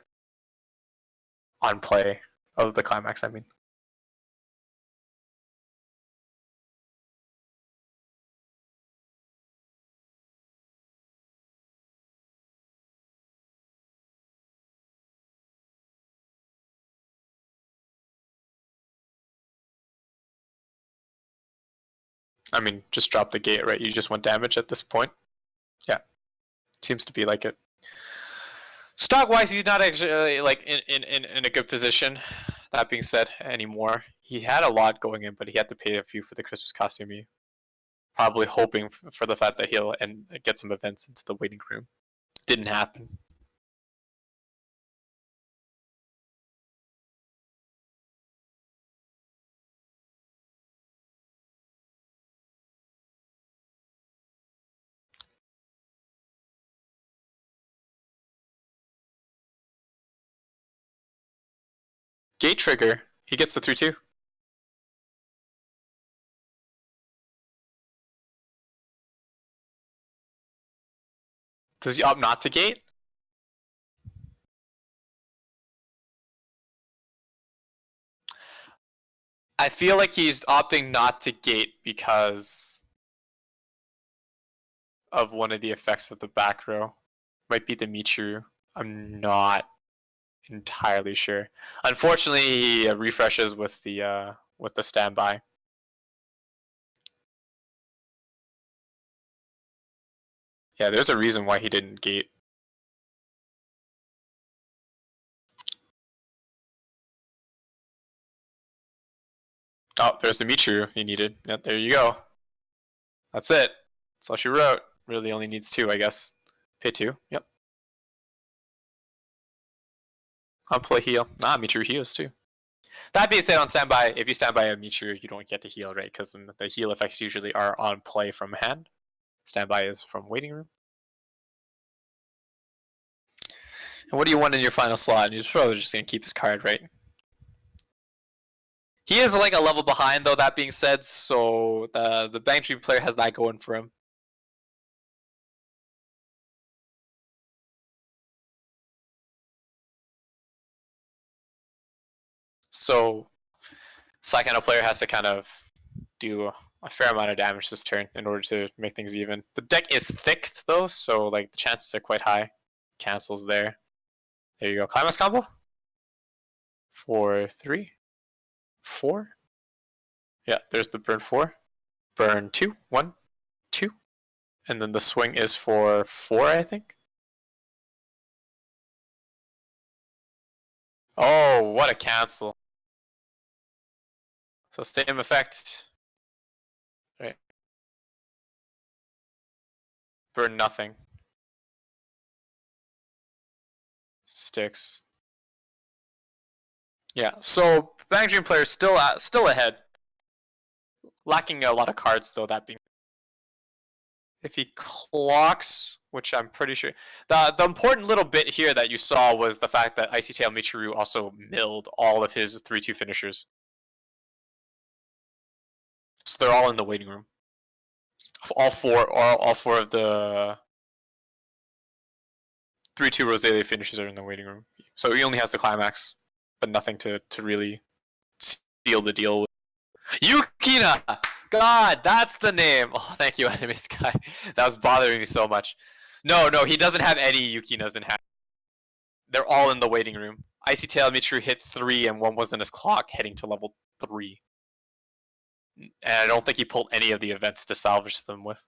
Speaker 1: on play of the climax, I mean. I mean, just drop the gate, right? You just want damage at this point. Yeah, seems to be like it. Stock-wise, he's not actually like in a good position. That being said, anymore, he had a lot going in, but he had to pay a few for the Christmas costume. Probably hoping for the fact that he'll get some events into the waiting room. Didn't happen. Gate trigger. He gets the 3-2. Does he opt not to gate? I feel like he's opting not to gate because of one of the effects of the back row. Might be the Michiru. I'm not entirely sure. Unfortunately, he refreshes with the standby. Yeah, there's a reason why he didn't gate. Oh, there's the Michiru he needed. Yep, there you go. That's it. That's all she wrote. Really only needs 2, I guess. Pay 2. Yep. I'll play heal. Ah, Michiru heals too. That being said, on standby, if you stand by a Michiru, you don't get to heal, right? Because the heal effects usually are on play from hand. Standby is from waiting room. And what do you want in your final slot? He's probably just going to keep his card, right? He is like a level behind, though, that being said, so the Bang Dream player has that going for him. So, Saikano player has to kind of do a fair amount of damage this turn in order to make things even. The deck is thick, though, so like the chances are quite high. Cancels there. There you go. Climax combo. 4, 3, 4. Yeah, there's the burn 4. Burn 2, 1, 2. And then the swing is for 4, I think. Oh, what a cancel. So same effect. Right. Burn nothing. Sticks. Yeah, so Bang Dream player still ahead. Lacking a lot of cards though, that being. If he clocks, which I'm pretty sure. The important little bit here that you saw was the fact that Icy Tail Michiru also milled all of his 3-2 finishers. So they're all in the waiting room. All four of the 3-2 Roselia finishes are in the waiting room. So he only has the climax, but nothing to really seal the deal with. Yukina! God, that's the name. Oh, thank you, Anime Sky. That was bothering me so much. No, he doesn't have any Yukinas in hand. They're all in the waiting room. Icy Tail Michiru hit 3 and 1 was in his clock heading to level 3. And I don't think he pulled any of the events to salvage them with.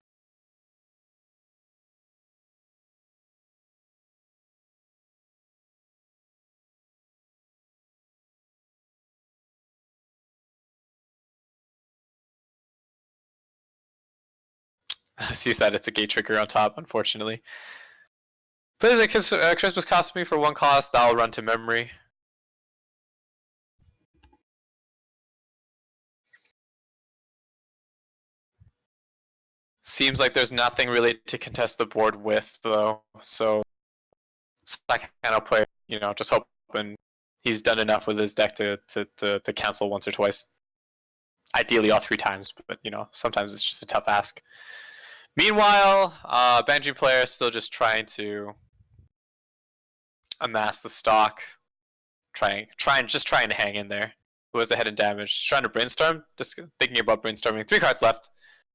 Speaker 1: Sees that it's a gate trigger on top, unfortunately. Plays a Christmas costume for 1 cost, that'll run to memory. Seems like there's nothing really to contest the board with, though. So that kind of player, just hoping he's done enough with his deck to cancel once or twice. Ideally, all 3 times, but sometimes it's just a tough ask. Meanwhile, Banji player is still just trying to amass the stock, trying to hang in there. Who has ahead in damage? Trying to brainstorm. Just thinking about brainstorming. 3 cards left.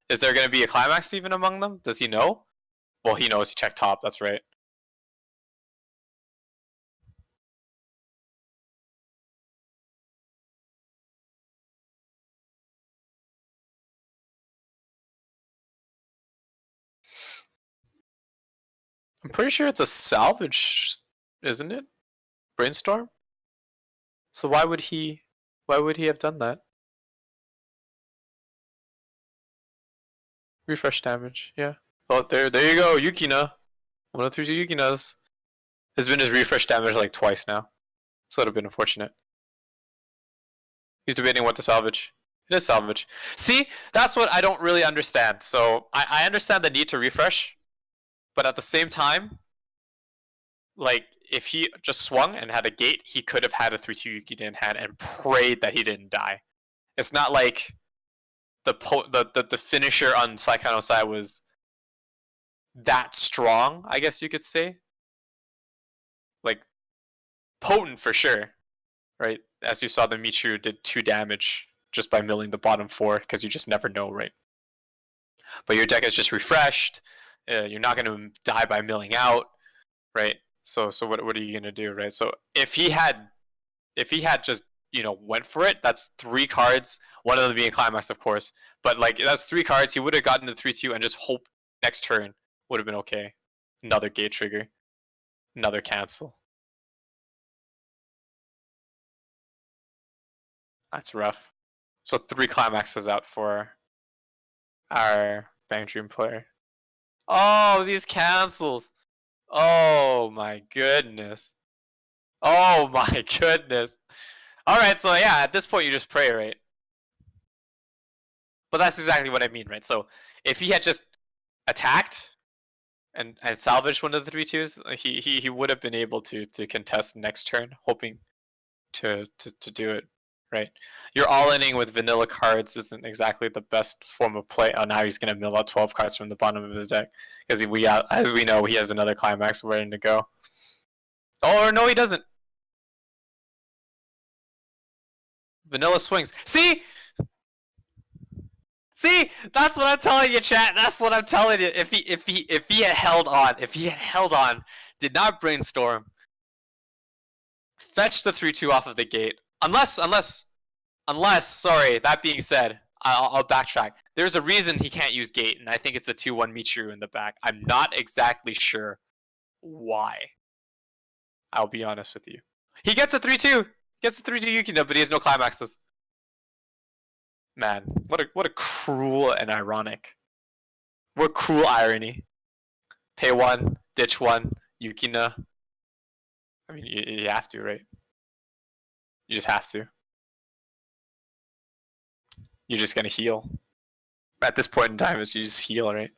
Speaker 1: Is there going to be a climax even among them? Does he know? Well, he knows. He checked top. That's right. I'm pretty sure it's a salvage, isn't it? Brainstorm. So why would he have done that? Refresh damage. Yeah. Oh, there you go. Yukina. 1 of 3 Yukinas. Has been his refresh damage like twice now. So that would have been unfortunate. He's debating what to salvage. It is salvage. See, that's what I don't really understand. So I understand the need to refresh, but at the same time, like if he just swung and had a gate, he could have had a 3-2 Yuki in hand and prayed that he didn't die. It's not like the finisher on Saikano's side was that strong, I guess you could say. Like, potent for sure, right? As you saw, the Michiru did 2 damage just by milling the bottom 4, because you just never know, right? But your deck is just refreshed. You're not going to die by milling out, right? So what are you going to do, right? So if he had just, went for it, that's 3 cards. One of them being Climax, of course. But like, that's 3 cards. He would have gotten the 3-2 and just hope next turn would have been okay. Another gate trigger. Another cancel. That's rough. So 3 Climaxes out for our Bang Dream player. Oh, these cancels. Oh my goodness. Oh my goodness. Alright, so yeah, at this point you just pray, right? But that's exactly what I mean, right? So if he had just attacked and salvaged one of the 3-2s, he would have been able to contest next turn, hoping to do it, right? You're all-inning with vanilla cards isn't exactly the best form of play. Oh, now he's going to mill out 12 cards from the bottom of his deck. Because as we know, he has another Climax ready to go. Oh, no, he doesn't. Vanilla swings. See? See? That's what I'm telling you, chat. That's what I'm telling you. If he had held on, did not brainstorm, fetch the 3-2 off of the gate. Unless, sorry, that being said, I'll backtrack. There's a reason he can't use gate, and I think it's the 2-1 Michiru in the back. I'm not exactly sure why. I'll be honest with you. He gets a 3-2. Gets the 3-2 Yukino, but he has no climaxes. Man, what a cruel and ironic. What cruel irony. Pay 1, ditch 1, Yukina. I mean, you have to, right? You just have to. You're just gonna heal. At this point in time, you just heal, right?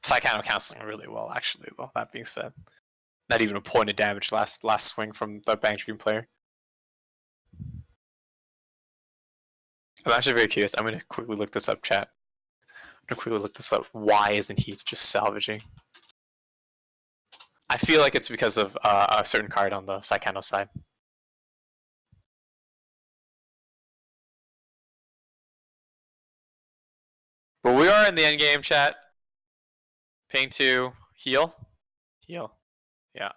Speaker 1: Saikano canceling really well, actually, though, that being said. Not even a point of damage last swing from the Bang Dream player. I'm actually very curious. I'm going to quickly look this up, chat. I'm going to quickly look this up. Why isn't he just salvaging? I feel like it's because of a certain card on the Saikano side. But we are in the end game, chat. Ping 2, heal. Heal. Yeah.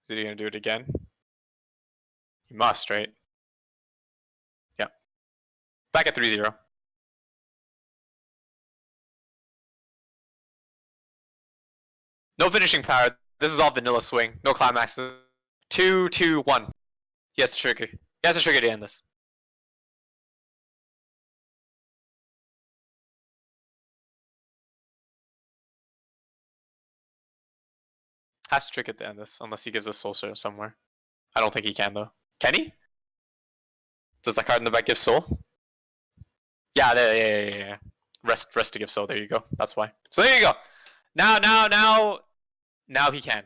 Speaker 1: Is he going to do it again? He must, right? Yeah. Back at 3-0. No finishing power. This is all vanilla swing. No climaxes. 2-2-1. He has to trigger. He has to trigger to end this. Has to trigger to end this, unless he gives us Soul Surge somewhere. I don't think he can, though. Can he? Does that card in the back give Soul? Yeah, yeah. Rest to give Soul. There you go. That's why. So there you go. Now he can.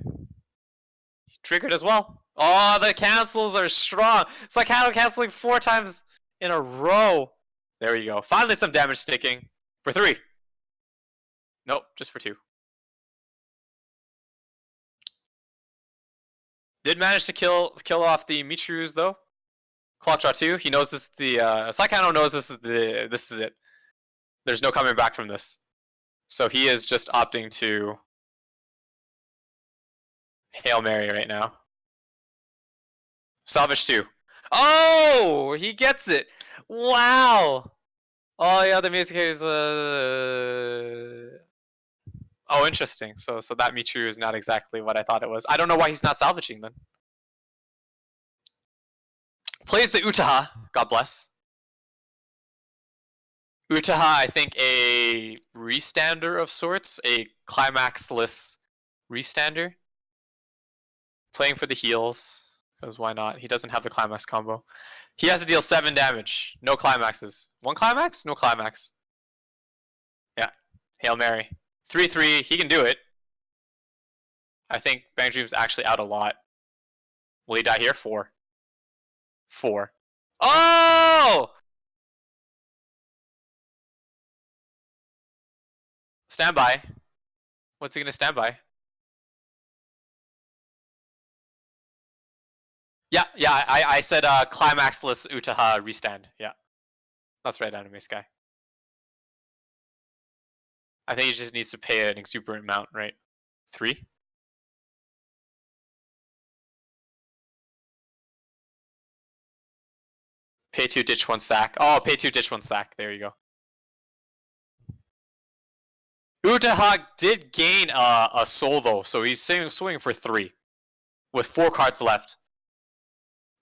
Speaker 1: He triggered as well. Oh, the cancels are strong. It's like canceling 4 times in a row. There you go. Finally some damage sticking. For 3. Nope, just for 2. Did manage to kill off the Michirus though. Clock draw 2. He knows this. The Saikano knows this is it. There's no coming back from this. So he is just opting to Hail Mary right now. Salvage 2. Oh, he gets it. Wow. Oh yeah, the music is. Oh, interesting. So that Michiru is not exactly what I thought it was. I don't know why he's not salvaging then. Plays the Utaha. God bless. Utaha, I think a restander of sorts, a climaxless restander. Playing for the heals, because why not? He doesn't have the climax combo. He has to deal 7 damage. No climaxes. 1 climax? No climax. Yeah. Hail Mary. 3-3. He can do it. I think Bang Dream's actually out a lot. Will he die here? 4. 4. Oh! Stand by. What's he gonna stand by? Yeah, I said climaxless Utaha restand. Yeah. That's right, Anime Sky. I think he just needs to pay an exuberant amount, right? 3? Pay 2, ditch 1 stack. Oh, pay 2, ditch 1 stack. There you go. Utaha did gain a soul though, so he's swinging for 3 with 4 cards left.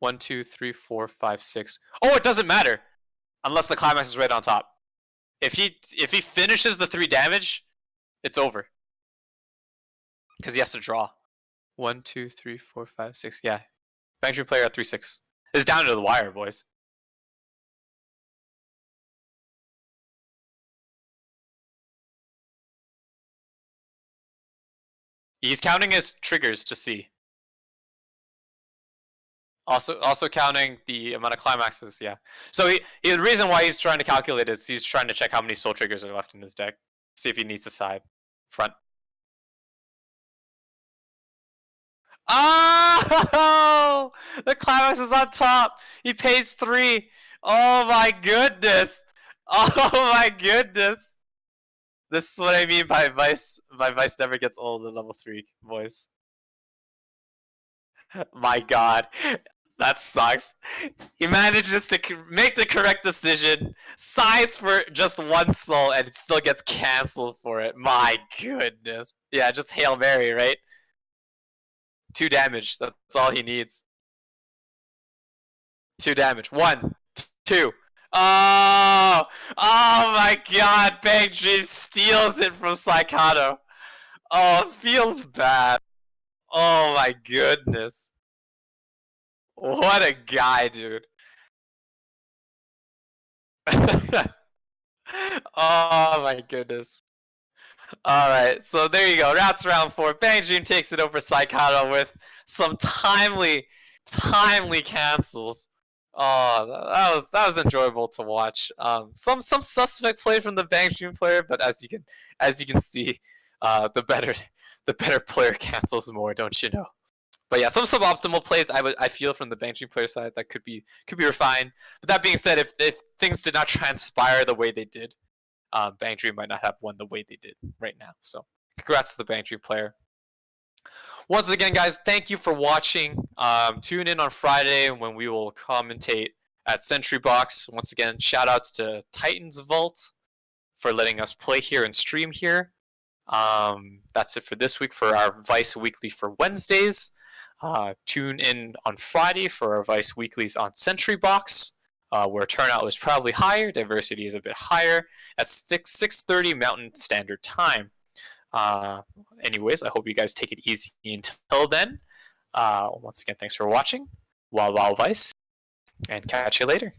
Speaker 1: 1, 2, 3, 4, 5, 6. Oh, it doesn't matter unless the climax is right on top. If he finishes the 3 damage, it's over because he has to draw. 1, 2, 3, 4, 5, 6. Yeah, Bang Dream player at 3-6 is down to the wire, boys. He's counting his triggers to see. Also counting the amount of climaxes, yeah. So the reason why he's trying to calculate is he's trying to check how many soul triggers are left in his deck. See if he needs to side. Front. Oh! The climax is on top! He pays 3! Oh my goodness! Oh my goodness! This is what I mean by Weiss. Weiss never gets old at level 3, boys. My god. That sucks. He manages to make the correct decision, sides for just 1 soul, and it still gets cancelled for it. My goodness. Yeah, just Hail Mary, right? 2 damage. That's all he needs. 2 damage. 1, 2. Oh! Oh my god! Bang Dream steals it from Psychoto. Oh, it feels bad. Oh my goodness. What a guy, dude. Oh my goodness. Alright, so there you go. That's round 4. Bang Dream takes it over Psychoto with some timely cancels. Oh, that was enjoyable to watch. Some suspect play from the Bang Dream player, but as you can see, the better player cancels more, don't you know? But yeah, some suboptimal plays I feel from the Bang Dream player side that could be refined. But that being said, if things did not transpire the way they did, Bang Dream might not have won the way they did right now. So congrats to the Bang Dream player. Once again, guys, thank you for watching. Tune in on Friday when we will commentate at Sentry Box. Once again, shout outs to Titans Vault for letting us play here and stream here. That's it for this week for our Weiss Weekly for Wednesdays. Tune in on Friday for our Weiss Weeklies on Sentry Box, where turnout was probably higher, diversity is a bit higher, at 6:30 Mountain Standard Time. Anyways, I hope you guys take it easy until then. Once again, thanks for watching. Wow, Weiss, and catch you later.